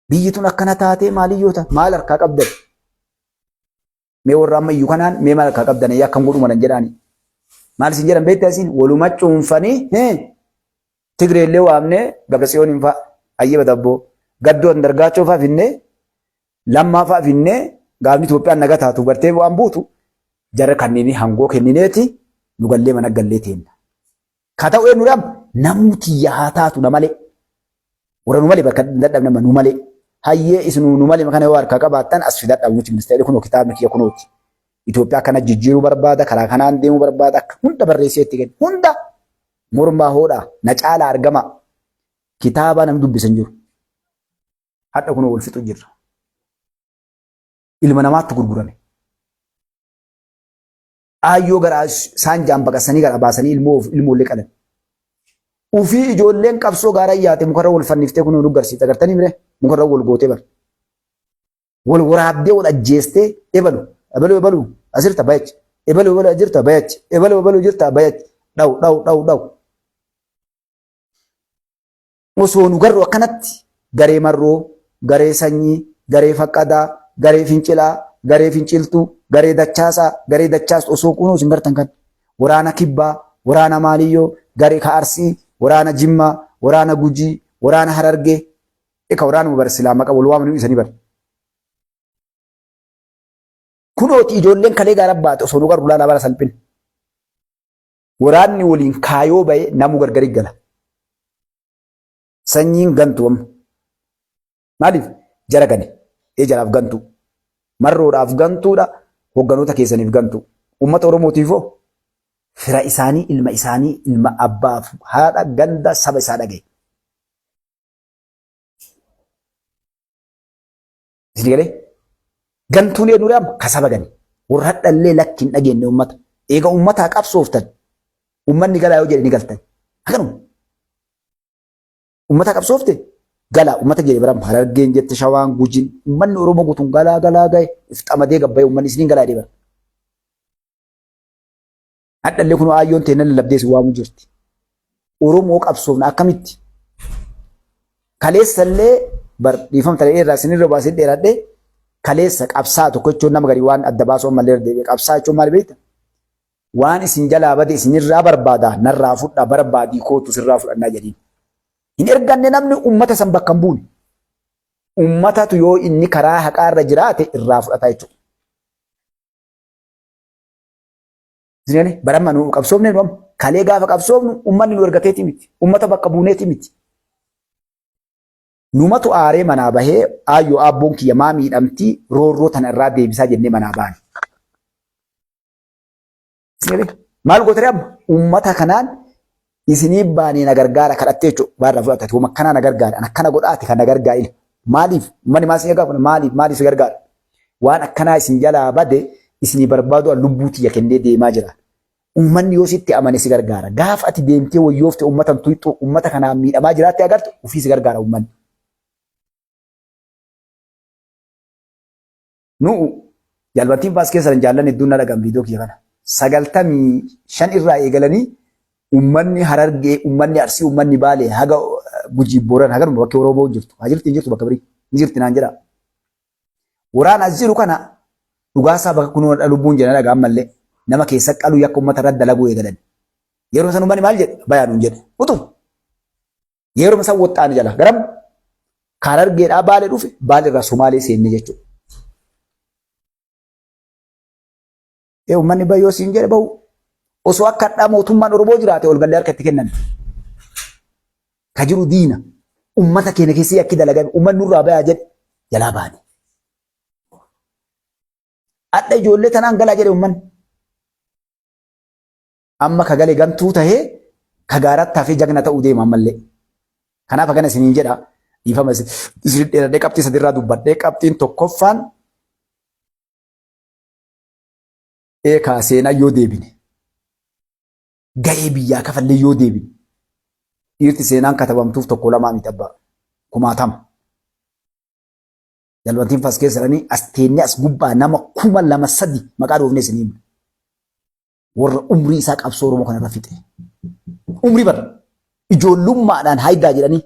Biyyi tun akkana taatee maaliyyoota maal harkaa qabdan? Mee warra amma iyyuu kanaan mee maal harkaa qabdan yaa akkam godhuma nan jedhaani. Maal isin jedhan beektaa isin waluma cuunfanii Tigiree illee waamnee Gabrasiyoon hin fa'a ayyaba dabboo gaddoo dargaachoo fa'aa finnee lammaa fa'aa finnee gaafni Itoophiyaan naga taatu bartee waan buutu jara kanneen hangoo kennineeti nu gallee mana gallee teenna. Ka ta'u eenyu dhaam namni tiyya haa taatu na malee warra nu malee bakka dadhabne nu malee hayyee isin nu malee kana yoo harkaa qabaattan as fidadhaa nuti ministeerri kunoo kitaabni kiyya kunooti. Itoophiyaa kana jijjiiruu barbaada karaa kanaan deemuu barbaada akka hunda barreessee itti kennu hunda. Mormaa hoodhaa na caalaa argama kitaaba namni dubbisan jiru. Hadha kunoo wal fixu jirra. Ilma namaatti gurgurame. Aayyoo garaa isaan jaan baqasanii gara baasanii ilmoollee qalan. Ufii ijoolleen qabsoo gaara yaate mukarra wal fanniftee kunoo nu garsiisa agartanii mire mukarra wal gootee bara. Wal waraabdee wal ajjeestee ebalu asirta bayachi ebalu jirta bayachi ebalu jirta bayachi dhaw. Osoo nu garuu akkanatti garee marroo, garee sanyii, garee faqqadaa, garee fincilaa, garee finciltuu, garee dachaasaa osoo kunoo isin bartan kan waraana kibbaa, waraana maaliyyoo, garee ka'arsii, waraana jimmaa, waraana gujii, waraana harargee, eka waraana barsiilaa maqaa wal waamanii isanii bara. Kunooti ijoolleen kalee gaara baate osoo nu garuu laalaa bara salphina. Waraanni waliin kaayoo ba'ee namuu gargari gala. Sanyiin gantuu amma. Maaliif jara gane jaraaf gantuu. Marroodhaaf gantuudha. Hogganoota keessaniif gantuu. Uummata Oromootiifoo fira isaanii, ilma abbaaf haadha ganda saba isaa dhagaye. Isin galee gantuun eenyuudha amma ka saba gane. Warra hadhallee lakki hin dhageenye uummata. Eega uummataa qabsooftan. Uummanni galaa yoo jedhe ni galtan. Akkanuma. Uummata qabsoofte galaa uummata jedhe biraa Harargeen jette Shawaan Gujiin uummanni Oromoo guutuun galaa gahe ifxamadee gabbaa'e uummanni isiniin galaa deebara. Hadhallee kun aayyoon ta'e nan labdees waamu jirti. Oromoo qabsoofna akkamitti? Kaleessallee dhiifamta irraa isinirra baasee dheeradhee kaleessa qabsaa tokko jechuun nama garii waan adda baasuu ammallee deebi'e qabsaa jechuun maal beekta? Waan isin jalaa bade isinirraa barbaada narraa fudhaa barbaadii kootu sirraa fudhannaa jedhiin. Hin erganne namni uummata san bakka hin buune. Uummatatu yoo inni karaa haqaarra jiraate irraa fudhata jechuudha. Isin baramma nu qabsoofne nu kalee gaafa qabsoofnu uummanni nu ergateeti miti. Uummata bakka buuneeti miti. Numatu aaree manaa bahee aayyoo abboon kiyya maa miidhamtii roorroo tana irraa deebisaa jennee manaa baane. Maal gootee amma uummata kanaan isinii baanee na gargaara kadhattee jechuudha baarraa fudhatate hooma akkanaa na gargaara akkana godhaate kan na gargaa'ila maaliif manni maal isin eegaa maaliif si gargaara waan akkanaa isin jalaa bade isinii barbaadu lubbuu tiyya kennee deemaa jira uummanni yoo sitti amane si gargaara gaafa ati deemtee wayyoofte uummatan tuyxuu uummata kanaan miidhamaa jiraatte agartu ofii si gargaara uummanni. Nu Jalbattiin baas keessa jaallan hedduun na dhagam viidiyoo kiyya kana. 95 irraa eegalanii ummanni Harargee, ummanni Arsii, ummanni Baalee haga Gujii Booran haga bakka Oromoo jirtu. Haa jirti hin jirtu bakka birii. Ni jirti naan jedha. Waraana as jiru kana dhugaasaa bakka kunuun lubbuun jedhan dhagaa ammallee nama keessa qaluu yakka uummata irratti dalaguu eegalan. Yeroo san ummanni maal jedhe? Bayaanuun jedhe. Utu. Yeroo san woxxaan jala garam Harargeedhaa Baalee dhufe Baalee irraa Somaalee seenne jechuudha. Uummanni baay'oo siin jedhe bahu osoo akka hadhaa mootummaan Oromoo jiraate ol gallee harkatti kennan. Ka jiru diina uummata keenya keessi akki dalagame uummanni nurraa bayaa jedhe jalaa baane. Hadha ijoollee tanaan galaa jedhe uummanni. Amma ka galee gantuu tahee ka gaaratti hafee jagna ta'uu deema ammallee. Kanaaf akkana isiniin jedha dhiifama isin dheeradhee qabxii sadirraa dubbadhee qabxiin tokkoffaan eekaa seenaa yoo deebine ga'ee biyyaa kafallee yoo deebine dhiirti seenaan katabamtuuf tokko lamaa miti abbaa 60. Jalbantiin fas keessanii as teennee as gubbaa nama 2,300 maqaa dhoofnee isin himna. Warra umrii isaa qabsoo Oromoo kanarra fixe. Umrii bara ijoollummaadhaan haayidaa jedhanii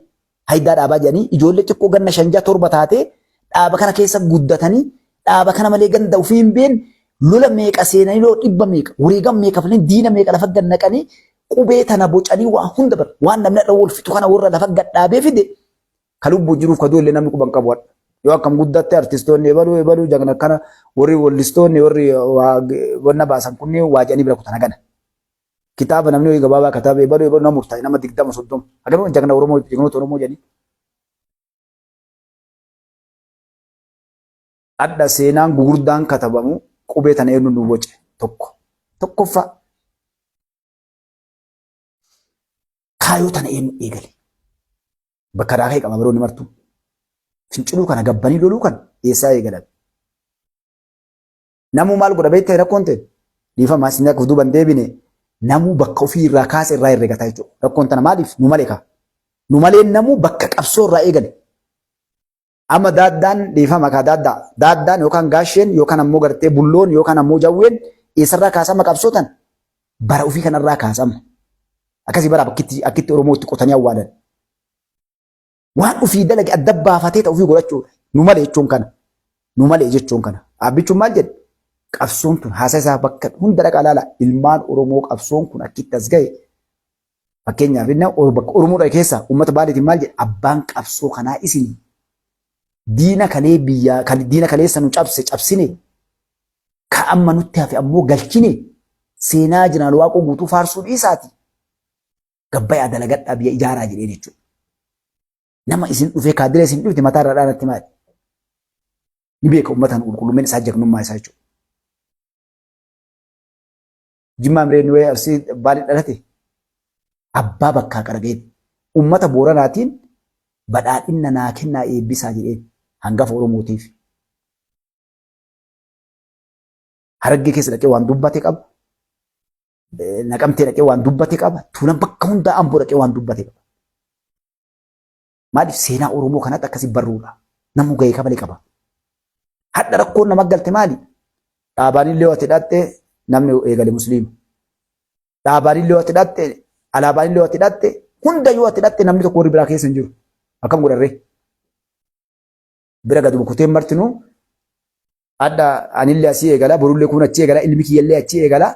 haayidaa dhaabaa jedhanii ijoollee xiqqoo ganna 5-7 taatee dhaaba kana keessa guddatanii dhaaba kana malee ganda ofii hin beekne lola meeqa seenanii loo 100 meeqa wareegama meeqa falen diina meeqa lafa gannaqanii qubee tana bocanii waa hunda bar waan namni dha wal fitu kana warra lafa gadhaabee fide ka lubbuu jiruuf ka doollee namni quban qabu yoo akkam guddatte artistoonni ebaluu jagna kana warri wallistoonni warri wanna baasan kunni waajanii bira kutana gana kitaaba namni gabaabaa kitaaba ebaluu nama murtaa'e nama 20-30 agam jagna Oromoo jignoota Oromoo jedhanii adda seenaan gugurdaan katabamu qubee tana eenyu nu boce tokkoffaa kaayoo tana eenyu eegale bakka raakee qaba baroonni martu finciluu kana gabbanii loluu kan eessaa eegalan namuu maal godha beektee rakkoon ta'e dhiifama isin akka duuban deebine namuu bakka ofii irraa kaase irraa herregataa jechuudha rakkoon tana maaliif nu malee kaa nu malee namuu bakka qabsoo irraa eegale. Amma daaddaan dhiifama kaa daaddaan yookaan gaasheen yookaan ammoo gartee bulloon yookaan ammoo jawween eessarraa kaasama qabsootan bara ofii kanarraa kaasama. Akkasii bara akkitti Oromootti qotanii awwaalan. Waan ofii dalage adda baafatee ta'u ofii godhachuudha. Nu malee jechuun kana. Nu malee jechuun kana. Abbichuun maal jedhe? Qabsoon tun haasaa isaa bakka hunda dhaqa ilaala. Ilmaan Oromoo qabsoon kun akkitti as ga'e. Fakkeenyaaf bakka Oromoodha keessa uummata baadiyyaatti maal jedhe? Abbaan qabsoo kanaa isinii. Diina kalee biyyaa diina kaleessa nu cabsine ka amma nutti hafe ammoo galchine seenaa jiraan waaqoo guutuu faarsuu dhiisaati. Gabbayaa dalagadhaa biyya ijaaraa jedhee jechuudha. Nama isin dhufee kaadiree isin dhufte mataa irraa dhaanatti maali? Ni beeka uummataan qulqullummaan isaa jagnummaa isaa jechuudha. Jimmaa Mireen wayii Arsii Baalee dhalate abbaa bakkaa qarqeeti. Uummata Booranaatiin badhaadhina naa kennaa eebbisaa jedheen hangafa Oromootiif. Harargee keessa dhaqee waan dubbate qaba. Naqamtee dhaqee waan dubbate qaba. Tuulan bakka hundaa Amboo dhaqee waan dubbate qaba. Maaliif seenaa Oromoo kanatti akkasii barruudha. Namuu gahee kabalee qaba. Hadha rakkoon nama galte maali? Dhaabaan illee wati dhatte namni eegale musliima. Dhaabaan illee wati dhatte alaabaan illee wati dhatte hunda yoo wati dhatte namni tokko warri biraa keessa hin jiru. Akkam godharree bira gadu bukuteen martinuu adda anillee asii eegala borullee kun achi eegala ilmi kiyyallee achi eegala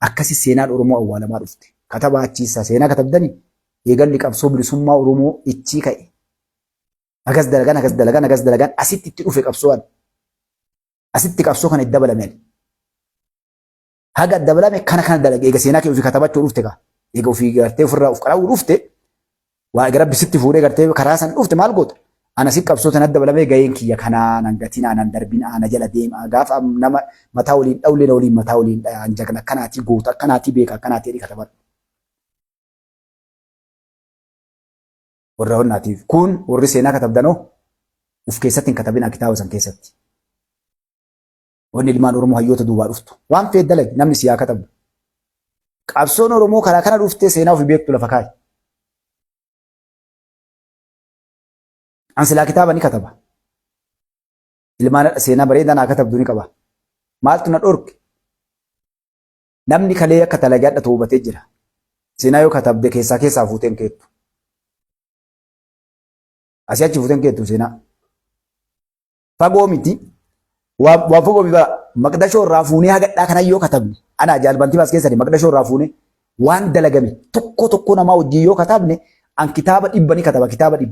akkasi seenaan Oromoo awwaalamaa dhufte kataba achiisa seenaa katabdanii eegalli qabsoo bilisummaa Oromoo ichi ka'e agas dalagan asitti itti dhufe qabsoo'an asitti qabsoo kana itti dabalame haga dabalame kana dalage eega seenaa kee ofii katabachuu dhufte ka eega ofii gartee ofirraa of qaraa'uu dhufte waa gara bisitti fuudhee gartee karaa san dhufte maal goota ana si qabsoota nadda balamee gaheen kiyya kanaa nan gatiin nan darbina ana jala deema gaafa nama mataa waliin dhawlee waliin mataa waliin dhayaan jagna kanaati goota kanaati beeka kanaati edi kataban warra honnaatiif kun warri seenaa katabdanoo uf keessatti hin katabina kitaaba san keessatti wanni ilmaan Oromoo hayyoota duubaa dhuftu waan fee dalage namni siyaa katabu qabsoon Oromoo karaa kana dhuftee seenaa ofii beektu lafa kaayi. An silaa kitaaba ni kataba. Ilmaan seenaa bareedaa naa katabdu ni qaba. maaltu na dhorke namni kalee akka talagaadha hubatee jira seenaa yoo katabde keessaa fuuteen keettu asii achi fuuteen keettu seenaa fagoo miti waa fagoo miti maqdashoo irraa fuunee hagadhaa kana yoo katabne ana jaalbantii baas keessatti maqdashoo irraa fuunee waan dalagame tokko namaa hojii yoo katabne an kitaaba 100 ni kataba kitaaba 100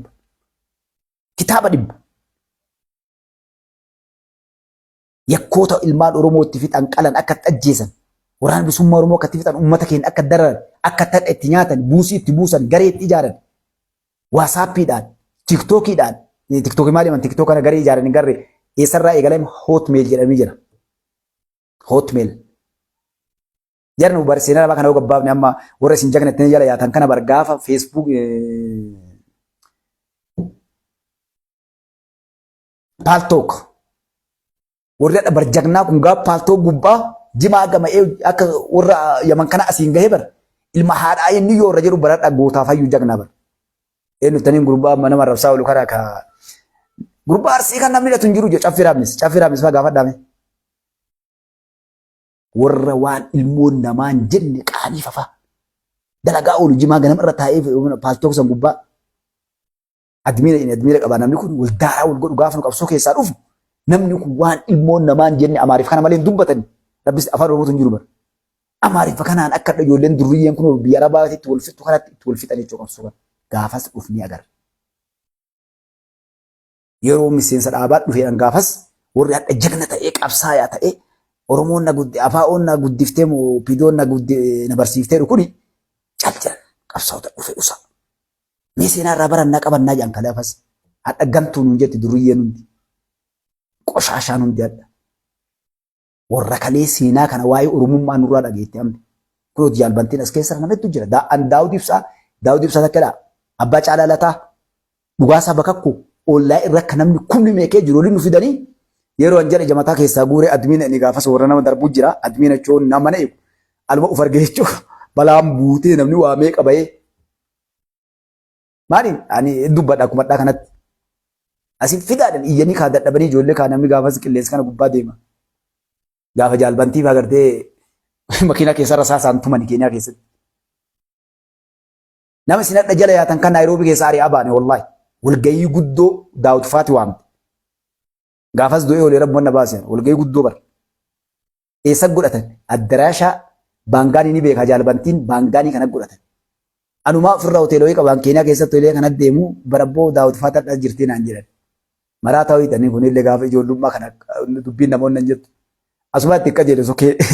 yakkoota ilmaan Oromootti fixan qalan akka ajjeesan waraana bilisummaa Oromoo akka fixan uummata keenya akka dararan akka tadha itti nyaatan buusii itti buusan garee itti ijaaran waasaappiidhaan tiktookiidhaan tiktookii maali man tiktook kana garee ijaaran garee eessarraa eegalame hotmail jedhamee jira hotmail jarna barsiisana lama kana yoo gabbaafne amma warra isin jagnattanii jala yaatan kana bargaafa facebook paltok warra barjagnaa kun gaaf paltok gubbaa jimaa gama akka warra yaman kana asiin gahee bar ilma haadhaa inni yoo irra jiru baradha gootaa fayyuu jagnaa bar eenyu taniin gurbaa mana marrabsaa olu kana ka gurbaa arsii kan namni dhatu hin jiru caffiraabnis faa gaafadhaame warra waan ilmoon namaan jenne qaanii fafa dalagaa oolu jimaa ganama irra taa'ee paltok san gubbaa admiira qabaa namni kun wal daaraa wal godhu gaafa nu qabsoo keessaa dhufu namni kun waan ilmoon namaan jenne amaariif kana malee dubbatan rabbis afaan oromootu hin jiru bar amaariif kanaan akka ijoolleen durriyyeen kun biyya arabaatti itti wal fixu kanatti itti wal fixan jechuudha qabsoo kan gaafas dhufni agar yeroo miseensa dhaabaa dhufeedhaan gaafas warri hadha jagna ta'ee qabsaayaa ta'ee Oromoon na guddi afaan na guddiftee moo pidoon na barsiiftee kuni caljalan qabsaa'ota dhufe usa mee seenaa irraa barannaa qabannaa jaan kalaafas hadha gamtuun hin jetti durriyyeen hundi qoshaashaan hundi hadha warra kalee seenaa kana waa'ee oromummaa nurraa dhageetti amne kun jaalbantiin as keessa nametu jira daawud ibsaa takkedha abbaa caalaa lataa dhugaasaa bakakku ollaa irra akka namni kumni meekee jiru waliin nu fidanii yeroo anjala jamataa keessaa guuree admiina inni gaafas warra nama darbuu jira admiina jechuun nama na eegu alma uf argee jechuudha balaan buutee namni waa meeqa bahee maaliin ani dubbadha akkuma dhaa kanatti asiin fidaadhaan iyyanii kaa dadhabanii ijoollee kaa namni gaafas qilleensa kana gubbaa deema gaafa jaalbantiif agartee makiinaa keessarra saasaan tumani keenyaa keessatti nama isin hadha jala yaatan kan Naayiroobii keessa ari'aa baane wallaahi walgayii guddoo daawud faati waamte gaafas du'ee olee rabboon na baaseen walgayii guddoo bar eessa godhatan addaraashaa baangaanii ni beekaa jaalbantiin baangaanii kana godhatan anumaa ofirraa hoteelowii qabaan keenyaa keessatti hoteelee kana deemu barabboo daawud faati hadha jirtii naan jedhan maraa ta'uu hiitanii kunillee gaafa ijoollummaa kana dubbiin namoonni hin jettu asuma itti akka jedhe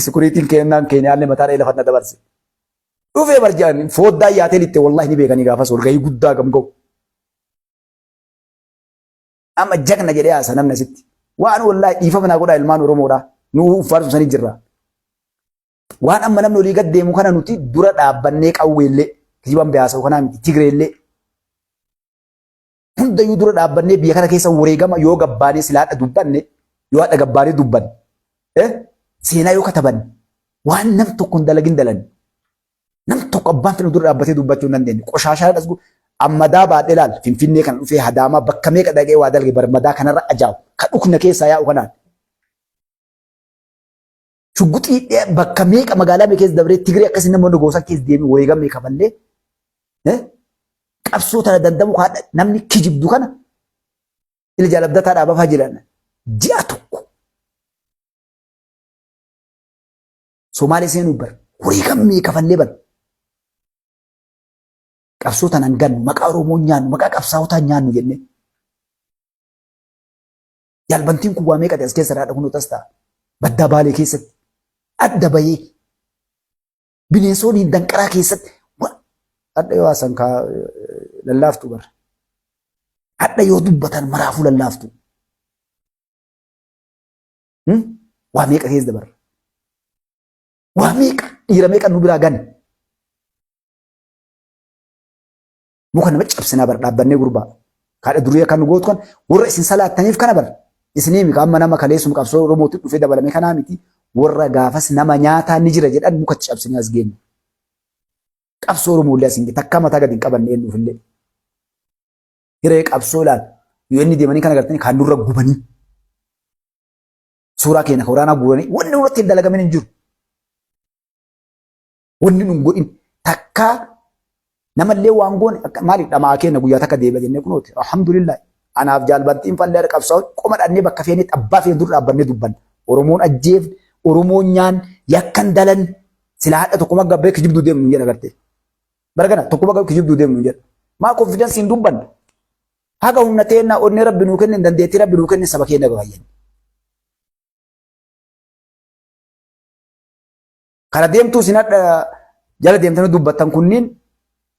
sukuriitiin kennaan keenyaallee mataa dhee lafa na dabarse dhufee barjaan fooddaa yaatee litte wallaahi ni beekanii gaafas walgayii guddaa gamga'u amma jagna jedhee haasa namni asitti waan wallaahi dhiifama naa godhaa ilmaan Oromoodhaa nu uffaarsu sanii jirra waan amma namni olii gad deemu kana nuti dura dhaabbannee qawweellee kijiban behaasa'u kanaa miti Tigreellee hundayyuu dura dhaabbannee biyya kana keessa wareegama yoo gabbaanee silaadha dubbanne yoo hadha gabbaanee dubbanne seenaa yoo kataban waan nam tokko hin dalagin dalan nam tokko abbaan fedhu dura dhaabbatee dubbachuu hin dandeenye qoshaashaa dhasgu ammadaa baadhee laal finfinnee kana dhufee hadaamaa bakka meeqa dhagee waa dalge barmadaa kanarra ajaa'u ka dhukna keessaa yaa'u kanaan shugguxii bakka meeqa magaalaa mee keessa dabree Tigree akkasii namoonni goosan keessa deemee wareegamee kaballee qabsoo tana dandamu kaadha namni kijibdu kana ila jaalabdataa dhaabafaa jiran ji'a tokko Somaalee seenuu bar wareegamee kafallee bar qabsoo tanan gannu maqaa Oromoo nyaannu maqaa qabsaa'otaa nyaannu jennee jaalbantiin kun waa meeqa as keessa raadha kun tas ta'a baddaa baalee keessatti adda bahee bineensonni danqaraa keessatti adda yoo haasan kaa lallaaftu bar adda yoo dubbatan maraafuu lallaaftu waa meeqa keessa dabarra waa meeqa dhiira meeqa nu biraa ganne muka nama cabsinaa bar dhaabbannee gurbaa kaadha durii akka nu gootu kan warra isin salaattaniif kana bar isinii mika amma nama kaleessum qabsoo Oromootti dhufee dabalame kanaa miti warra gaafas nama nyaataa ni jira jedhan mukatti cabsinee as geenye qabsoo Oromoollee asin takka mataa gadi hin qabanne eenyuuf illee hiree qabsoo laal yoo inni deemanii kana gartanii kan nurra gubanii Suuraa keenya ka waraanaa guuranii wanni nurratti hin dalagamin hin jiru. Wanni nun godhin takkaa namallee waan goone maaliif dhamaa keenya guyyaa takka deebi'a jennee kunooti. Alhamdulillah. Anaaf jaalbattiin fallee qabsaa'u qoma dhannee bakka feene abbaa feene dur dhaabbannee dubbanna. Oromoon ajjeefne, Oromoon nyaan yakkan dalan silaa hadha tokkuma gabbee kijibduu deemnu hin jedha gartee. Bargana tokkuma gabbee kijibduu deemnu hin jedha. Maa konfidensiin dubbanna. Haga humna teennaa onnee rabbi nuu kenne dandeettii rabbi nuu kenne saba keenya baay'een. Kana deemtuu sin hadha jala deemtanii dubbattan kunniin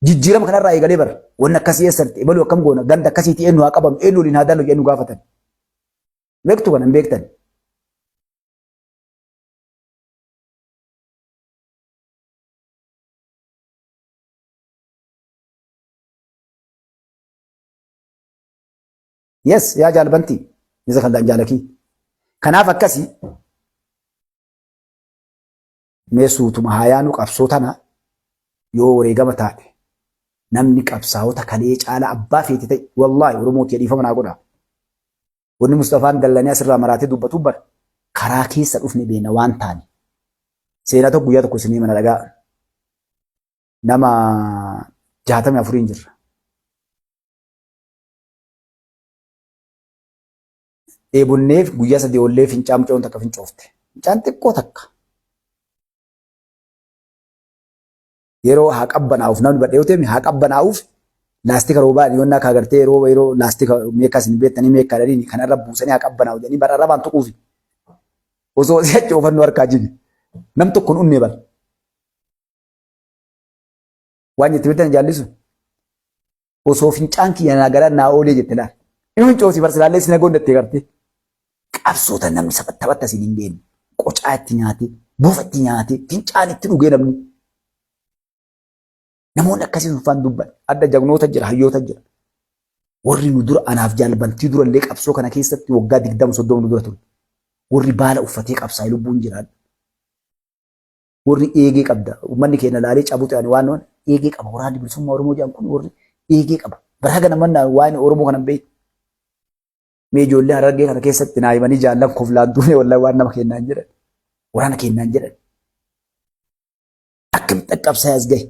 jijjiirama kanarraa eegalee bara wanni akkasii eessatti ebaluu akkam goona ganda akkasiitii eenyu haa qabamu eenyu waliin haa dalu eenyu gaafatan. Beektu kana hin beektan. Yes, yaa jaalbanti. Isa kan jaalakii. Kanaaf akkasii meesuutuma haayaanu qabsoo tana yoo wareegama taate namni qabsaa'ota kalee caala abbaa feeti ta'e wallaahi Oromooti dhiifama naa godha. Wanni Mustafaan Dallanii asirraa maraatee dubbatu bara karaa keessa dhufne beena waan taane. Seenaa tokko guyyaa tokko isinii mana dhagaa nama 64 jirra. Eebonneef guyyaa sadii ollee fincaan mucoon takka fincoofte. Fincaan xiqqoo takka. Yeroo haa qabbanaa'uuf namni badhee yoo haa qabbanaa'uuf laastika roobaa yoon akka agartee yeroo laastika meeqas hin beektanii meeqa dhaliin kanarra buusanii haa qabbanaa'u jedhanii bara rabaan tuquufi. Osoo si achi oofannoo harkaa jibi. Nam tokkoon unnee bala. Waan jetti beektan jaallisu. Osoo fincaan kiyya naa gara naa oolee jette laal. Inni fincoofsi barsiisaallee si nagoon dattee gartee. Qabsoota namni taphatta si hin beekne. Qocaa itti nyaate, buufa itti nyaate, fincaan itti dhugee namni. Namoonni akkasii ufaan dubban adda jagnoota jira hayyoota jira. Warri nu dura anaaf jaalbantii dura illee qabsoo kana keessatti waggaa 20-30 nu dura ture. Warri baala uffatee qabsaa'ee lubbuun jiraan. Warri eegee qabda. Uummanni keenya laalee cabuutu yaani waan eegee qaba. Waraanni bilisummaa Oromoo jedhan kun warri eegee qaba. Bara kana manna waan Oromoo kana beeku. Mee ijoollee Harargee kana keessatti naa himanii jaallan koflaan duune wallahi waan nama kennaan jedhan. Waraana kennaan jedhan. Akkamitti qabsaa'ee as gahe.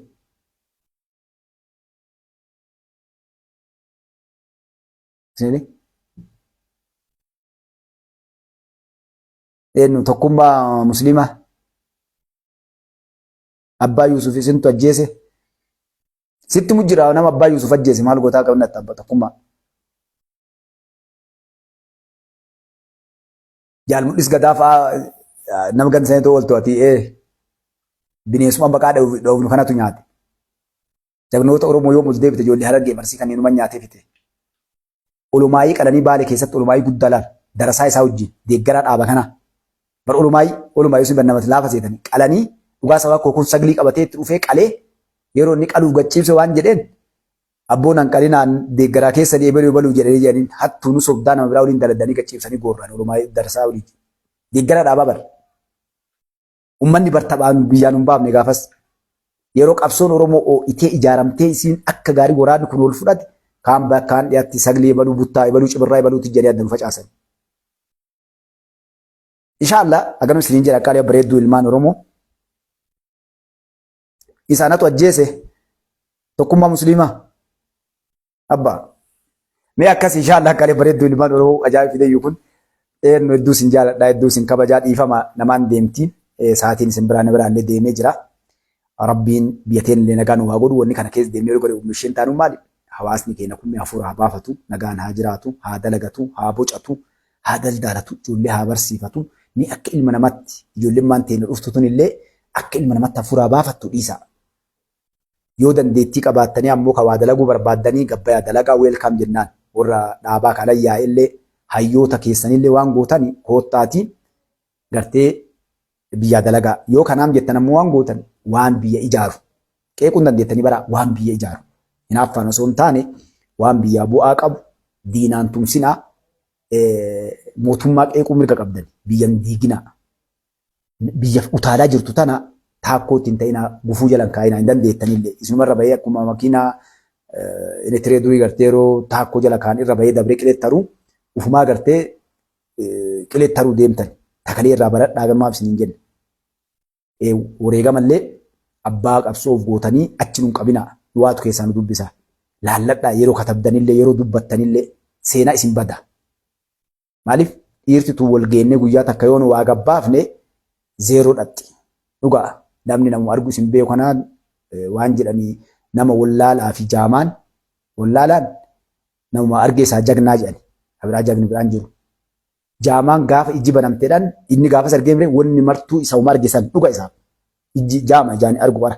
Eenyu tokkummaa musliimaa abbaa Yuusuf isintu ajjeese sitti mujjira nama abbaa Yuusuf ajjeese maal gootaa qabna abbaa tokkummaa jaal mul'is gadaa fa'aa nama gansanii ta'u oltu ati bineensuma baqaa dhoofnu kanatu nyaate jagnoota Oromoo yoo mul'is deebite ijoollee Harargee marsii kanneenuma nyaatee fite. Olumaayii qalanii Baalee keessatti olumaayii guddaa laal darasaa isaa wajjin deeggaraa dhaaba kana bar olumaayii sun bannamatti laafa seetanii qalanii dhugaa sabaa kookuun saglii qabatee itti dhufee qalee yeroo inni qaluuf gachiibse waan jedheen abboon hanqalinaan deeggaraa keessa deebi'ee baluu jedhanii jedhaniin hattuu nu sobdaa nama biraa waliin daladanii gachiibsanii goorraan olumaayii darasaa waliin deeggaraa dhaabaa bara. Uummanni bartabaan biyyaan hin baafne gaafas yeroo qabsoon Oromoo itee ijaaramtee isiin akka gaarii waraanni kun ol fudhate. Kaan bakkaan dhiyaatti saglee baluu buttaa baluu cibirraa baluutti jedhee adda nu facaasan. Inshaallah agarnu isiniin jedha akkaalee bareedduu ilmaan Oromoo. Isaanatu ajjeese tokkummaa musliimaa. Abbaa. Mee akkas inshaallah akkaalee bareedduu ilmaan Oromoo ajaa'ib fideeyyuu kun eenyu hedduu isin jaaladha hedduu isin kabajaa dhiifama namaan deemtiin sa'aatiin isin biraallee deemee jira. Rabbiin biyya teenya illee nagaan waa godhu wanni kana keessa deemee godhe humna isheen taanu maali? Hawaasni keenya kun hafuura haa baafatu, nagaan haa jiraatu, haa dalagatu, haa bocatu, haa daldalatu, ijoollee haa barsiifatu. Ni akka ilma namatti ijoolleen maan teenya dhuftutun illee akka ilma namatti hafuura haa baafattu dhiisa. Yoo dandeettii qabaattanii ammoo kan waa dalaguu barbaaddanii gabbayaa dalagaa weelkaam jennaan warra dhaabaa kana yaa'e illee hayyoota keessanillee waan gootanii koottaatiin gartee biyya dalagaa. Yoo kanaam jettan ammoo waan gootan waan biyya ijaaru. Qeequun dandeettanii bara waan biyya ijaaru. Hinaaffaan osoo hin taane waan biyyaa bu'aa qabu diinaan tumsinaa mootummaa qeequu mirga qabdan biyyan diiginaa biyya utaalaa jirtu tana taakkoo ittiin ta'inaa gufuu jalan kaayinaa hin dandeettanillee isumarra bahee akkuma makiinaa elektiriikii durii gartee yeroo taakkoo jala kaan irra bahee dabree qileettaruu ufumaa gartee qileettaruu deemtan takalee irraa baradhaa gammaaf isiniin jenne. Wareegamallee abbaa qabsoof gootanii achi nun qabinaa du'aatu keessaa nu dubbisa. Laalladhaa yeroo katabdanillee yeroo dubbattanillee seenaa isin bada. Maaliif dhiirti tun wal geennee guyyaa takka yoo nu waa gabbaafne zeeroo dhatti. Dhugaa namni namu argu isin beeku kanaan waan jedhanii nama wallaalaa fi jaamaan wallaalaan nama argee isaa jagnaa jedhani. Abiraa jagni biraan jiru. Jaamaan gaafa ijji banamteedhaan inni gaafa sargee wanni martuu isa uma argisan dhuga isaaf. Ijji jaama ijaanii argu bara.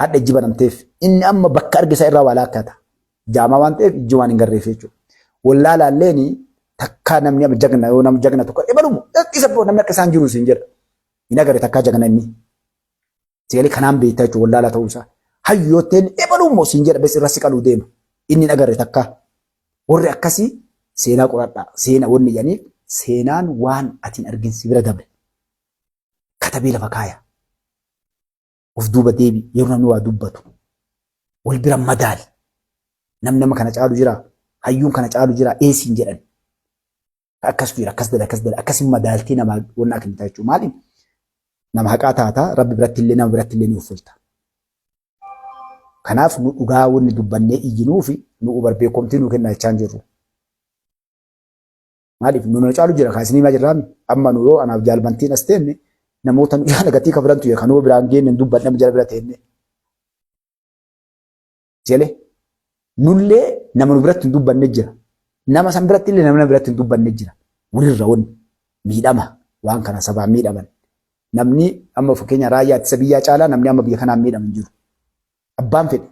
Hadda ijji banamteef inni amma bakka argisa irraa waa laakkata. Jaamaa waan ta'eef ijji waan hin garreef jechuudha. Wallaalaalleen takkaa namni amma jagna yoo namni jagna tokko ebalumu isa namni akka isaan jiru siin jedha. Hin agarre takkaa jagna inni. Seelee kanaan beektaa jechuudha wallaalaa ta'uusaa. Hayyooteen ebalumu siin jedha bes irra siqaluu deema. Inni hin agarre takkaa. Warri akkasii seenaa qoradhaa. Seenaa wanni jedhaniif seenaan waan atiin arginsi bira dabre. Katabee lafa kaaya. Of duuba deebi yeroo namni waa dubbatu. Wal bira madaali. Namni nama kana caalu jira. Hayyuun kana caalu jira. Eesiin jedhan. Akkas jira akkas dala akkas dala akkasin madaaltii nama wannaa kennita jechuudha. Maaliin nama haqaa taataa rabbi biratti illee nama biratti illee ni uffulta. Kanaaf nu dhugaa wanni dubbannee iyyinuu fi nu barbeekomtii nu kennaa jechaan jirru. Maaliif nu caalu jira kaasinii maa jirraami amma nu yoo anaaf jaalbantiin as teenne namoota nu jaala gatii kafilantu jira kanuu biraan geenne dubban nama jala bira teenne. Jele nullee nama nu biratti hin dubbanne jira. Nama san biratti illee nama biratti hin dubbanne jira. Walirra wanni miidhama waan kana sabaan miidhaman. Namni amma fakkeenya raayyaa ittisa biyyaa caalaa namni amma biyya kanaan miidhaman jiru. Abbaan fedhe.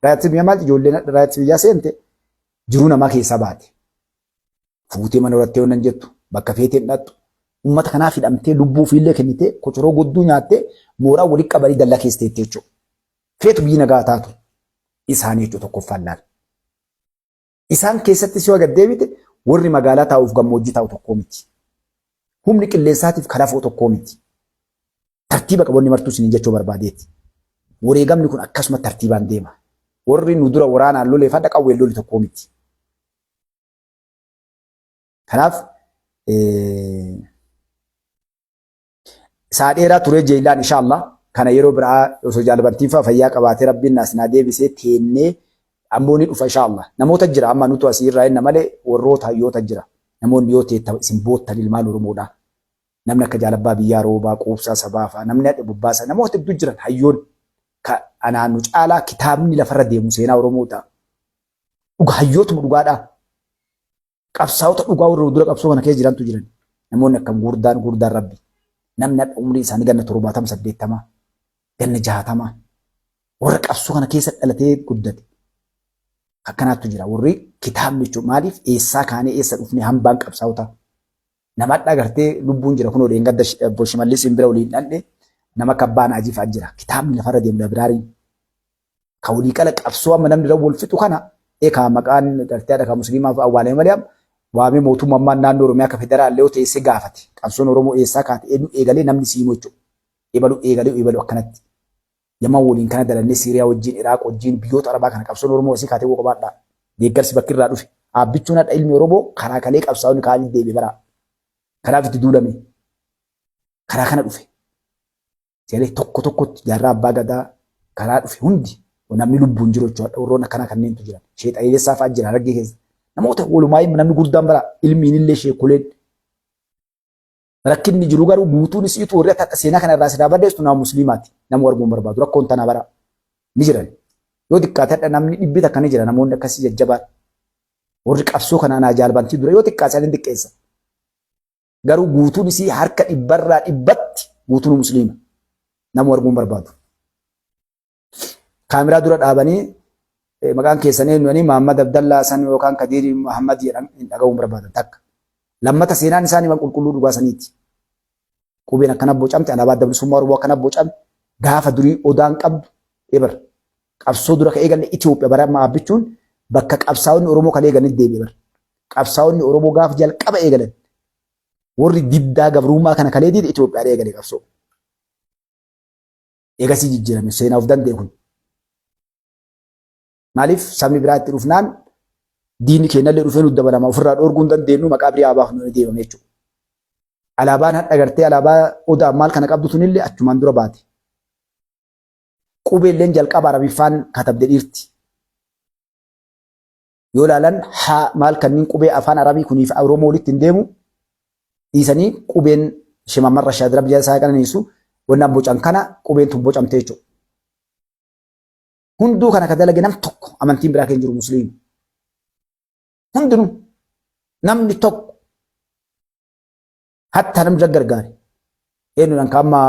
Raayyaa ittisa biyyaa maal ijoolleen raayyaa ittisa biyyaa seente jiruu namaa keessaa baate. Fuutee mana horattee wannan jettu bakka feeteen dhattu uummata kanaaf hidhamtee lubbuu fiillee kennitee kocoroo godduu nyaattee mooraa walitti qabanii dallaa keessa teettee jechuudha. Feetu biyyi nagaa taatu isaanii jechuudha tokkoffaan laal. Isaan keessatti si waga deebite warri magaalaa taa'uuf gammoojjii taa'u tokkoo miti. Humni qilleensaatiif kalafoo tokkoo miti. Tartiiba qaboonni martuu isin jechuu barbaadeeti. Wareegamni kun akkasuma tartiibaan deema. Warri nu dura waraanaan lolee fadha qawween loli tokkoo miti. Kanaaf isaa dheeraa turee jeelaan inshaallah kana yeroo biraa osoo jaalbantiin fayyaa qabaatee rabbiin naas naa deebisee teennee ammoo ni dhufa inshaallah. Namoota jira amma nutu asii irraa inna malee warroota hayyoota jira. Namoonni yoo teetta isin boottan ilmaan Oromoodha. Namni akka jaalabbaa biyyaa roobaa quubsaa sabaafaa namni adda bubbaasa namoota hedduu jiran hayyoon anaan nu caalaa kitaabni lafarra deemu seenaa Oromoodha. Dhugaa hayyootuma dhugaadhaa. Qabsaa'ota dhugaa warra dura qabsoo kana keessa jirantu jiran. Namoonni akkam gurdaan rabbi. Namni adda umrii isaanii ganna 70 80 ganna 60 warra qabsoo kana keessa dhalatee guddate. Akkanaatu jira warri kitaabni jechuun maaliif eessaa kaanee eessa dhufnee hambaan qabsaa'ota. Nama adda agartee lubbuun jira kunoo dheengadda Shimallis bira waliin dhandhe nama kabbaan ajiifaa jira. Kitaabni lafarra deemu dabiraariin. Ka walii qala qabsoo amma namni wal fixu kana eekaa maqaan gartee adda musliimaa fi awwaalee malee waamee mootummaan naannoo Oromiyaa akka federaallee teessee gaafate. Qabsoon Oromoo eessaa kaate eegalee namni siimoo jechuudha. Eebalu akkanatti. Yaman waliin kana dalannee Siiriyaa wajjin Iraaq wajjin biyyoota Arabaa kana qabsoon Oromoo asii kaatee qobaadhaa. Deeggarsi bakki irraa dhufe. Abbichuun hadha ilmi Oromoo karaa kalee qabsaa'onni kaanii deebi'e bara. Kanaaf itti duulame. Karaa kana dhufe. Seelee tokko tokkotti jaarraa abbaa gadaa karaa dhufe hundi namni lubbuun jiru jechuudha. Warroon akkana kanneentu jiran. Sheexayeessaa fa'aa jira raggee keessa. Namoota walumaa namni guddaan bara ilmiin illee sheekuleen. Rakkinni jiru garuu guutuun isiitu warri akka seenaa kana irraa sidaa baddeessu nama musliimaati. Nama arguun barbaadu rakkoon tana bara ni jiran. Yoo xiqqaate namni dhibbi takka ni jira namoonni akkasii jajjabaan. Warri qabsoo kanaan jaalbantii dura yoo xiqqaate ni xiqqeessa. Garuu guutuun isii harka dhibbarraa dhibbatti guutuun musliima. Nama arguun barbaadu. Kaameraa dura dhaabanii maqaan keessanii nuyi Muhammad Abdallaa Hasan yookaan Kadir Muhammad jedhan hin dhaga'uun barbaadan takka. Lammata seenaan isaanii waan qulqulluu dhugaa saniiti. Qubeen akkana bocamte alaabaa dabalisummaa Oromoo akkana bocamte gaafa durii odaan qabdu ebar. Qabsoo dura ka eegalle Itoophiyaa bara amma abbichuun bakka qabsaa'onni Oromoo kan eeganitti deebi'e bara. Qabsaa'onni Oromoo gaafa jalqaba eegalan warri diddaa gabrummaa kana kalee diide Itoophiyaa eegale qabsoo. Eegasii jijjiirame seenaa of danda'e kun. Maaliif sabni biraatti dhufnaan diinni keenyallee dhufee nutti dabalama ofirraa dhoorguu hin dandeenyu maqaa biraa baafnu deemame jechuudha. alaabaan hadha gartee alaabaa odaa maal kana qabdu tunillee achumaan dura baate. Qubeelleen jalqaba arabiffaan katabde dhiirti. Yoo ilaalan haa maal kanniin qubee afaan arabii kuniif oromoo walitti hin deemu dhiisanii qubeen shimamarra shaadira biyya isaa qananiisu wannaan bocan kana qubeen tun bocamtee jechuudha. Hunduu kana ka dalage nam tokko amantiin biraa keenya jiru musliima. Hundinuu namni tokko hatta namni gargaare. Eenyudhaan kaama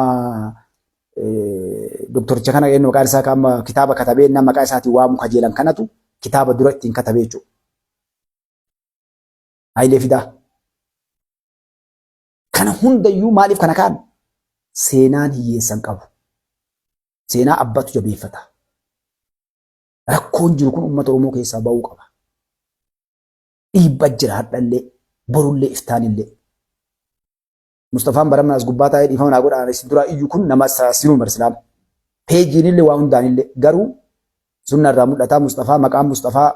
doktoricha kana eenyu maqaan isaa kaama kitaaba katabee nama maqaa isaatiin waamu kajeelan kanatu kitaaba dura ittiin katabee jechuudha. Hayilee Fidaa. Kana hundayyuu maaliif kana kaan? Seenaan hiyyeessan qabu. Seenaa abbatu jabeeffata. Rakkoon jiru kun uummata Oromoo keessaa ba'uu qaba. Dhiibba jira hadhallee, borullee, iftaanillee. Mustafaan Barammaa as gubbaa taa'ee dhiifama naa godhaan isin duraa iyyuu kun nama sinuu marsilaam. Peejiinillee waa hundaanillee garuu sunna irraa mul'ataa Mustafaa maqaan Mustafaa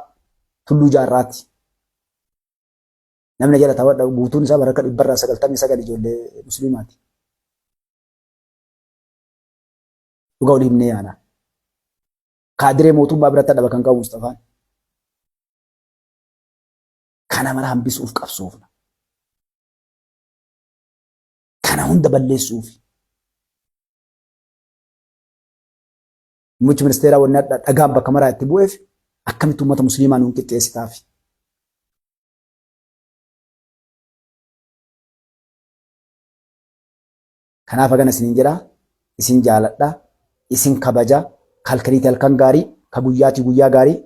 Tulluu Jaarraati. Namni jala taa'udha guutuun isaa baraka 199 ijoollee musliimaati. Dhugaa olii himnee yaana. Kaadiree mootummaa biratti dhaba kan qabu Mustafaan. Kana mara hambisuuf qabsoofna. Kana hunda balleessuuf. Muummichi ministeeraa wanni dhagaan bakka maraa itti bu'eef akkamitti uummata musliimaa nuun qixxeessitaaf. Kanaaf hagan isiniin jedha, isin jaaladha, isin kabaja, halkaniiti halkan gaarii, ka guyyaati guyyaa gaarii,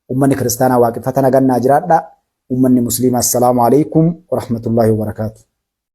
uummanni kiristaanaa waaqeffata nagannaa jiraadha, uummanni musliimaa assalaamu alaikum wa rahmatullahi wa barakaatuh.